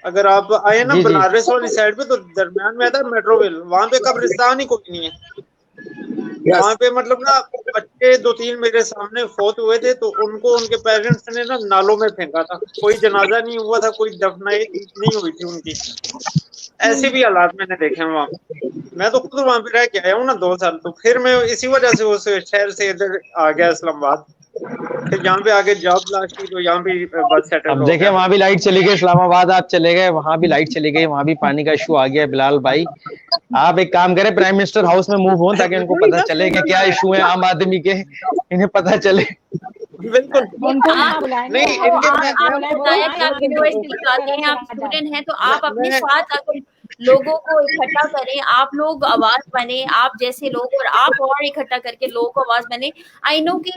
अगर आप आए ना बनारस वाली साइड पे तो दरमियान में आता है मेट्रोवेल, वहाँ पे कब्रिस्तान ही कोई नहीं है। वहाँ पे मतलब ना बच्चे 2-3 मेरे सामने फौत हुए थे, तो उनको उनके पेरेंट्स ने ना नालों में फेंका था, कोई जनाजा नहीं हुआ था, कोई दफनाई नहीं हुई थी उनकी। ऐसे भी हालात मैंने देखे वहाँ। मैं तो खुद वहाँ पे रह के आया हूँ ना 2 साल, तो फिर मैं इसी वजह से उस शहर से इधर आ गया इस्लामाबाद, फिर यहाँ पे आके जॉब तलाश की तो यहाँ पे बस सेटल हो गया। देखिए वहाँ भी लाइट चली गई, इस्लामाबाद आप चले गए, वहाँ भी लाइट चली गई, वहाँ भी पानी का इशू आ गया। बिलाल भाई आप एक काम करें, प्राइम मिनिस्टर हाउस में मूव हो ताकि उनको पता चले कि क्या इशू है आम आदमी के, इन्हें पता चले। बिल्कुल नहीं, आप स्टूडेंट हैं तो आप अपने साथ लोगों को इकट्ठा करें, आप लोग आवाज बने, आप जैसे लोग, और आप और इकट्ठा करके लोगों को आवाज बने। आई नो कि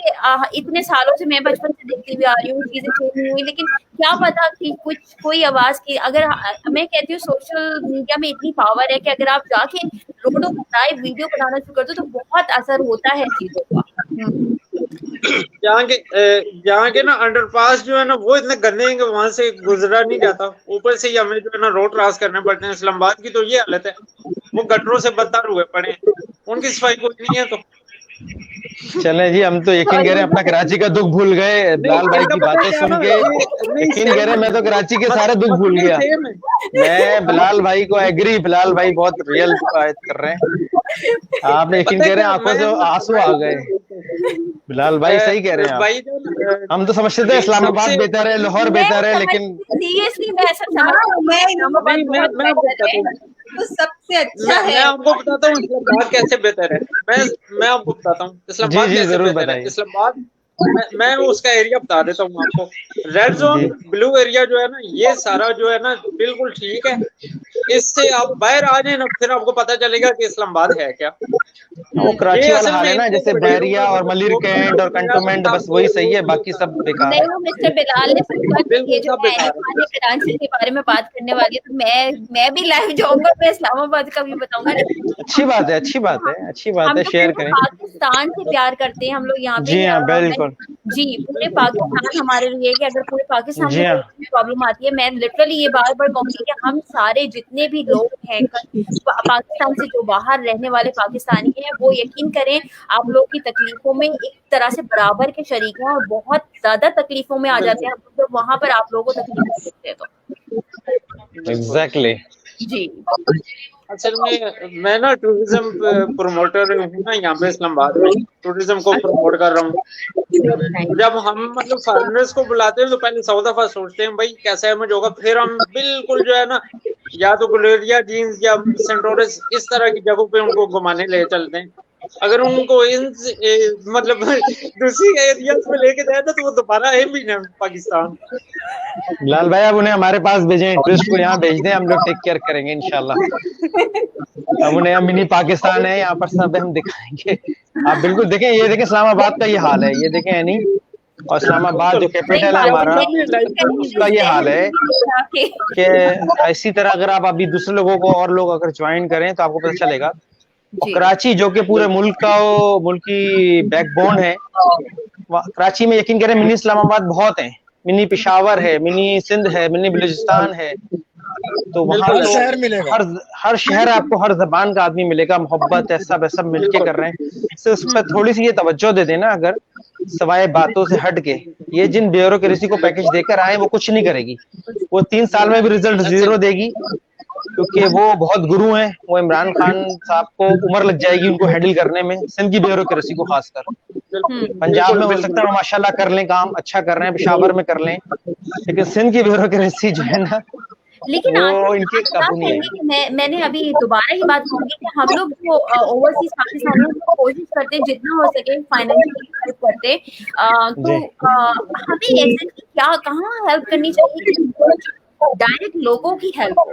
इतने सालों से मैं बचपन से देखती हुई आ रही हूँ, चीजें चेंज नहीं हुई, लेकिन क्या पता कि कोई आवाज की, अगर मैं कहती हूँ सोशल मीडिया में इतनी पावर है कि अगर आप जाके रोडों पर लाइव वीडियो बनाना शुरू कर दो तो बहुत असर होता है चीजों का। जहाँ के ना अंडरपास जो है ना वो इतने गंदे हैं कि वहां से गुजरा नहीं जाता, ऊपर से ही हमें जो है ना रोड क्रॉस करने पड़ते हैं। इस्लामाबाद की तो ये हालत है, वो गटरों से बदतर हुए पड़े, उनकी सफाई कोई नहीं है। तो चले जी, हम तो यकीन कह रहे हैं अपना कराची का दुख भूल गए बिलाल भाई की बातें सुन के, यकीन कह रहे मैं तो कराची के सारे दुख भूल गया। मैं बिलाल भाई को एग्री, बिलाल भाई बहुत रियल बात कर रहे हैं, आपने यकीन कह रहे हैं आंखों से आंसू आ गए। बिलाल भाई सही कह रहे हैं आप। भाई जो हम तो समझते थे इस्लामाबाद सबसे बेहतर है, लाहौर बेहतर है, लेकिन सीरियसली मैं ऐसा समझती हूँ मैं इस्लामाबाद नहीं, मैं बहुत मैं आपको बेहतर बताता है। हूँ, तो सबसे अच्छा मैं है। आपको बताता हूँ इस्लामाबाद कैसे बेहतर है। मैं आपको बताता हूँ जी इस्लामाबाद जी कैसे जरूर बेहतर है। बताइए। इस्लामाबाद मैं उसका एरिया बता देता हूँ आपको। रेड जोन जी ब्लू एरिया जो है ना, ये सारा जो है ना बिल्कुल ठीक है। इससे आप बाहर आ जाए ना, फिर आपको पता चलेगा कि इस्लामाबाद है क्या। वो ये कराची वाला असल हाल में है ना, इनको जैसे पटेरों बहरिया का और मलिर वो कैंट और कंटोनमेंट, बस वही सही है, बाकी सब बेकार नहीं, है। वो मिस्टर बिलाल ने सोचा कि ये बिल्कुल जो सब है बेकार इरफान है। कराची के बारे में बात करने वाली है, तो मैं भी लाइव जाऊंगा, मैं इस्लामाबाद का भी बताऊंगा। अच्छी बात है, अच्छी बात है, अच्छी बात हम है, लोग शेयर पूरे करें। पाकिस्तान से प्यार करते हैं हम लोग यहाँ पे। जी हाँ बिल्कुल। जी, पूरे पाकिस्तान हमारे लिए कि अगर पूरे पाकिस्तान जी में हाँ कोई भी प्रॉब्लम आती है, मैं लिटरली ये बार बार कहूंगी कि हम सारे जितने भी लोग हैं पाकिस्तान से जो बाहर रहने वाले पाकिस्तानी हैं, वो यकीन करें आप लोग की तकलीफों में एक तरह से बराबर के शरीक हैं, और बहुत ज्यादा तकलीफों में आ जाते हैं हम लोग जब वहां पर आप लोगों को तकलीफ देते हैं तो। एग्जैक्टली। जी असल में मैं ना टूरिज्म प्रमोटर हूँ ना यहाँ पे इस्लामाबाद में, टूरिज्म को प्रमोट कर रहा हूँ। तो जब हम मतलब फॉरेनर्स को बुलाते हैं तो पहले 100 दफा सोचते हैं भाई कैसा इमेज होगा, फिर हम बिल्कुल जो है ना या तो गुलेरिया जीन्स या सेंटोरस इस तरह की जगहों पे उनको घुमाने ले चलते हैं। अगर उनको मतलब दूसरी एरियाज में लेके जाए तो वो दोबारा आए भी ना पाकिस्तान। बिलाल भाई, अब उन्हें हमारे पास भेजें, टूरिस्ट को यहाँ भेज दें, हम लोग टेक केयर करेंगे इंशाल्लाह। हम उन्हें मिनी पाकिस्तान है, यहाँ पर सब हम दिखाएंगे। आप बिल्कुल देखें, ये देखें इस्लामाबाद का ये हाल है, ये देखें है नहीं, और इस्लामाबाद जो कैपिटल है हमारा, उसका ये हाल है कि इसी तरह अगर आप अभी दूसरे लोगों को और लोग अगर ज्वाइन करें तो आपको पता चलेगा। और कराची जो कि पूरे मुल्क का वो मुल्क की बैकबोन है, कराची में यकीन करें मिनी इस्लामाबाद बहुत है, मिनी पेशावर है, मिनी सिंध है, मिनी बलूचिस्तान है। तो वहाँ हर तो शहर मिलेगा। हर शहर आपको हर जबान का आदमी मिलेगा, मोहब्बत है, सब मिलके कर रहे हैं। इससे उस पर थोड़ी सी ये तवज्जो दे देना, अगर सवाए बातों से हट के ये जिन ब्यूरोक्रेसी को पैकेज देकर आए वो कुछ नहीं करेगी, वो 3 साल में भी रिजल्ट 0 देगी, क्योंकि वो बहुत गुरु हैं। वो इमरान खान साहब को उम्र लग जाएगी उनको हैंडल करने में, सिंध की ब्यूरोक्रेसी को खासकर। पंजाब में हो सकता है वो माशाल्लाह कर लें, काम अच्छा कर रहे हैं, पेशावर में कर लें, लेकिन सिंध की ब्यूरोक्रेसी जो है ना, लेकिन वो इनके क्या काबू नहीं कहेंगे है। कि मैंने अभी दोबारा ही बात कहूंगी कि हम लोग जो ओवरसीज पाकिस्तानियों को कोशिश करते हैं जितना हो सके फाइनेंशियली हेल्प करते हैं, तो हमें एग्जैक्टली क्या कहाँ हेल्प करनी चाहिए कि डायरेक्ट लोगों की हेल्प हो।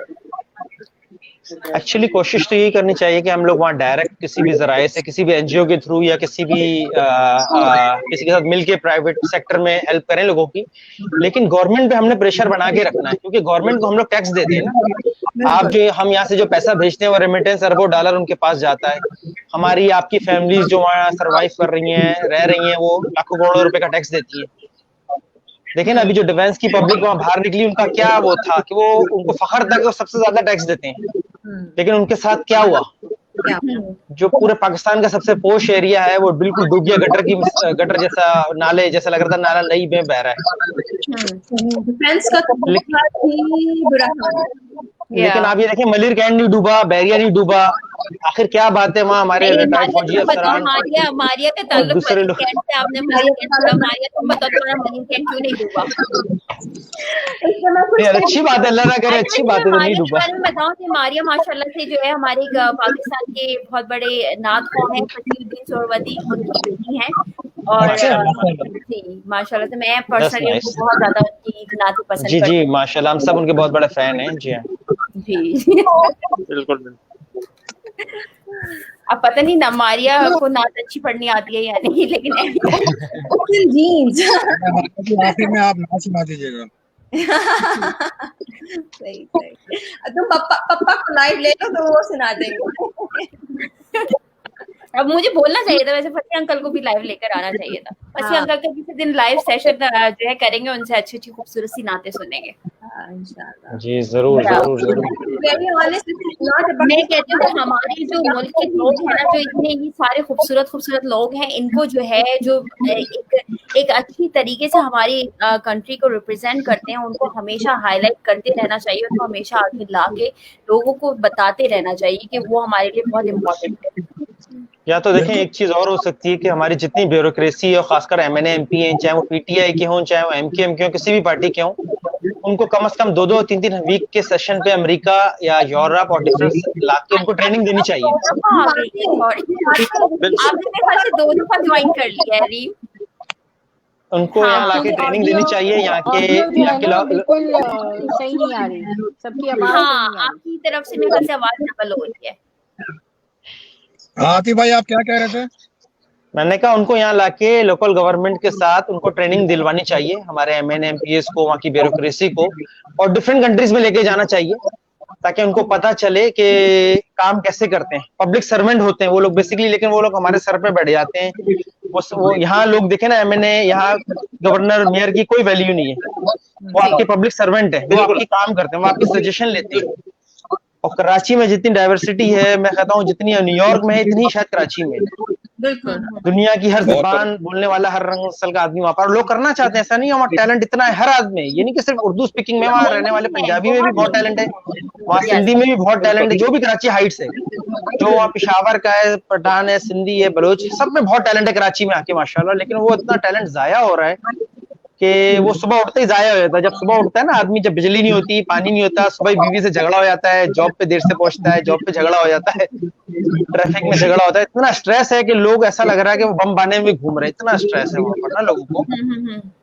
एक्चुअली कोशिश तो यही करनी चाहिए कि हम लोग वहाँ डायरेक्ट किसी भी जराए से, किसी भी एनजीओ के थ्रू या किसी के साथ मिलके प्राइवेट सेक्टर में हेल्प करें लोगों की। लेकिन गवर्नमेंट पे हमने प्रेशर बना के रखना है, क्योंकि गवर्नमेंट को हम लोग टैक्स देते हैं ना। आप जो हम यहाँ से जो पैसा भेजते हैं वो रेमिटेंस अरबों डॉलर उनके पास जाता है। हमारी आपकी फैमिलीज जो वहाँ सर्वाइव कर रही हैं, रह रही हैं, वो लाखों करोड़ों रुपए का टैक्स देती है। देखिए ना, अभी जो डिफेंस की पब्लिक वहां बाहर निकली, उनका क्या वो था कि वो उनको फखर था कि वो सबसे ज्यादा टैक्स देते हैं, लेकिन उनके साथ क्या हुआ, जो पूरे पाकिस्तान का सबसे पोश एरिया है वो बिल्कुल डूब गया, गटर जैसा, नाले जैसा लग रहा था, नाला नई में बह रहा है। डिफेंस का तो बहुत ही बुरा हाल है। लेकिन आप ये देखें, मलिर कैंट नहीं डूबा, बहरिया नहीं डूबा, आखिर क्या बात है? वहाँ हमारे रिटायर्ड फौजी अफसरान मारिया का और ताल्लुक दूसरे मलिर लोग। कैंट से, आपने मलिर कैंट बोला, मारिया तुम बताओ तुम्हारा मलिर कैंट क्यों नहीं डूबा? अच्छी बात है, अल्लाह ना करे, अच्छी बात है तो नहीं मारिया के डूबा। बारे में बताऊं कि मारिया माशाल्लाह से जो है हमारे पाकिस्तान के बहुत बड़े नात ख्वाह हैं, फकीरुद्दीन सोहरवर्दी उनकी बेटी हैं, और जी माशाल्लाह से मैं पर्सनली उनको बहुत ज्यादा उनकी नात पसंद जी करती जी हूँ। माशाल्लाह, हम सब उनके बहुत बड़े फैन हैं। जी हाँ जी बिल्कुल। अब पता नहीं ना मारिया को नात अच्छी पढ़नी आती है या नहीं, लेकिन जीन्स आखिर में आप ना सुना दीजिएगा। सही तुम पप्पा को लाइव ले लो तो वो सुना देंगे। अब मुझे बोलना चाहिए था, वैसे फसी अंकल को भी लाइव लेकर आना चाहिए था। फसी अंकल का किसी दिन लाइव सेशन जो है करेंगे, उनसे अच्छी अच्छी खूबसूरत सी नातें सुनेंगे। जी जरूर जरूर जरूर। मैं कहती हूँ कि हमारे जो मुल्क के लोग हैं ना, जो इतने ये सारे खूबसूरत खूबसूरत लोग हैं, इनको जो है जो एक अच्छी तरीके से हमारी कंट्री को रिप्रेजेंट करते हैं, उनको हमेशा हाईलाइट करते रहना चाहिए, उनको हमेशा आगे ला के लोगों को बताते रहना चाहिए कि वो हमारे लिए बहुत इम्पोर्टेंट है। या तो देखें एक चीज और हो सकती है कि हमारी जितनी ब्यूरोक्रेसी है, खासकर एमएनए एमपी हैं, चाहे वो पीटीआई के हों, चाहे वो एमकेएम के हों, किसी भी पार्टी के हों, उनको कम से कम 2-2 3-3 वीक के सेशन पे अमेरिका या यूरोप और डिफरेंट लाके उनको ट्रेनिंग देनी चाहिए। आपने मेरे ख्याल से 2 दफा ज्वाइन कर लिया है रीम। उनको यहाँ लाके ट्रेनिंग देनी चाहिए। यहाँ के बिल्कुल सही नहीं आ रही, सबकी आवाज आपकी तरफ से मेरे ख्याल से आवाज डबल हो रही है। आतिफ भाई आप क्या कह रहे थे? मैंने कहा उनको यहाँ लाके लोकल गवर्नमेंट के साथ उनको ट्रेनिंग दिलवानी चाहिए, हमारे एमएनए एमपीएस को, वहाँ की ब्यूरोक्रेसी को, और डिफरेंट कंट्रीज में लेके जाना चाहिए ताकि उनको पता चले कि काम कैसे करते हैं। पब्लिक सर्वेंट होते हैं वो लोग बेसिकली, लेकिन वो लोग हमारे सर पे बैठ जाते हैं। वो यहाँ लोग देखे ना, एमएनए, यहाँ गवर्नर मेयर की कोई वैल्यू नहीं है, वो आपके पब्लिक सर्वेंट है, वो आपकी काम करते हैं, वो आपकी सजेशन लेते हैं। और कराची में जितनी डाइवर्सिटी है, मैं कहता हूँ जितनी न्यूयॉर्क में है इतनी शायद कराची में। बिल्कुल दुनिया की हर जुबान बोलने वाला, हर रंग नस्ल का आदमी वहाँ पर, लोग करना चाहते हैं। ऐसा नहीं है, वहाँ टैलेंट इतना है हर आदमी में, ये नहीं कि सिर्फ उर्दू स्पीकिंग में, वहाँ रहने वाले पंजाबी में भी बहुत टैलेंट है, वहाँ सिंधी में भी बहुत टैलेंट है, जो भी कराची हाइट्स है, जो वहाँ पिशावर का है, पठान है, सिंधी है, बलोच, सब में बहुत टैलेंट है कराची में आके माशाल्लाह। लेकिन वो इतना टैलेंट जाया हो रहा है कि वो सुबह उठते ही जाया हो जाता है। जब सुबह उठता है ना आदमी, जब बिजली नहीं होती, पानी नहीं होता, सुबह बीवी से झगड़ा हो जाता है, जॉब पे देर से पहुंचता है, जॉब पे झगड़ा हो जाता है, ट्रैफिक में झगड़ा होता है, इतना स्ट्रेस है कि लोग ऐसा लग रहा है कि वो बम बाने में घूम रहे हैं, इतना स्ट्रेस है वहाँ पर ना लोगों को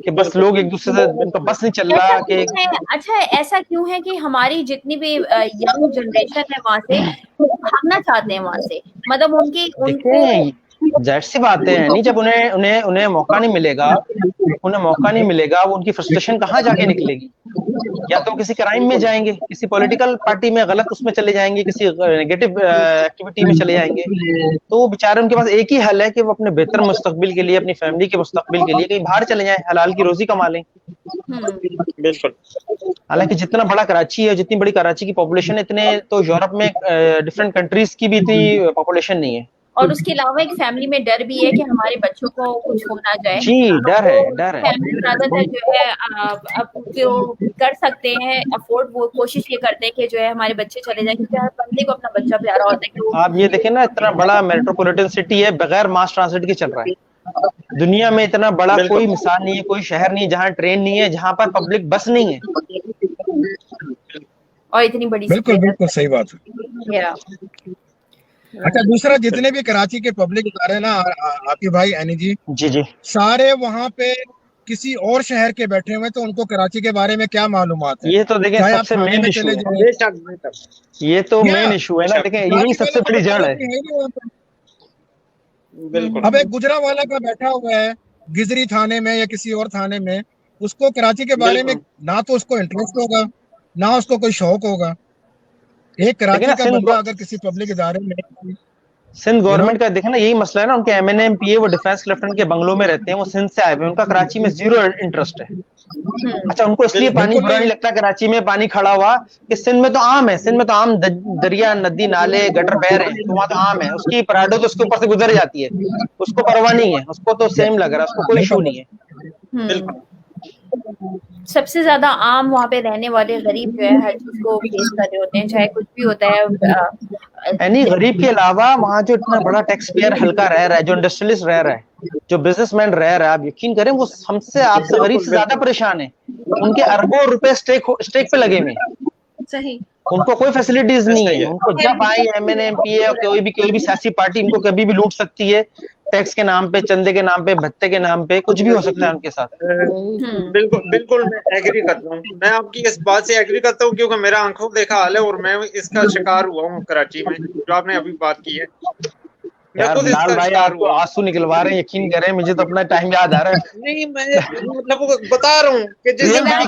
कि बस लोग एक दूसरे से, उनका बस नहीं चल रहा कि। अच्छा ऐसा क्यों है कि हमारी जितनी भी यंग जनरेशन है वहाँ से भागना चाहते हैं वहाँ से, मतलब उनको जाहिर सी बात है नहीं, जब उन्हें मौका नहीं मिलेगा, वो उनकी फ्रस्ट्रेशन कहाँ जाके निकलेगी? या तो किसी क्राइम में जाएंगे, किसी पॉलिटिकल पार्टी में गलत उसमें चले जाएंगे, किसी नेगेटिव एक्टिविटी में चले जाएंगे। तो बेचारे उनके पास एक ही हल है कि वो अपने बेहतर मुस्तकबिल के लिए, अपनी फैमिली के मुस्तकबिल के लिए कहीं बाहर चले जाएं, हलाल की रोजी कमा लें। बिल्कुल। हालांकि जितना बड़ा कराची है, जितनी बड़ी कराची की पॉपुलेशन है, इतने तो यूरोप में डिफरेंट कंट्रीज की भी इतनी पॉपुलेशन नहीं है। और उसके अलावा एक फैमिली में डर भी है कि हमारे बच्चों को कुछ हो ना जाए। जी डर है। फैमिली ज्यादातर जो है अब जो कर सकते हैं अफोर्ड, वो कोशिश ये करते हैं कि जो है हमारे बच्चे चले जाए, क्योंकि हर बंदे को अपना बच्चा प्यारा होता है कि आप ये देखें ना, इतना बड़ा मेट्रोपॉलिटन सिटी है, बगैर मास ट्रांसिट के चल रहा है। दुनिया में इतना बड़ा कोई मिसाल नहीं है, कोई शहर नहीं है जहाँ ट्रेन नहीं है, जहाँ पर पब्लिक बस नहीं है, और इतनी बड़ी। बिल्कुल सही बात है। अच्छा दूसरा, जितने भी कराची के पब्लिक इदारे ना आतिफ भाई, एनी जी, सारे वहाँ पे किसी और शहर के बैठे हुए, तो उनको कराची के बारे में क्या मालूमात है? ये तो देखें सबसे मेन इशू है, ये तो मेन इशू है ना, देखें यही सबसे बड़ी जड़ है। बिल्कुल। अब एक गुजरावाला का बैठा हुआ है गिजरी थाने में या किसी और थाने में, उसको कराची के बारे में ना तो उसको इंटरेस्ट होगा, ना उसको कोई शौक होगा। एक कराची का बंदा अगर किसी पब्लिक इदारे में, सिंध गवर्नमेंट का देखे ना, यही मसला है ना, उनके एमएनए एमपीए वो डिफेंस लेफ्टिनेंट के बंगलों में रहते हैं, वो सिंध से आए हुए, उनका कराची में जीरो इंटरेस्ट है। अच्छा उनको इसलिए पानी बुरा नहीं लगता कराची में पानी खड़ा हुआ कि सिंध में तो आम है, सिंध में तो आम दरिया, नदी, नाले, गटर बह रहे हैं, तो वहाँ तो आम है, उसकी पराडो तो उसके ऊपर से गुजर जाती है, उसको परवाह नहीं है, उसको तो सेम लग रहा है, उसको कोई इशू नहीं है। सबसे ज्यादा आम वहाँ पे रहने वाले गरीब जो है हर चीज को फेस कर रहे होते हैं, चाहे कुछ भी होता है। यानी गरीब के अलावा वहाँ जो इतना बड़ा टैक्स पेयर हल्का रह रहा है, जो इंडस्ट्रियलिस्ट रह रहा है, जो बिजनेसमैन रह रहा है, आप यकीन करें वो हमसे, आपसे, गरीब से ज्यादा परेशान है। उनके अरबों रुपए स्टेक पे लगे हुए, सही, उनको कोई फैसिलिटीज नहीं है। उनको जब आई एमएनए एमपीए और कोई भी सियासी पार्टी इनको कभी भी लूट सकती है, टैक्स के नाम पे, चंदे के नाम पे, भत्ते के नाम पे, कुछ भी हो सकता है उनके साथ। बिल्कुल मैं एग्री करता हूँ, मैं आपकी इस बात से एग्री करता हूँ, क्योंकि मेरा आंखों देखा हाल है और मैं इसका शिकार हुआ हूँ कराची में, जो आपने अभी बात की है। यार बिलाल भाई आपको आंसू निकलवा रहे हैं, यकीन करें, मुझे तो अपना टाइम याद आ रहा है। नहीं मैं मतलब बता रहा हूँ कि जैसे वैसे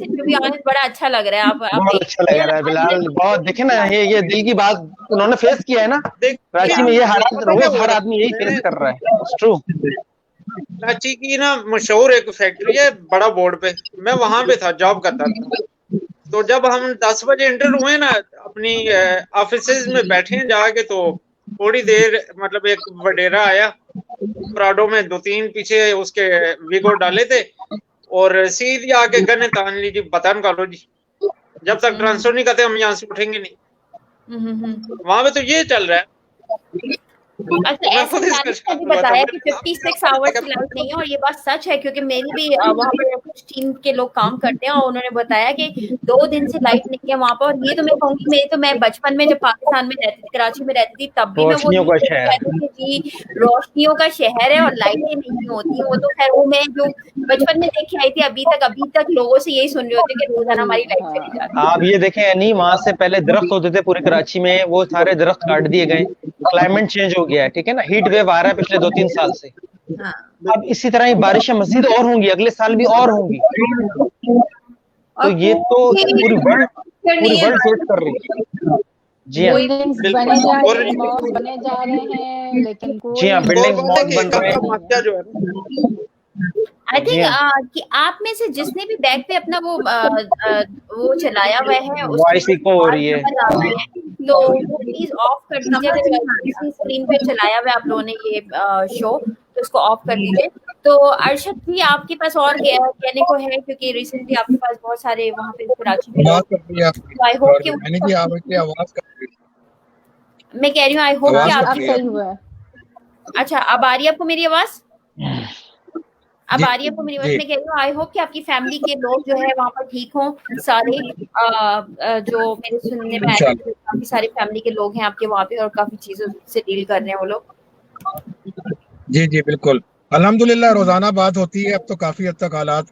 जो भी बड़ा अच्छा लग रहा है, आप बहुत अच्छा लग रहा है बिलाल, बहुत देखे ना, ये दिल की बात उन्होंने फेस किया है ना, कराची में ये हालात रोज हर आदमी यही फेस कर रहा है। It's true. कराची की ना मशहूर एक फैक्ट्री है बड़ा बोर्ड पे, मैं वहां पे था, जॉब करता था। तो जब हम 10 बजे एंटर हुए ना अपनी ऑफिसेज में बैठे हैं जाके, तो थोड़ी देर मतलब एक वडेरा आया, प्राडो में 2-3 पीछे उसके वीगो डाले थे, और सीधी आके गन तान लीजिए, बता निकालो जी, जब तक ट्रांसफर नहीं करते हम यहाँ से उठेंगे नहीं। वहां पे तो ये चल रहा है। अच्छा, मैं ऐसे खुद इसका मैंने भी शौक हुआ था, बताया मैंने कि 56 आवर्स की लाइफ नहीं है, और ये बात सच है क्योंकि मेरी भी वहाँ पर कुछ टीम के लोग काम करते हैं और उन्होंने बताया कि 2 दिन से लाइट नहीं है वहाँ पर। और ये तो मैं कहूँगी, मैं बचपन में जब पाकिस्तान में रहती थी, कराची में रहती थी, तब भी मैं वो रोशनियों का शहर। कहती थी जी रोशनियों का शहर है और लाइटें नहीं होती। वो तो खैर वो मैं जो बचपन में देख के आई थी, अभी तक लोगों से यही सुन रहे होते कि रोजाना हमारी लाइट चली जाती है। आप ये देखें यानी वहां से पहले दरख्त होते थे पूरे कराची में, वो सारे दरख्त काट दिए गए, क्लाइमेट चेंज हो गया है, ठीक है ना, हीट वेव आ रहा है पिछले 2-3 साल से। हाँ। अब इसी तरह ही बारिशें मजीद और होंगी, अगले साल भी और होंगी, तो ये तो पूरी वर्ल्ड फेस कर रही है। जी हाँ, बिल्डिंग्स बने जा रहे हैं, मॉल्स बने जा रहे हैं, लेकिन कोई जी हाँ, बिल्डिंग मॉल बन रहे हैं। मसला जो है ना, आई जी थिंक हाँ। कि आप में से जिसने भी बैक पे अपना वो चलाया हुआ है वॉइस इको हो रही है। तो वो प्लीज ऑफ कर दीजिए। अगर किसी स्क्रीन पे चलाया हुआ है आप लोगों ने ये शो, तो उसको ऑफ कर दीजिए। तो अरशद जी, आपके पास और कहने को है क्योंकि रिसेंटली आपके पास बहुत सारे वहाँ पे कराची में आवाज कर रही है आपकी, आई होप कि मैंने की आवाज कर रही है। मैं कह रही हूँ आई होप कि आवाज आप कट रही है। सही हुआ है। अच्छा, अब आ रही है आपको मेरी आवाज? अब जी, आ रही है आपको मेरी आवाज? जी। मैं कह रही हूँ आई होप कि आपकी फैमिली के लोग जो है वहाँ पर ठीक हों सारे। जो मेरे सुनने में आया था कि काफी सारे फैमिली के लोग हैं आपके वहाँ पे और काफी चीजों से डील कर रहे हैं वो लोग। जी जी बिल्कुल, अल्हम्दुलिल्लाह रोजाना बात होती है। अब तो काफी हद तक हालात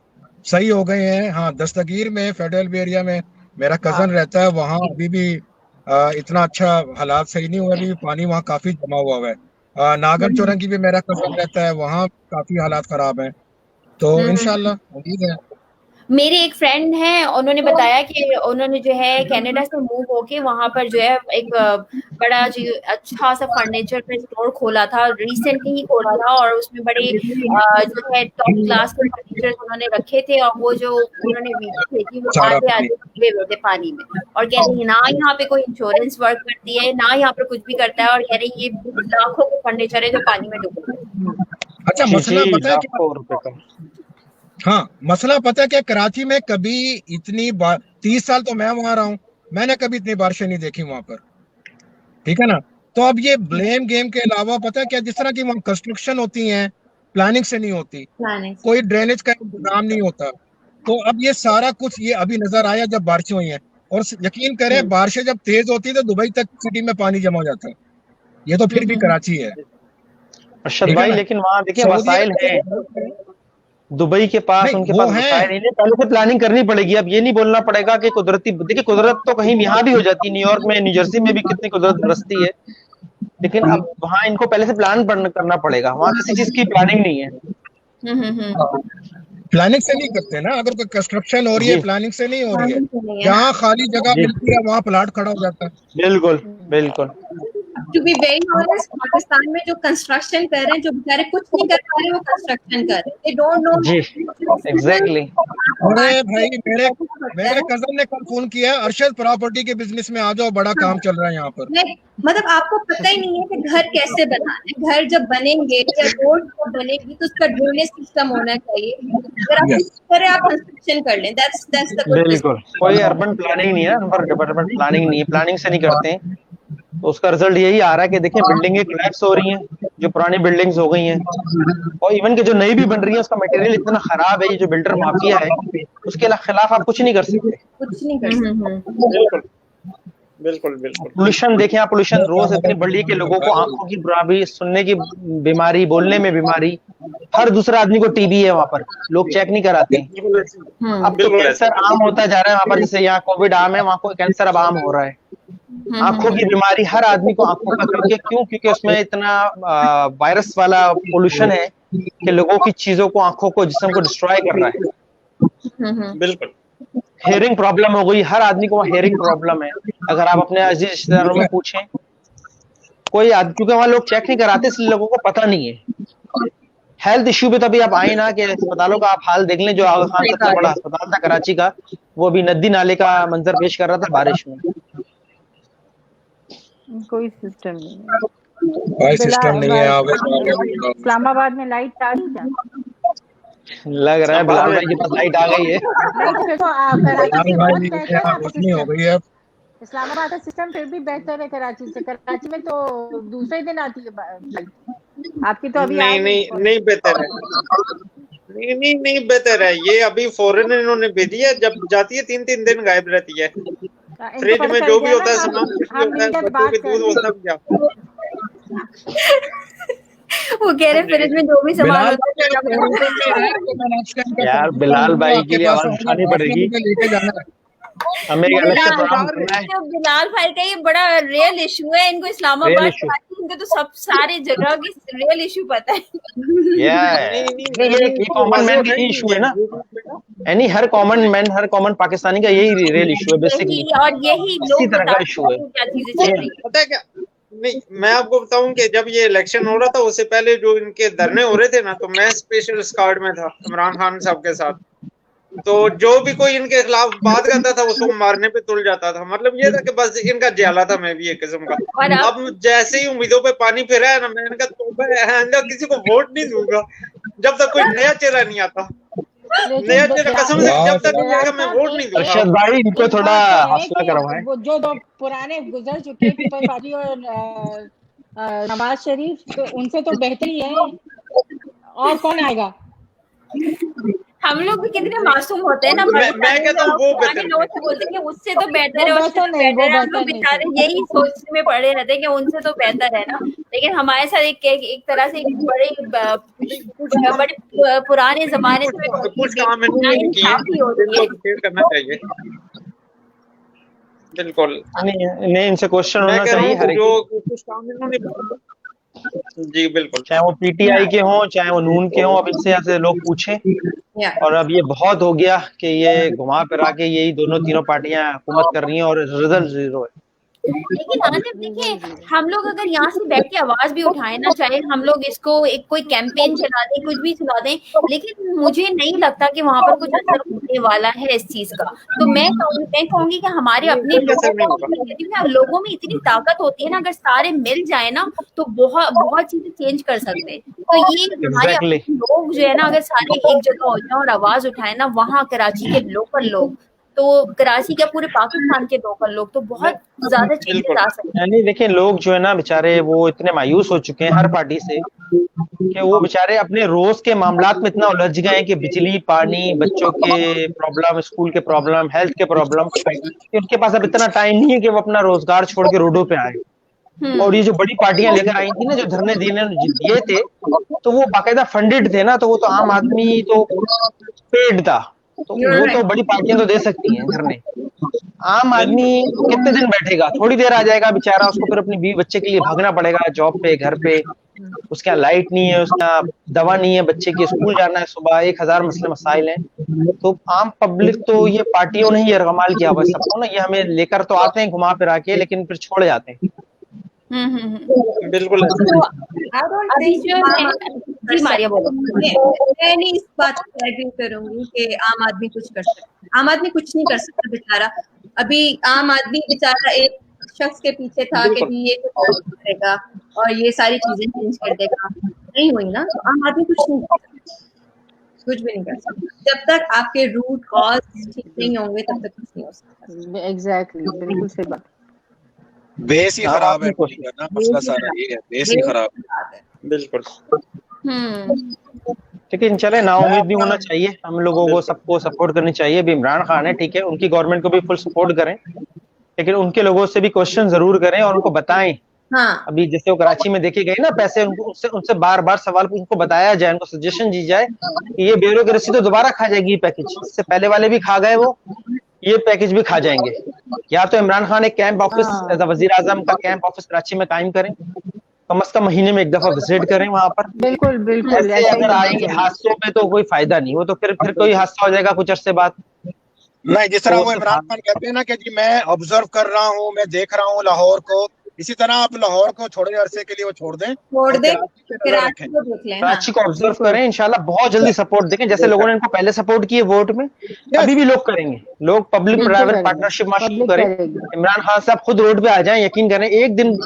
सही हो गए हैं। हाँ, दस्तगीर में फेडरल एरिया में मेरा कजन रहता है, वहाँ अभी भी इतना अच्छा हालात सही नहीं हुए, अभी भी पानी वहाँ काफी जमा हुआ है। नागन चौरंगी भी मेरा कजन रहता है, वहाँ काफी हालात खराब हैं। तो इंशाल्लाह उम्मीद है। मेरे एक फ्रेंड हैं, उन्होंने बताया कि उन्होंने जो है कनाडा से मूव होके वहां पर जो है एक बड़ा जो अच्छा सा फर्नीचर का स्टोर खोला था, रिसेंटली ही खोला था, और उसमें बड़े जो है टॉप क्लास के फर्नीचर उन्होंने रखे थे। और वो जो उन्होंने वीडियो भेजी वो सारा आधे डूबे हुए थे पानी में, और कह रही है ना यहाँ पे कोई इंश्योरेंस वर्क करती है ना यहाँ पर कुछ भी करता है, और कह रही ये लाखों के फर्नीचर है जो पानी में डूबे हुए। अच्छा, मसला पता है क्या? रुपए का। हाँ, मसला पता है क्या, कराची में कभी इतनी 30 साल तो मैं वहां रहा हूँ, मैंने कभी इतनी बारिशें नहीं देखी वहां पर, ठीक है ना। तो अब ये ब्लेम गेम के अलावा पता है क्या, जिस तरह की वहाँ कंस्ट्रक्शन होती हैं प्लानिंग से नहीं होती, कोई ड्रेनेज का इंतजाम नहीं होता, तो अब ये सारा कुछ ये अभी नजर आया जब बारिशें हुई हैं। और यकीन करें, बारिशें जब तेज होती है तो दुबई तक सिटी में पानी जमा हो जाता है। ये तो फिर भी कराची है अरशद भाई, लेकिन वहाँ देखिए वसाइल हैं, दुबई के पास उनके पास वसाइल नहीं, पहले से प्लानिंग करनी पड़ेगी। अब ये नहीं बोलना पड़ेगा कि कुदरती, देखिए कुदरत तो कहीं यहाँ भी हो जाती है, न्यूयॉर्क में, न्यू जर्सी में भी कितनी कुदरत बरसती है, लेकिन अब वहाँ इनको पहले से प्लान करना पड़ेगा। वहाँ किसी चीज की प्लानिंग नहीं है। प्लानिंग से नहीं करते ना, अगर कोई कंस्ट्रक्शन हो रही है प्लानिंग से नहीं हो रही है, जहाँ खाली जगह मिलती है वहाँ प्लाट खड़ा हो जाता है। बिल्कुल बिल्कुल। To be very honest, Pakistan में जो कंस्ट्रक्शन कर रहे हैं, जो बेचारे कुछ नहीं कर पा रहे, वो कंस्ट्रक्शन कर रहे हैं, दे डोंट नो। जी एग्जैक्टली। अरे भाई, मेरे कजन ने कल फोन किया, अरशद प्रॉपर्टी के बिजनेस में आ जाओ, बड़ा काम चल रहा है यहाँ पर। मतलब आपको पता ही नहीं है कि घर कैसे बनाना है। घर जब बनेंगे या रोड जब बनेगी तो उसका ड्रेनेज सिस्टम होना चाहिए। अगर आप इस तरह आप कंस्ट्रक्शन कर लें, दैट्स द गुड। बिल्कुल, कोई अर्बन प्लानिंग नहीं है, डेवलपमेंट प्लानिंग नहीं है, प्लानिंग से नहीं करते हैं, तो उसका रिजल्ट यही आ रहा है कि देखिए बिल्डिंगें कोलैप्स हो रही हैं, जो पुरानी बिल्डिंग्स हो गई हैं, और इवन के जो नई भी बन रही है उसका मटेरियल इतना खराब है, ये जो बिल्डर माफिया है उसके खिलाफ आप कुछ नहीं कर सकते, कुछ नहीं कर सकते। बिल्कुल बिल्कुल। पोल्यूशन देखें आप, पोल्यूशन रोज इतनी बढ़ रही है कि लोगों को आंखों की खराबी, सुनने की बीमारी, बोलने में बीमारी, हर दूसरा आदमी को टीबी है वहाँ पर, लोग चेक नहीं कराते। अब तो कैंसर आम होता जा रहा है वहाँ पर, जैसे यहाँ कोविड आम है, वहाँ को कैंसर अब आम हो रहा है। आंखों की बीमारी हर आदमी को आंखों का, क्योंकि उसमें इतना वायरस वाला पोल्यूशन है कि लोगों की चीजों को, आंखों को, जिस्म को डिस्ट्रॉय कर रहा है। बिल्कुल। हेयरिंग प्रॉब्लम हो गई, हर आदमी को हेयरिंग प्रॉब्लम है। अगर आप अपने अजीज रिश्तेदारों में पूछें, कोई क्योंकि वहाँ लोग चेक नहीं कराते, इसलिए लोगों को पता नहीं है। हेल्थ इश्यू पे तभी आप आए ना कि अस्पतालों का आप हाल देख लें, जो आगा खान सबसे बड़ा अस्पताल था कराची का, वो अभी नदी नाले का मंजर पेश कर रहा था बारिश में। कोई सिस्टम नहीं है, कोई सिस्टम नहीं है। इस्लामाबाद में लाइट आ रही है, लग रहा है बिलाल भाई के पास लाइट आ गई है। रोशनी हो गई है। इस्लामाबाद का सिस्टम फिर भी बेहतर है कराची से। कराची में तो दूसरे दिन आती है फ्लाइट, आपकी तो अभी नहीं बेहतर है। नहीं बेहतर है ये। अभी फौरन इन्होंने भेजी है, जब जाती है 3-3 दिन गायब रहती है। फ्रिज में जो भी होता है सामान, कुछ भी होता है, बच्चों के दूध, वो सब क्या वो कह रहे फ्रिज में जो भी सामान होता है। यार बिलाल भाई के लिए आवाज उठानी पड़ेगी हमें। बिलाल भाई का ये बड़ा रियल इशू है, इनको इस्लामाबाद इनको तो सब सारे जगह की रियल इशू पता है। ये कॉमन मैन का इशू है ना, यानी हर कॉमन मैन, हर कॉमन पाकिस्तानी का यही रियल इशू है बेसिकली, और यही इसी तरह का इशू है। क्या चीजें चल रही है पता है क्या? नहीं, मैं आपको बताऊं कि जब ये इलेक्शन हो रहा था उससे पहले जो इनके धरने हो रहे थे ना, तो मैं स्पेशल स्क्वाड में था इमरान खान साहब के साथ। तो जो भी कोई इनके खिलाफ बात करता था उसको मारने पे तुल जाता था। मतलब ये था कि बस इनका ज्याला था, मैं भी एक किस्म का। अब जैसे ही उम्मीदों पे पानी फिरा है ना, मैं इनका तोबा किसी को वोट नहीं दूंगा जब तक कोई नया चेहरा नहीं आता। नया चेहरा कसम से जब तक नहीं आएगा मैं वोट नहीं दूंगा। अरशद भाई इनको थोड़ा हौसला करवाएं। वो जो दो पुराने गुजर चुके पीपल पार्टी और नवाज शरीफ, तो उनसे तो बेहतर ही है, और कौन आएगा? हम लोग भी कितने मासूम होते हैं ना। मैं कहता हूँ वो बेहतर लोग बोलते हैं कि उससे तो बेहतर है, उससे तो बेहतर है। हम लोग बेचारे यही सोचने में पड़े रहते हैं कि उनसे तो बेहतर है ना। लेकिन हमारे साथ एक तरह से बड़े पुराने जमाने से कुछ काम करना चाहिए। बिल्कुल नहीं, इनसे क्वेश्चन होना चाहिए जो कुछ काम इन्होंने। जी बिल्कुल, चाहे वो पीटीआई के हों चाहे वो नून के हों, अब इनसे ऐसे लोग पूछें। और अब ये बहुत हो गया कि ये घुमा फिरा के यही दोनों तीनों पार्टियां हुकूमत कर रही हैं और रिजल्ट 0 है। लेकिन आसिफ देखिए, हम लोग अगर यहाँ से बैठ के आवाज भी उठाएं ना, चाहे हम लोग इसको एक कोई कैंपेन चला दें, कुछ भी चला दें, लेकिन मुझे नहीं लगता कि वहां पर कुछ असर होने वाला है इस चीज का। तो मैं कहूंगी कि हमारे अपने लोगों में इतनी ताकत होती है ना, अगर सारे मिल जाए ना तो बहुत चीजें चेंज कर सकते हैं। तो ये हमारे लोग जो है ना, अगर सारे एक जगह हो जाए और आवाज उठाए ना, वहाँ कराची के लोकल लोग, तो कराची के पूरे पाकिस्तान के लोकल लोग, तो बहुत ज्यादा चेंजेस आ सकते हैं। नहीं देखिए, लोग जो है ना बेचारे वो इतने मायूस हो चुके हैं हर पार्टी से कि वो बेचारे अपने रोज के मामलात में इतना उलझ गए हैं कि बिजली, पानी, बच्चों के प्रॉब्लम, स्कूल के प्रॉब्लम, हेल्थ के प्रॉब्लम, कि उनके पास अब इतना टाइम नहीं है कि वो अपना रोजगार छोड़ के रोडों पे आए। और ये जो बड़ी पार्टियां लेकर आई थी ना, जो धरने दिए थे, तो वो बाकायदा फंडेड थे ना, तो वो तो आम आदमी तो पेड था, तो वो तो बड़ी पार्टियां तो दे सकती हैं धरने। आम आदमी कितने दिन बैठेगा? थोड़ी देर आ जाएगा बेचारा, उसको फिर अपने बीवी बच्चे के लिए भागना पड़ेगा जॉब पे, घर पे, उसका लाइट नहीं है, उसका दवा नहीं है, बच्चे के स्कूल जाना है सुबह, 1000 मसले मसाइल हैं। तो आम पब्लिक तो ये पार्टियों ने ही कमाल किया हुआ सबको ना, ये हमें लेकर तो आते हैं घुमा फिरा के, लेकिन फिर छोड़ जाते हैं। बिल्कुल। मैं नहीं इस बात पर एग्री करूंगी कि आम आदमी कुछ कर सकता। आम आदमी कुछ नहीं कर सकता बेचारा। अभी आम आदमी बेचारा एक शख्स के पीछे था कि जी ये कुछ करेगा और ये सारी चीजें चेंज कर देगा, नहीं हुई ना, तो आम आदमी कुछ नहीं कर सकता, कुछ भी नहीं कर सकता। जब तक आपके रूट कॉज ठीक नहीं होंगे तब तक कुछ नहीं हो सकता। एग्जैक्टली, बिल्कुल सही बात। बेस ही खराब है ना, मसला सारा ये है, बेस ही खराब है। बिल्कुल। लेकिन चले, नाउम्मीद भी होना चाहिए, हम लोगों को सबको सपोर्ट करनी चाहिए। अभी इमरान खान है, ठीक है, उनकी गवर्नमेंट को भी फुल सपोर्ट करें, लेकिन उनके लोगों से भी क्वेश्चन जरूर करें और उनको बताएं। हाँ। अभी जैसे वो कराची में देखे गए ना पैसे, उनसे बार बार सवाल उनको बताया जाए, उनको सजेशन दी जाए कि ये ब्यूरोक्रेसी तो दोबारा खा जाएगी पैकेज, इससे पहले वाले भी खा गए, वो ये पैकेज भी खा जाएंगे। या तो इमरान खान एक कैंप ऑफिस एज वजीर आजम का कैंप ऑफिस कराची में कायम करें, कम से कम महीने में एक दफा विजिट करें वहां पर। बिल्कुल बिल्कुल। ऐसे अगर आएंगे हादसों में तो कोई फायदा नहीं, वो तो फिर कोई हादसा हो जाएगा कुछ अरसे बाद। नहीं, जिस तरह वो इमरान खान कहते हैं ना कि जी मैं ऑब्जर्व कर रहा हूँ, मैं देख रहा हूँ लाहौर को, इसी तरह आप लाहौर को थोड़े अरसे के लिए वो छोड़ दें, कराची को ऑब्जर्व करें, इंशाल्लाह बहुत जल्दी सपोर्ट देंगे, जैसे लोगों ने इनको पहले सपोर्ट किए वोट में, अभी भी लोग करेंगे। लोग पब्लिक प्राइवेट पार्टनरशिप शुरू करें, इमरान खान साहब खुद रोड पे आ जाएं, यकीन करें एक दिन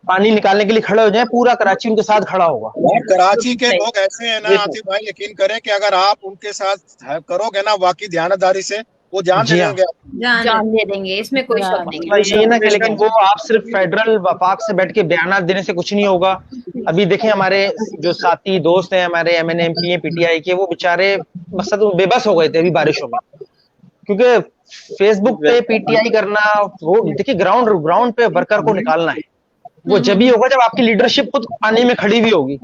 पानी निकालने के लिए खड़े हो जाएं, पूरा कराची उनके साथ खड़ा होगा। कराची के लोग ऐसे हैं ना आतिफ भाई, यकीन करें कि अगर आप उनके साथ करोगे ना वाकई ध्यानदारी से, वो जान दे जी हाँ। देंगे। जान दे देंगे, इसमें कोई शक नहीं है। यही ना कि लेकिन वो आप सिर्फ फेडरल वफाक से बैठ के बयान देने से कुछ नहीं होगा। अभी देखें हमारे जो साथी दोस्त हैं हमारे MNMP PTI के, वो बेचारे मकसद बेबस हो गए थे अभी बारिशों में, क्योंकि फेसबुक पे PTI करना, वो देखिए ग्राउंड पे वर्कर को निकालना है, वो जब ही होगा जब आपकी लीडरशिप खुद पानी में खड़ी हुई होगी,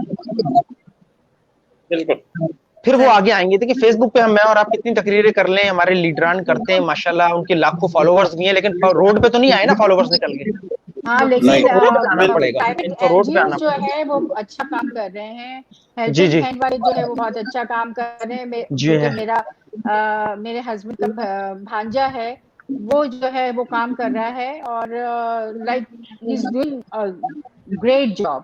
बिल्कुल फिर वो आगे आएंगे। देखिए फेसबुक पे हम मैं और आप कितनी तकरीरें कर लें, हमारे लीडरान करते हैं माशाल्लाह, उनके लाखों फॉलोवर्स भी हैं, लेकिन रोड पे तो नहीं आए ना फॉलोवर्स निकल के। हाँ, लेकिन रोड पे आना पड़ेगा, प्राइवेट इनको रोड पे आना NGOs जो है वो अच्छा काम कर रहे हैं, जी, हेल्पिंग जी। हैंड वाले जो है वो बहुत अच्छा काम कर रहे हैं। जी क्योंकि है। मेरे हस्बैंड का भांजा है, वो जो है वो काम कर रहा है और like he is doing great job.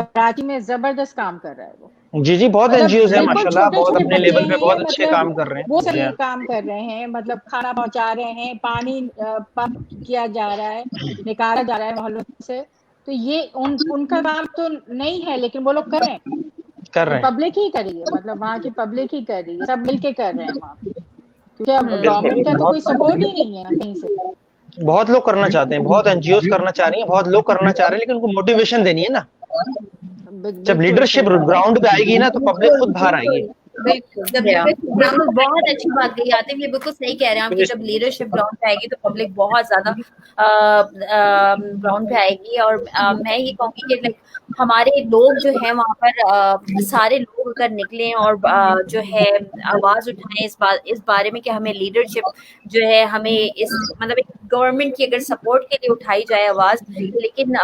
Karachi में जबरदस्त काम कर रहा है वो। जी, जी, बहुत मतलब NGOs हैं बिल्कुल माशाल्लाह, बहुत छोटे-छोटे अपने बच्चे लेवल पे हैं, बहुत अच्छे मतलब काम कर रहे हैं। वो जी सब हाँ। काम कर रहे हैं, मतलब खाना पहुंचा रहे हैं, पानी पंप किया जा रहा है, निकाला जा रहा है मोहल्लों से। तो ये उनका काम तो नहीं है, लेकिन वो लोग कर रहे हैं, कर रहे हैं। पब्लिक ही कर रही है, मतलब वहाँ की पब्लिक ही कर रही है, सब मिलके कर रहे हैं वहाँ पे, क्योंकि अब गवर्नमेंट का तो कोई सपोर्ट ही नहीं है कहीं से। बहुत लोग करना चाहते हैं, बहुत NGOs करना चाह रही हैं, बहुत लोग करना चाह रहे हैं, लेकिन उनको मोटिवेशन देनी है ना। जब लीडरशिप ग्राउंड पे आएगी ना तो पब्लिक खुद बाहर आएगी। बिल्कुल बहुत अच्छी बात कही आतिफ, ये बिल्कुल सही कह रहे हैं आप कि जब लीडरशिप ग्राउंड पे आएगी तो पब्लिक बहुत ज्यादा ग्राउंड पे आएगी। और मैं ये कहूँगी कि लाइक हमारे लोग जो है वहाँ पर सारे लोग अगर निकलें और जो है आवाज उठाएं इस बारे में कि हमें लीडरशिप जो है हमें इस मतलब एक गवर्नमेंट की अगर सपोर्ट के लिए उठाई जाए आवाज। लेकिन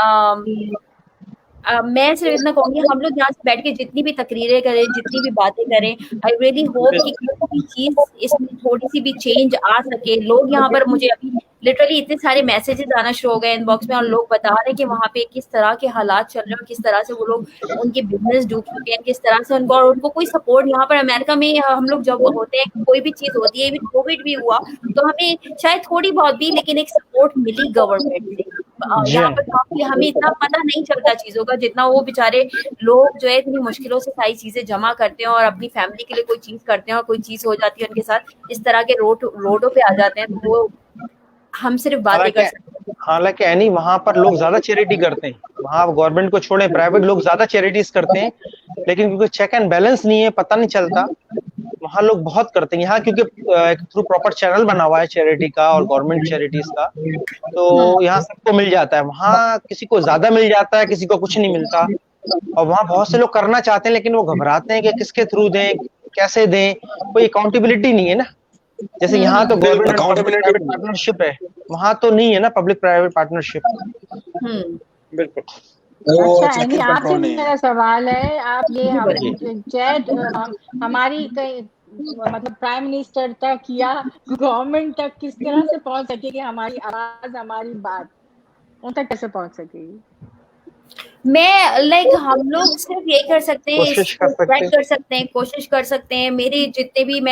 मैं सिर्फ इतना कहूंगी, हम लोग यहाँ से बैठ के जितनी भी तकरीरें करें, जितनी भी बातें करें, आई रियली होप कि कोई भी चीज इसमें थोड़ी सी भी चेंज आ सके। लोग यहाँ पर, मुझे अभी लिटरली इतने सारे मैसेजेस आना शुरू हो गए इनबॉक्स में और लोग बता रहे हैं कि वहाँ पे किस तरह के हालात चल रहे हैं, किस तरह से वो लोग, उनके बिजनेस डूब चुके हैं, किस तरह से उनको, और उनको कोई सपोर्ट यहाँ पर अमेरिका में हम लोग जब होते हैं, कोई भी चीज होती है, कोविड भी हुआ तो हमें शायद थोड़ी बहुत भी लेकिन एक सपोर्ट मिली गवर्नमेंट से। यहाँ पर काफी हमें इतना पता नहीं चलता चीजों का, जितना वो बेचारे लोग जो है इतनी मुश्किलों से सारी चीजें जमा करते हैं और अपनी फैमिली के लिए कोई चीज करते हैं और कोई चीज हो जाती है उनके साथ, इस तरह के रोडों पे आ जाते हैं। तो वो हम सिर्फ बातें कर सकते हैं। हालांकि एनी वहां पर लोग ज्यादा चैरिटी करते हैं, वहां गवर्नमेंट को छोड़े प्राइवेट लोग ज्यादा चैरिटीज करते हैं, लेकिन क्योंकि चेक एंड बैलेंस नहीं है, पता नहीं चलता, वहां लोग बहुत करते हैं। यहाँ क्योंकि थ्रू प्रॉपर चैनल बना हुआ है चैरिटी का और गवर्नमेंट चैरिटीज का, तो यहाँ सबको मिल जाता है। वहाँ किसी को ज्यादा मिल जाता है, किसी को कुछ नहीं मिलता, और वहाँ बहुत से लोग करना चाहते हैं लेकिन वो घबराते हैं कि किसके थ्रू दें, कैसे दें, कोई अकाउंटेबिलिटी नहीं है ना। जैसे यहाँ तो गवर्नमेंट प्राइवेट पार्टनरशिप है, वहाँ तो नहीं है ना पब्लिक प्राइवेट पार्टनरशिप। बिल्कुल। अच्छा, आपसे मेरा सवाल है, आप ये चैट हमारी मतलब प्राइम मिनिस्टर तक या गवर्नमेंट तक किस तरह से पहुंच सकेगी, हमारी आवाज, हमारी बात उन तक कैसे पहुंच सकेगी? मैं लाइक हम लोग सिर्फ ये कर सकते हैं, स्प्रेड कर सकते हैं, कोशिश कर सकते हैं। मेरे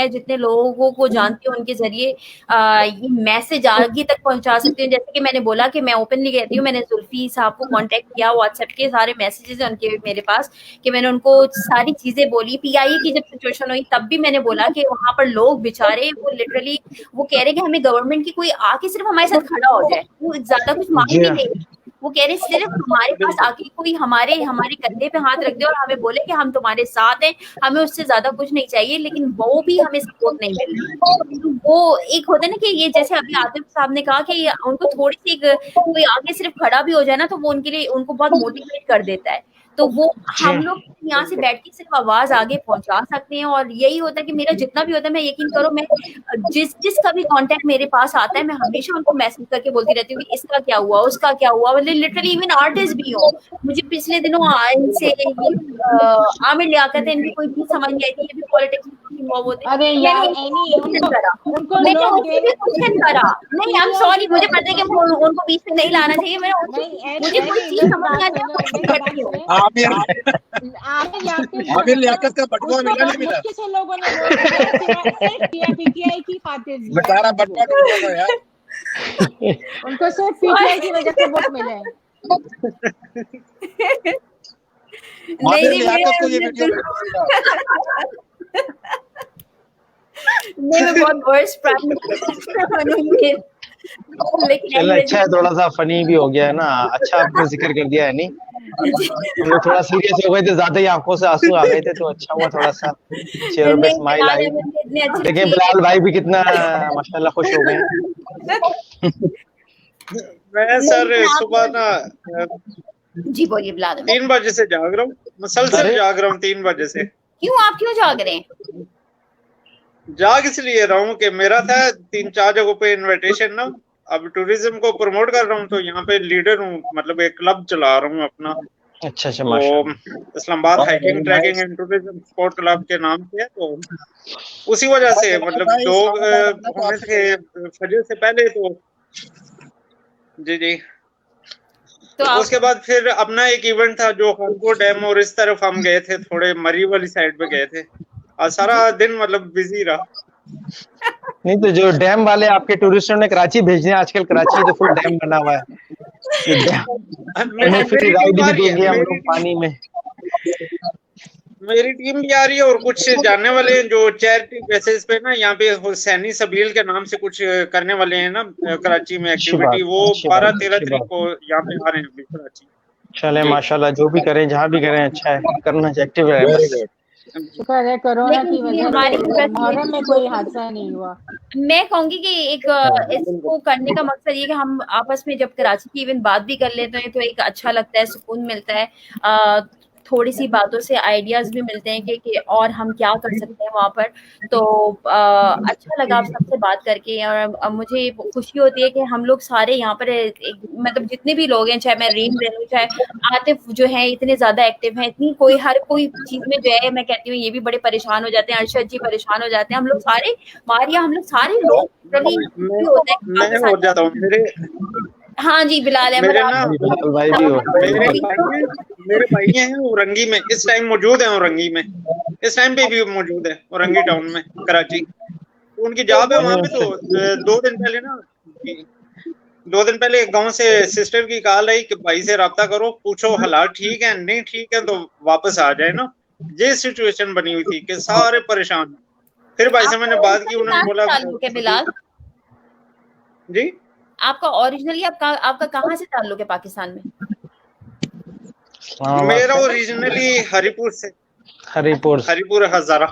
जितने लोगों को जानती हूँ उनके जरिए ये मैसेज आगे तक पहुंचा सकती हूँ। जैसे कि मैंने बोला कि मैं ओपनली कहती हूँ, मैंने जुल्फी साहब को कांटेक्ट किया, व्हाट्सएप के सारे मैसेजेस हैं उनके मेरे पास, कि मैंने उनको सारी चीजें बोली। PIA की जब सिचुएशन हुई तब भी मैंने बोला कि वहां पर लोग बेचारे वो लिटरली वो कह रहे कि हमें गवर्नमेंट की कोई आके सिर्फ हमारे साथ खड़ा हो जाए, वो ज्यादा कुछ मांगे नहीं, वो कह रहे सिर्फ हमारे पास आके कोई हमारे कंधे पे हाथ रख दे और हमें बोले कि हम तुम्हारे साथ हैं, हमें उससे ज्यादा कुछ नहीं चाहिए। लेकिन वो भी हमें सपोर्ट नहीं मिल रही। तो वो एक होता है ना कि ये जैसे अभी आतिफ साहब ने कहा कि उनको थोड़ी सी कोई आगे सिर्फ खड़ा भी हो जाए ना तो वो उनके लिए उनको बहुत मोटिवेट कर देता है। तो वो हम लोग यहाँ से बैठ के सिर्फ आवाज आगे पहुंचा सकते हैं। और यही होता है कि मेरा जितना भी होता है, मैं यकीन करो, मैं जिसका भी कांटेक्ट मेरे पास आता है मैं हमेशा उनको मैसेज करके बोलती रहती हूँ कि इसका क्या हुआ, उसका क्या हुआ। मतलब लिटरली इवन आर्टिस्ट भी हो, मुझे पिछले दिनों इनसे आमिर लियाकत है, इनकी कोई चीज समझ नहीं आई थी, ये भी पॉलिटिक्स में इन्वॉल्व होते हैं। अरे यार मैंने उनसे भी क्वेश्चन करा, नहीं आई एम सॉरी, मुझे पता है कि उनको बीच में नहीं लाना चाहिए, मुझे कोई चीज समझ नहीं आती। आमिर लियाकत का बटुआ मिला नहीं मिला, किसी लोगों ने सिर्फ PTI की खातिर बेचारा बटुआ ढूंढ रहा है यार, उनको सिर्फ PTI की वजह से वोट मिले। आमिर लियाकत को ये वीडियो नहीं मैं बहुत वर्स्ट प्राइम मिनिस्टर बनूंगी लेकिन चलो anyways, अच्छा है, थोड़ा सा फनी भी हो गया है ना, अच्छा आपने जिक्र कर दिया है। नहीं हम लोग थोड़ा सीरियस हो गए थे, ज्यादा ही आंखों से आंसू आ गए थे, तो अच्छा हुआ थोड़ा सा चेहरों पे नहीं स्माइल बिलाल आई। अहमद ने इतने अच्छे देखिए चीज बिलाल भाई भी कितना माशाल्लाह खुश हो गए हैं। मैं नहीं सर लेकिन आप सुबह ना जी बोलिए बिलाल अहमद 3 बजे से जाग रहा हूँ, मुसलसल अरे जाग रहा हूँ 3 बजे से। क्यों आप क्यों जाग रहे हैं? जाग इसलिए रहा हूँ कि मेरा था 3-4 जगहों पे इनविटेशन ना, अब टूरिज्म को प्रमोट कर रहा हूँ, तो यहाँ पे लीडर हूँ, मतलब एक क्लब चला रहा हूँ अपना, अच्छा अच्छा तो माशाल्लाह। Islamabad hiking trekking and tourism sport club के नाम से है। तो उसी वजह से मतलब 2 होने थे फजर से पहले, तो जी जी। तो तो आप उसके बाद फिर अपना एक इवेंट था जो खानपुर डैम और इस तरफ हम गए थे, थोड़े मरी वाली साइड पे गए थे, और सारा दिन मतलब बिजी रहा। नहीं तो जो डैम वाले आपके टूरिस्टों ने कराची भेजने हैं, आजकल कराची तो फुल डैम बना हुआ है, तो डैम हमें फ्री मेरी राइड टीम आ भी रही है, देंगे हम लोग पानी में। मेरी टीम भी आ रही है, और कुछ जानने वाले हैं जो चैरिटी बेसिस पे ना यहाँ पे हुसैनी सबील के नाम से कुछ करने वाले हैं ना कराची में अच्छी एक्टिविटी, बात, वो अच्छी बात, 12-13 अच्छी तारीख बात। को यहाँ पे आ रहे हैं अभी कराची। चले जी माशाल्लाह, जो भी करें जहाँ भी करें अच्छा है, करना चाहिए, एक्टिव रहे वेरी बस। गुड। शुक्र है कोरोना लेकिन की जी वजह हमारी से मुहर्रम में कोई हादसा नहीं हुआ। मैं कहूंगी कि एक हाँ। इसको करने का मकसद ये कि हम आपस में जब कराची की इवन बात भी कर लेते हैं तो एक अच्छा लगता है, सुकून मिलता है। थोड़ी सी बातों से आइडियाज भी मिलते हैं कि और हम क्या कर सकते हैं वहाँ पर। तो अच्छा लगा आप सबसे बात करके, और मुझे खुशी होती है कि हम लोग सारे यहाँ पर मतलब जितने भी लोग हैं, चाहे मैं रीम रह लूँ, चाहे आतिफ जो है, इतने ज्यादा एक्टिव हैं, इतनी कोई हर कोई चीज में जो है, मैं कहती हूँ ये भी बड़े परेशान हो जाते हैं, अरशद जी परेशान हो जाते हैं, हम लोग सारे मारिया, हम लोग सारे लोग really मैं खुशी होते हैं कि मैं हो पाकिस्तान जाता हूँ। हाँ जी बिलाल अहमद मेरे आप ना बिलाल भाई भी हो। मेरे भाई हैं औरंगी में, इस टाइम मौजूद हैं औरंगी में, इस टाइम पे भी मौजूद है औरंगी टाउन में कराची, तो उनकी जॉब है वहाँ पे। तो 2 दिन पहले ना 2 दिन पहले एक गांव से सिस्टर की कॉल आई कि भाई से राब्ता करो, पूछो हालात ठीक है, नहीं ठीक है तो वापस आ जाए ना। ये सिचुएशन बनी हुई थी कि सारे परेशान। फिर भाई से मैंने बात की, उन्होंने बोला ताल्लुक है बिलाल, जी आपका ओरिजिनली आपका कहाँ से ताल्लुक है पाकिस्तान में? मेरा ओरिजिनली हरिपुर से, Haripur. Haripur Hazara.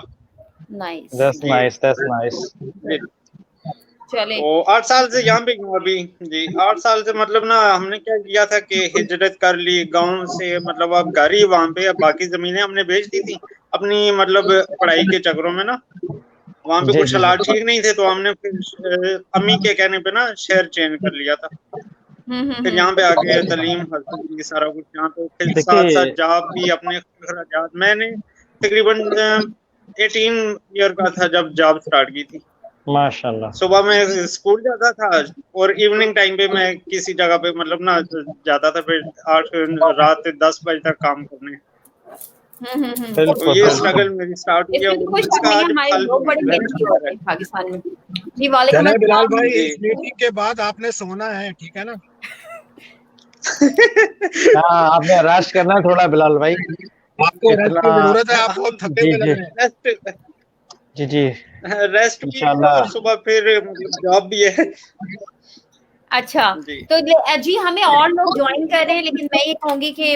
Nice, that's nice, that's nice. चले तो 8 साल से यहाँ पे हूँ अभी जी। 8 साल से मतलब ना हमने क्या किया था कि हिजरत कर ली गांव से, मतलब अब घर ही वहाँ पे, अब बाकी जमीनें हमने बेच दी थी अपनी, मतलब पढ़ाई के चक्करों में ना, वहाँ पे जी कुछ जी हालात जी। ठीक नहीं थे, तो हमने फिर अम्मी के कहने पे ना शहर चेंज कर लिया था। फिर यहाँ पे आके तालीम हासिल की, सारा कुछ यहाँ पे, फिर साथ देखिए साथ जॉब भी, अपने खर्चात। मैंने तकरीबन 18 ईयर का था जब जॉब स्टार्ट की थी। माशाल्लाह। सुबह में स्कूल जाता था और इवनिंग टाइम पे मैं किसी जगह पे मतलब ना जाता था, फिर 8 रात 10 बजे तक काम करने। तो बिल्कुल ये बिल्कुल। स्ट्रगल मेरी स्टार्ट हुई है, इसमें तो और कोई शक इसका नहीं है, आज हमारे फल लोग बड़े भी मेहनती होते हैं पाकिस्तान में। जी वालेकुम चले बिलाल अस्सलाम। भाई, जी। इस मीटिंग के बाद आपने सोना है, ठीक है ना? हाँ आपने रश करना है थोड़ा बिलाल भाई, आपको रेस्ट इतना। की जरूरत है, आप बहुत थके जी हुए जी लग रहे हैं। जी जी रेस्ट भी है इंशाल्लाह। और सुबह फिर मतलब जॉब भी है अच्छा, जी। तो जी हमें और लोग ज्वाइन कर रहे हैं, लेकिन मैं ये कहूंगी कि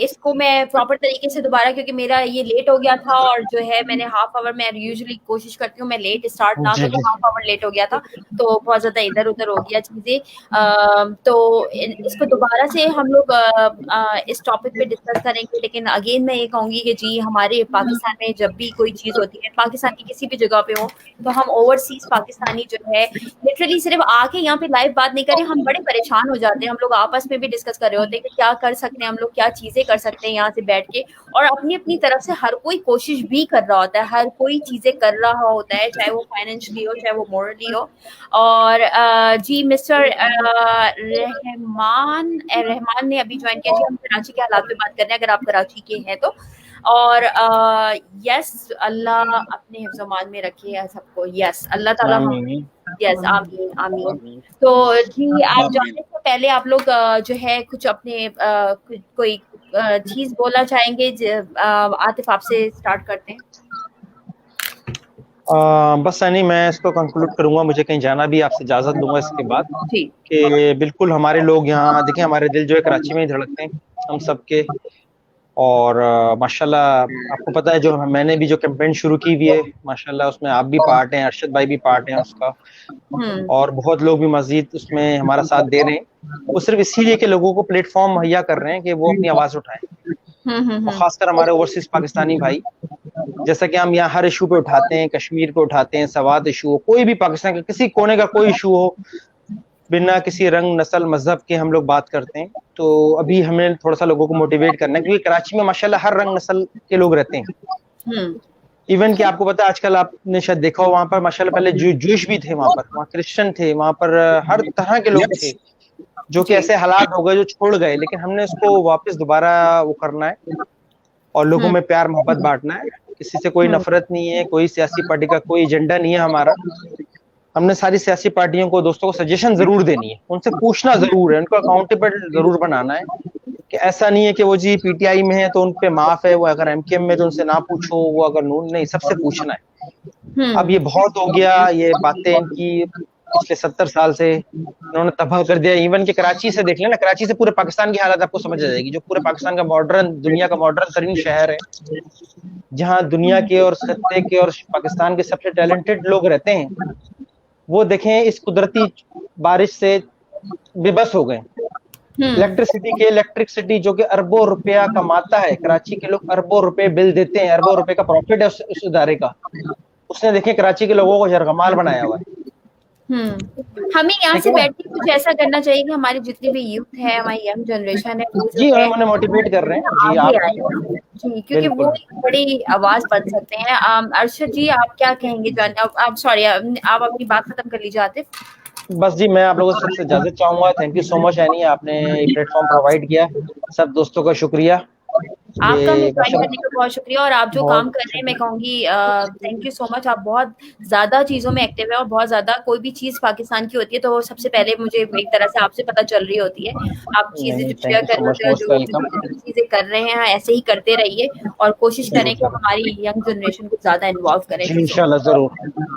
इसको मैं प्रॉपर तरीके से दोबारा, क्योंकि मेरा ये लेट हो गया था, और जो है मैंने हाफ आवर, मैं यूजुअली कोशिश करती हूँ मैं लेट स्टार्ट ना जी करूँ, जी हाफ आवर लेट हो गया था, तो बहुत ज्यादा इधर उधर हो गया चीजें। तो इसको दोबारा से हम लोग इस टॉपिक पे डिस्कस करेंगे, लेकिन अगेन मैं ये कहूंगी कि जी हमारे पाकिस्तान में जब भी कोई चीज होती है, पाकिस्तान की किसी भी जगह पे हो, तो हम ओवरसीज पाकिस्तानी जो है लिटरली सिर्फ आके यहाँ पे लाइव बात नहीं करें, हम बड़े परेशान हो जाते हैं, हम लोग आपस में भी डिस्कस कर रहे होते हैं कि क्या कर सकते हैं हम लोग, क्या चीजें कर सकते हैं यहाँ से बैठ के, और अपनी अपनी तरफ से हर कोई कोशिश भी कर रहा होता है, हर कोई चीजें कर रहा होता है, चाहे वो फाइनेंशियली हो, चाहे वो मोरली हो। और जी मिस्टर रहमान ने अभी ज्वाइन किया। जी हम कराची के हालात पे बात कर रहे हैं, अगर आप कराची के हैं तो। और यस, अल्लाह अपने हिफ्ज़-ओ-मान में रखे सबको। यस, अल्लाह ताला हम, आमीन। यस आमीन आमीन। तो जी आप जाने से पहले आप लोग जो है कुछ अपने कोई चीज बोलना चाहेंगे? आतिफ आपसे स्टार्ट करते हैं। बस नहीं, मैं इसको कंक्लूड करूंगा, मुझे कहीं जाना भी, आपसे इजाजत लूंगा इसके बाद जी कि बिल्कुल हमारे लोग यहाँ देखिए, हमारे दिल जो है कराची में ही धड़कते हैं हम सबके। और माशाल्लाह आपको पता है, जो मैंने भी जो कैंपेन शुरू की हुई है माशाल्लाह, उसमें आप भी पार्ट हैं, अरशद भाई भी पार्ट हैं उसका, और बहुत लोग भी मजीद उसमें हमारा साथ दे रहे हैं। वो सिर्फ इसीलिए कि लोगों को प्लेटफॉर्म मुहैया कर रहे हैं कि वो अपनी आवाज उठाएं, और खासकर हमारे ओवरसीज पाकिस्तानी भाई, जैसा कि हम यहाँ हर इशू पे उठाते हैं, कश्मीर पे उठाते हैं, सवात इशू हो, कोई भी पाकिस्तान का किसी कोने का कोई इशू हो, बिना किसी रंग नस्ल मजहब के हम लोग बात करते हैं। तो अभी हमें थोड़ा सा लोगों को मोटिवेट करना है, क्योंकि कराची में माशाल्लाह हर रंग नस्ल के लोग रहते हैं। इवन कि आपको पता है, आजकल आपने शायद देखा हो, वहां पर माशाल्लाह पहले जूश भी थे, वहाँ क्रिश्चियन थे, वहां पर हर तरह के लोग थे, जो कि ऐसे हालात हो गए जो छोड़ गए, लेकिन हमने उसको वापस दोबारा वो करना है और लोगों में प्यार मोहब्बत बांटना है। किसी से कोई नफरत नहीं है, कोई सियासी पार्टी का कोई एजेंडा नहीं है हमारा। हमने सारी सियासी पार्टियों को, दोस्तों को सजेशन जरूर देनी है, उनसे पूछना जरूर है, उनको अकाउंटेबल जरूर बनाना है, कि ऐसा नहीं है कि वो जी पीटीआई में है तो उन पे माफ है, वो अगर एमकेएम में तो उनसे ना पूछो, वो अगर नून, नहीं, सबसे पूछना है। अब ये बहुत हो गया, ये बातें इनकी पिछले 70 साल से इन्होंने तबाह कर दिया। इवन के कराची से देख लेना, कराची से पूरे पाकिस्तान की हालत आपको समझ आ जाएगी, जो पूरे पाकिस्तान का मॉडर्न, दुनिया का मॉडर्न तरीन शहर है, जहाँ दुनिया के और खत्ते के और पाकिस्तान के सबसे टैलेंटेड लोग रहते हैं, वो देखें इस कुदरती बारिश से बेबस हो गए। इलेक्ट्रिसिटी जो कि अरबों रुपया कमाता है, कराची के लोग अरबों रुपए बिल देते हैं, अरबों रुपए का प्रॉफिट है उस इदारे का, उसने देखें कराची के लोगों को यरगमाल बनाया हुआ है। हमें यहाँ से बैठ के कुछ ऐसा करना चाहिए कि हमारी जितनी भी यूथ है, हमारी यंग जनरेशन है, वो जी उन्हें मोटिवेट कर रहे हैं जी, आप जी, क्योंकि वो एक बड़ी आवाज बन सकते हैं। अरशद जी, आप क्या कहेंगे? आप सॉरी, आप अपनी बात खत्म कर लीजिए आतिफ। बस जी, मैं आप लोगों से इजाजत चाहूंगा। Thank you so much any, आपने प्लेटफॉर्म प्रोवाइड किया, सब दोस्तों का शुक्रिया। आपका हमें ज्वाइन करने का बहुत शुक्रिया, और आप जो काम कर रहे हैं, मैं कहूँगी थैंक यू सो मच। आप बहुत ज्यादा चीजों में एक्टिव है, और बहुत ज्यादा कोई भी चीज पाकिस्तान की होती है तो वो सबसे पहले मुझे एक तरह से आपसे पता चल रही होती है। आप चीजें जो शेयर कर रहे हैं, जो चीजें कर रहे हैं, ऐसे ही करते रहिए, और कोशिश करें कि हमारी यंग जनरेशन को ज्यादा इन्वॉल्व करें। इंशाल्लाह जरूर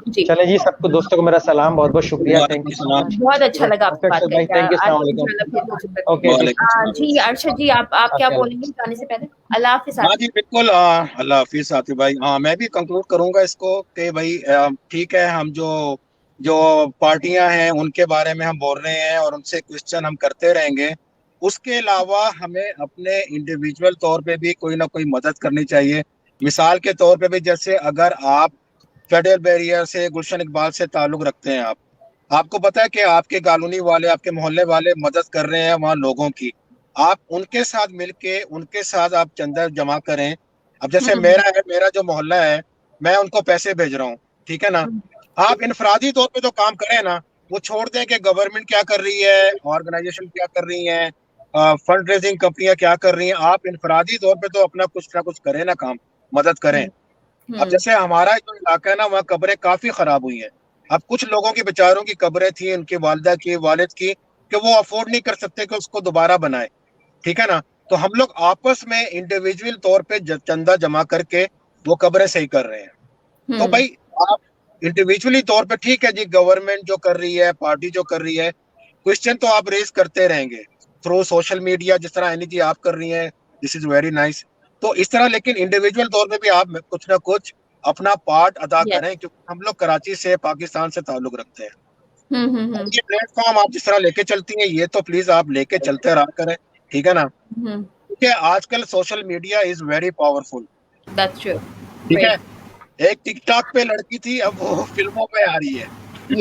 जी। चले जी, सबको दोस्तों को मेरा सलाम, बहुत बहुत शुक्रिया, थैंक यू सो मच, बहुत अच्छा लगा आपसे बात करके। थैंक यू, अस्सलाम वालेकुम। ओके जी, अरशद जी, आप क्या बोलेंगे जाने से पहले? अल्लाह हाफिज़। हाँ जी बिल्कुल, अल्लाह हाफिज़ आतिफ भाई। मैं भी कंक्लूड करूंगा इसको कि भाई ठीक है, हम जो पार्टियां हैं उनके बारे में हम बोल रहे हैं और उनसे क्वेश्चन हम करते रहेंगे। उसके अलावा हमें अपने इंडिविजुअल तौर पे भी कोई ना कोई मदद करनी चाहिए। मिसाल के तौर पे भी, जैसे अगर आप फेडरल बैरियर से, गुलशन इकबाल से ताल्लुक रखते हैं, आपको पता है कि आपके कॉलोनी वाले, आपके मोहल्ले वाले मदद कर रहे हैं वहाँ लोगों की, आप उनके साथ मिलके उनके साथ आप चंदा जमा करें। अब जैसे मेरा जो मोहल्ला है, मैं उनको पैसे भेज रहा हूँ, ठीक है ना। आप इनफरादी तौर पे तो काम करें ना, वो छोड़ दें कि गवर्नमेंट क्या कर रही है, ऑर्गेनाइजेशन क्या कर रही है, फंड रेजिंग कंपनियां क्या कर रही हैं। आप इनफरादी तौर पे तो अपना कुछ ना कुछ करें ना, काम मदद करें। अब जैसे हमारा जो इलाका है ना, वहाँ कब्रें काफी खराब हुई हैं। अब कुछ लोगों की बेचारों की कब्रें थी, उनकी वालिदा की, वालिद की, कि वो अफोर्ड नहीं कर सकते कि उसको दोबारा बनाए, ठीक है ना। तो हम लोग आपस में इंडिविजुअल तौर पे चंदा जमा करके वो कब्रें सही कर रहे हैं। तो भाई आप इंडिविजुअली तौर पे, ठीक है जी, गवर्नमेंट जो कर रही है, पार्टी जो कर रही है, क्वेश्चन तो आप रेज करते रहेंगे थ्रू सोशल मीडिया, जिस तरह एनी जी आप कर रही हैं, दिस इज वेरी नाइस। तो इस तरह, लेकिन इंडिविजुअल तौर पे भी आप कुछ ना कुछ अपना पार्ट अदा करें, क्योंकि हम लोग कराची से, पाकिस्तान से ताल्लुक रखते हैं। ये प्लेटफॉर्म आप जिस तरह लेके चलती हैं, ये तो प्लीज आप लेके चलते रहा करें, ठीक है ना। क्योंकि आजकल social media is very powerful, ठीक है। एक टिकटॉक पे लड़की थी, अब वो फिल्मों पे आ रही है।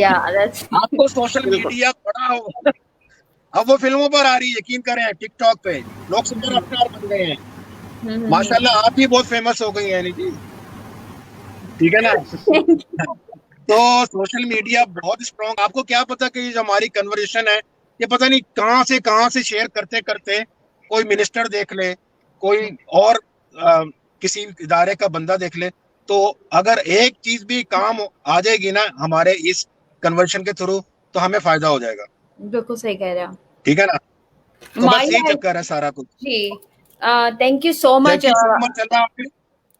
आपको सोशल मीडिया बड़ा हो, अब वो फिल्मों पर आ रही है, यकीन करें, टिकटॉक पे लोग सुपर स्टार बन गए हैं। माशाल्लाह, आप भी बहुत फेमस हो गई हैं जी, ठीक है ना। तो सोशल मीडिया बहुत स्ट्रॉन्ग। आपको क्या पता कि जो हमारी कन्वर्सेशन है, ये पता नहीं कहाँ से शेयर करते करते कोई मिनिस्टर देख ले, कोई और किसी इदारे का बंदा देख ले। तो अगर एक चीज भी काम आ जाएगी ना हमारे इस कन्वर्शन के थ्रू, तो हमें फायदा हो जाएगा। बिल्कुल सही कह रहे हैं, ठीक है ना। तो बस यही चक्कर है सारा कुछ जी। Thank you so much.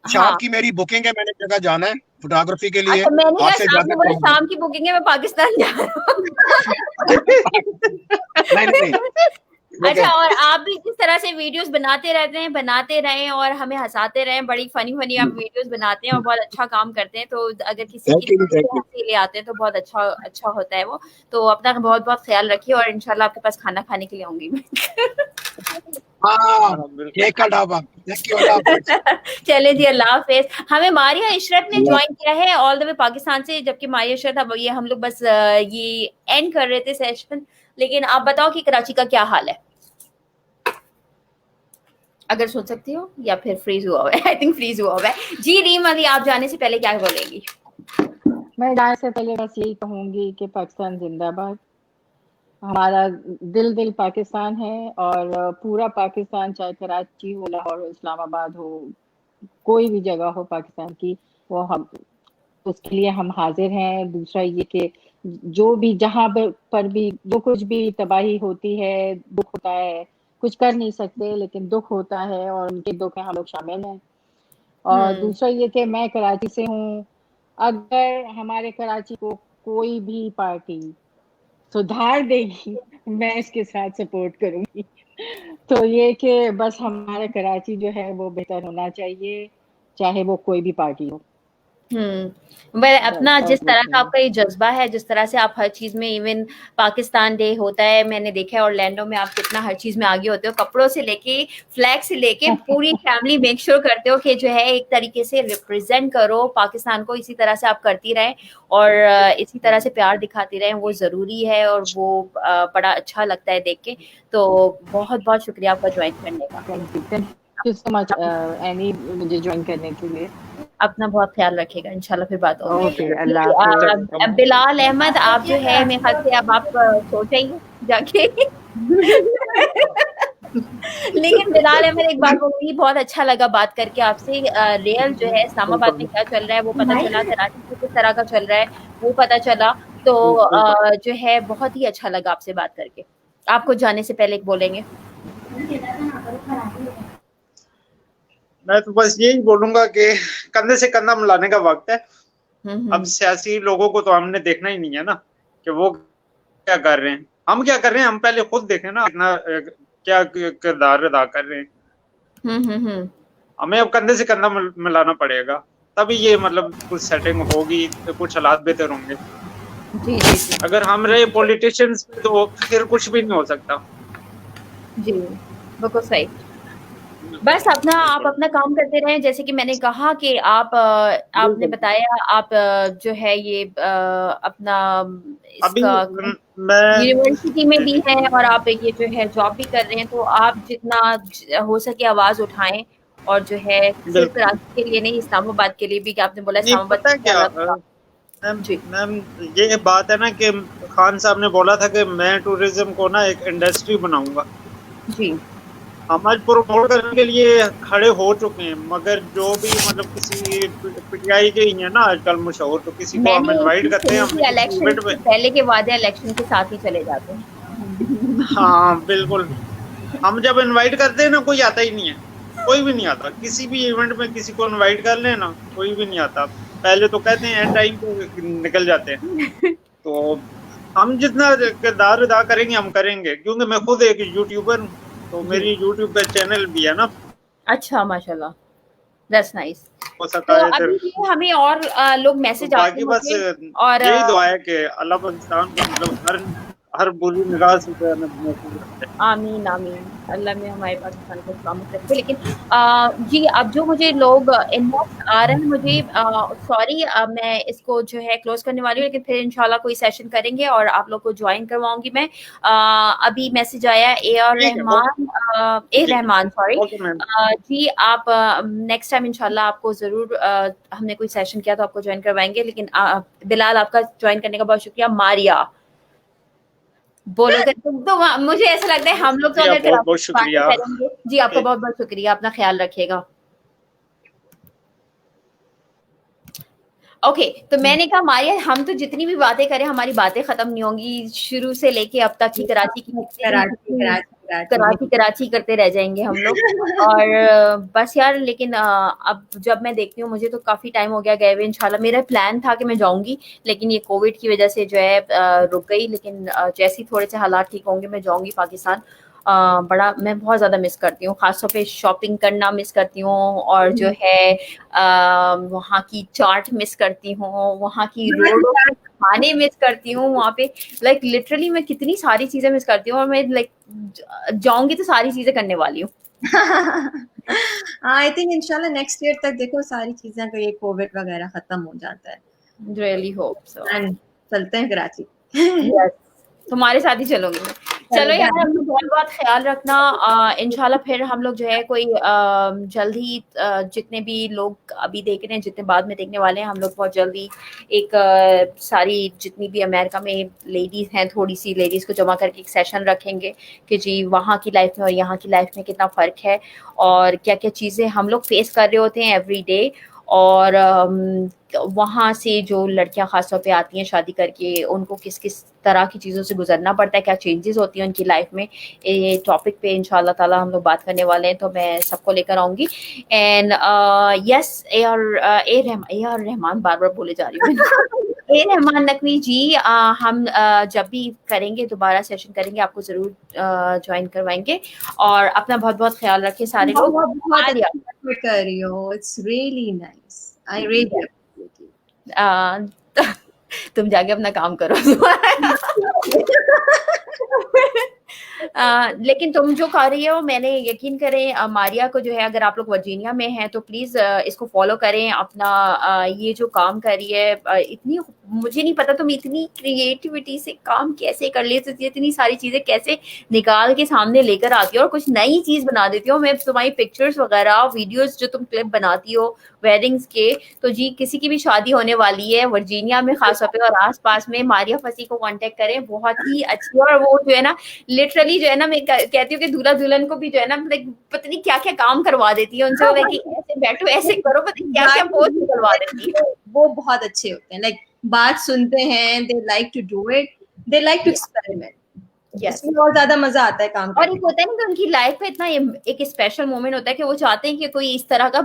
शाम की मेरी बुकिंग है, मैंने जगह जाना है। फोटोग्राफी के लिए अच्छा, मैंने कहा आपसे आपने इजाजत बोला चाहूंगा। शाम की बुकिंग है, मैं पाकिस्तान जा रहा हूँ। नहीं अच्छा, और आप भी जिस तरह से वीडियोस बनाते रहते हैं, बनाते रहें और हमें हंसाते रहें, बड़ी फनी आप वीडियोस बनाते हैं और बहुत अच्छा काम करते हैं, तो अगर किसी थैंक की यू थैंक यू। हंसी ले आते हैं तो बहुत अच्छा होता है वो। तो अपना बहुत ख्याल रखिए और इंशाल्लाह आपके पास खाना खाने के लिए आऊंगी मैं। हाँ, बिल्कुल। केक का ढाबा। थैंक यू, अल्लाह हाफिज। चले जी, अल्लाह हाफिज। हमें मारिया इशरत ने ज्वाइन किया है ऑल द वे पाकिस्तान से, जबकि मारिया इशरत, अब ये हम लोग बस ये एंड कर रहे थे सेशन, लेकिन आप बताओ कि कराची का क्या हाल है, अगर सुन सकती हो, या फिर फ्रीज हुआ हुआ है? आई थिंक फ्रीज हुआ हुआ है। जी रीम अली, आप जाने से पहले क्या बोलेंगी? मैं जाने से पहले बस यही कहूंगी कि पाकिस्तान जिंदाबाद। हमारा दिल पाकिस्तान है, और पूरा पाकिस्तान, चाहे कराची हो, लाहौर हो, इस्लामाबाद हो, कोई भी जगह हो पाकिस्तान की, वो हम उसके लिए हम हाजिर हैं। दूसरा ये कि जो भी जहाँ पर भी जो कुछ भी तबाही होती है, दुख होता है, कुछ कर नहीं सकते लेकिन दुख होता है, और उनके दुख में हम लोग शामिल हैं। और दूसरा ये कि मैं कराची से हूँ, अगर हमारे कराची को कोई भी पार्टी सुधार देगी, मैं इसके साथ सपोर्ट करूंगी। तो ये कि बस हमारा कराची जो है वो बेहतर होना चाहिए, चाहे वो कोई भी पार्टी हो। वह अपना जिस तरह का आपका ये जज्बा है, जिस तरह से आप हर चीज में, इवन पाकिस्तान डे होता है, मैंने देखा है ऑरलैंडो में आप कितना हर चीज में आगे होते हो, कपड़ों से लेके फ्लैग से लेके पूरी फैमिली मेक श्योर करते हो कि जो है एक तरीके से रिप्रेजेंट करो पाकिस्तान को। इसी तरह से आप करती रहें और इसी तरह से प्यार दिखाती रहें, वो जरूरी है और वो बड़ा अच्छा लगता है देख के। तो बहुत शुक्रिया आपका ज्वाइन करने का। Thank you so much any, मुझे ज्वाइन करने के लिए। अपना बहुत ख्याल रखिएगा, इंशाल्लाह फिर बात होगी। ओके, अल्लाह हाफिज़। बिलाल अहमद, आप जो है मेरे ख्याल से अब आप सो जाइए जाके। लेकिन बिलाल अहमद, एक बात बोलूंगी, बहुत अच्छा लगा बात करके आपसे। रियल जो है इस्लामाबाद में क्या चल रहा है वो पता चला, कराची में किस तरह का चल रहा है वो पता चला, तो जो है बहुत ही अच्छा लगा आपसे बात करके। आपको जाने से पहले बोलेंगे? मैं तो बस यही बोलूंगा कि कंधे से कंधा मिलाने का वक्त है। अब सियासी लोगों को तो हमने देखना ही नहीं है ना कि वो क्या कर रहे हैं, हम क्या कर रहे हैं, हम पहले खुद देखें ना अपना क्या किरदार अदा कर रहे हैं। हमें अब कंधे से कंधा मिलाना पड़ेगा, तभी ये मतलब कुछ सेटिंग होगी, तो कुछ हालात बेहतर होंगे। जी। अगर हम रहे पॉलिटिशियंस तो फिर कुछ भी नहीं हो सकता। जी बिल्कुल सही। बस आप अपना काम करते रहें, जैसे कि मैंने कहा कि आपने बताया आप जो है ये अपना इसका यूनिवर्सिटी में भी हैं और आप ये जो है जॉब भी कर रहे हैं, तो आप जितना हो सके आवाज उठाएं, और जो है सिर्फ कराची के लिए नहीं, इस्लामाबाद के लिए भी, कि आपने बोला इस्लामाबाद क्या मैम ये बात है ना कि खान साहब ने बोला था कि मैं टूरिज्म को ना एक इंडस्ट्री बनाऊंगा। जी, हम आज प्रमोट करने के लिए खड़े हो चुके हैं, मगर जो भी मतलब किसी पीटीआई के ही है ना आजकल मशहूर, तो किसी को हम इनवाइट करते हैं, हम इलेक्शन से पहले के वादे इलेक्शन के साथ ही चले जाते हैं। हाँ बिल्कुल, हम जब इनवाइट करते हैं ना कोई आता ही नहीं है, कोई भी नहीं आता। किसी भी इवेंट में किसी को इनवाइट कर लेना, कोई भी नहीं आता। पहले तो कहते हैं टाइम पे निकल जाते हैं। तो हम जितना किरदार अदा करेंगे हम करेंगे, क्योंकि मैं खुद एक यूट्यूबर हूँ, तो मेरी यूट्यूब पे चैनल भी है ना। अच्छा, माशाल्लाह, दैट्स नाइस। तो अभी हमें और लोग मैसेज आते हैं, बस और यही दुआ है कि अल्लाह पाकिस्तान को मतलब हर बुरी निगाह से आमीन अल्लाह में हमारे पाकिस्तान को सलामत रखे। लेकिन जी, अब जो मुझे लोग इनबॉक्स आ रहे हैं, मुझे सॉरी, मैं इसको जो है क्लोज करने वाली हूँ, लेकिन फिर इंशाल्लाह कोई सेशन करेंगे और आप लोग को ज्वाइन करवाऊंगी मैं। अभी मैसेज आया ए रहमान सॉरी जी, आप नेक्स्ट टाइम इंशाल्लाह आपको जरूर हमने कोई सेशन किया तो आपको ज्वाइन करवाएंगे। लेकिन बिलाल, आपका ज्वाइन करने का बहुत शुक्रिया। मारिया बोलोगे तो मुझे ऐसा लगता है हम लोग तो अगर बहुत शुक्रिया करेंगे। जी, आपका बहुत शुक्रिया, अपना ख्याल रखिएगा। ओके, तो मैंने कहा मारिया, हम तो जितनी भी बातें करें हमारी बातें खत्म नहीं होंगी, शुरू से लेके अब तक की कराची की कराची करते रह जाएंगे हम लोग। और बस यार, लेकिन अब जब मैं देखती हूँ, मुझे तो काफी टाइम हो गया गए हुए। इंशाल्लाह मेरा प्लान था कि मैं जाऊंगी, लेकिन ये कोविड की वजह से जो है रुक गई। लेकिन जैसे ही थोड़े से हालात ठीक होंगे मैं जाऊंगी पाकिस्तान। बड़ा मैं बहुत ज्यादा मिस करती हूँ, खासतौर पे शॉपिंग करना मिस करती हूँ, और जो है वहाँ की चाट मिस करती हूँ, वहाँ की रोडों के खाने मिस करती हूँ। वहाँ पे लाइक लिटरली मैं कितनी सारी चीजें मिस करती हूँ, और मैं लाइक जाऊंगी तो सारी चीजें करने वाली हूँ। आई थिंक इंशाल्लाह नेक्स्ट ईयर तक देखो सारी चीजें का ये कोविड वगैरह खत्म हो जाता है। Really hope so. एंड चलते हैं कराची। यस, तुम्हारे साथ ही चलूंगी मैं। चलो यार, अपना बहुत बहुत ख्याल रखना। इंशाल्लाह फिर हम लोग जो है कोई जल्द ही जितने भी लोग अभी देख रहे हैं, जितने बाद में देखने वाले हैं, हम लोग बहुत जल्दी एक सारी जितनी भी अमेरिका में लेडीज हैं, थोड़ी सी लेडीज को जमा करके एक सेशन रखेंगे कि जी वहाँ की लाइफ में और यहाँ की लाइफ में कितना फ़र्क है, और क्या क्या चीज़ें हम लोग फेस कर रहे होते हैं एवरी डे, और वहाँ से जो लड़कियां खासतौर पे आती हैं शादी करके, उनको किस किस तरह की चीज़ों से गुजरना पड़ता है, क्या चेंजेस होती हैं उनकी लाइफ में। ये टॉपिक पे इंशाल्लाह ताला हम लोग बात करने वाले हैं, तो मैं सबको लेकर आऊँगी। And yes, A R Rahman बार बार बोले जा रही हूँ ए रहमान नकवी जी, हम जब भी करेंगे दोबारा सेशन करेंगे, आपको ज़रूर ज्वाइन करवाएंगे। और अपना बहुत बहुत ख्याल रखें सारे लोग। बहुत कर रही हो, it's really nice, I really तुम जाके अपना काम करो। लेकिन तुम जो कर रही हो, मैंने यकीन करें मारिया को जो है, अगर आप लोग वर्जीनिया में हैं तो प्लीज इसको फॉलो करें। अपना ये जो काम कर रही है, इतनी मुझे नहीं पता तुम इतनी क्रिएटिविटी से काम कैसे कर लेती हो, इतनी सारी चीजें कैसे निकाल के सामने लेकर आती हो और कुछ नई चीज बना देती हो। मैं तुम्हारी पिक्चर्स वगैरह वीडियोस जो तुम क्लिप बनाती हो वेडिंग्स के, तो जी किसी की भी शादी होने वाली है वर्जीनिया में खासतौर पे और आसपास में, मारिया फसी को कांटेक्ट करें, बहुत ही अच्छी। और वो जो है ना लिटरली जो है ना, मैं कहती हूँ कि दूल्हा दुल्हन को भी जो है ना, लाइक पता नहीं क्या क्या काम करवा देती है उनसे, लाइक ऐसे बैठो ऐसे करो, पता नहीं क्या क्या पोज करवा देती है। वो बहुत अच्छे होते हैं, लाइक बात सुनते हैं, they like to do it, they like to experiment. इसमें बहुत ज्यादा मजा आता है काम और एक होता है ना कि उनकी लाइफ में इतना एक स्पेशल मोमेंट होता है कि वो चाहते हैं कि कोई इस तरह का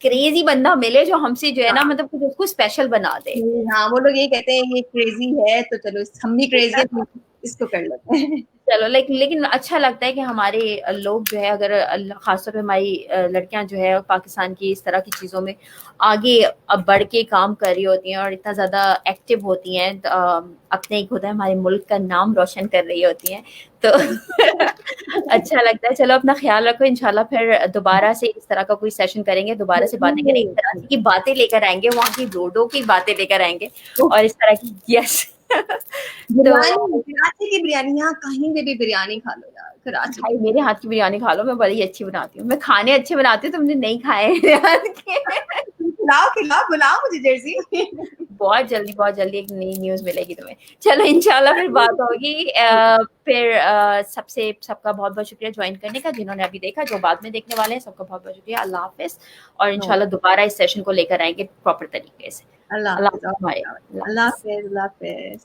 क्रेजी बंदा मिले जो हमसे जो है ना, मतलब कुछ उसको स्पेशल बना दे। हाँ, वो लोग ये कहते हैं ये क्रेजी है तो चलो हम भी क्रेजी है इसको कर लेते हैं। चलो लेकिन अच्छा लगता है कि हमारे लोग जो है, अगर खासतौर पे हमारी लड़कियां जो है पाकिस्तान की इस तरह की चीज़ों में आगे अब बढ़ के काम कर रही होती हैं और इतना ज़्यादा एक्टिव होती हैं, तो अपने एक होता है हमारे मुल्क का नाम रोशन कर रही होती हैं, तो अच्छा लगता है। चलो अपना ख्याल रखो, इंशाल्लाह फिर दोबारा से इस तरह का कोई सेशन करेंगे, दोबारा से बातें करेंगे, इस तरह की बातें लेकर आएंगे, वहाँ की रोडों की बातें लेकर आएंगे और इस तरह की। यस, कराची की बिरयानी, यहाँ कहीं पे भी बिरयानी खा लो यार, कराची भाई मेरे हाथ की बिरयानी खा लो, मैं बड़ी अच्छी बनाती हूँ, मैं खाने अच्छे बनाती हूँ, तुमने नहीं खाए खिलाओ बुलाओ मुझे जर्सी। बहुत जल्दी एक नई न्यूज़ मिलेगी तुम्हें। चलो इंशाल्लाह फिर बात होगी। फिर सबका बहुत बहुत शुक्रिया ज्वाइन करने का, जिन्होंने अभी देखा, जो बाद में देखने वाले हैं सबका बहुत बहुत शुक्रिया। अल्लाह हाफिज, और इंशाल्लाह दोबारा इस सेशन को लेकर आएंगे प्रॉपर तरीके से। अल्लाह हाफिज।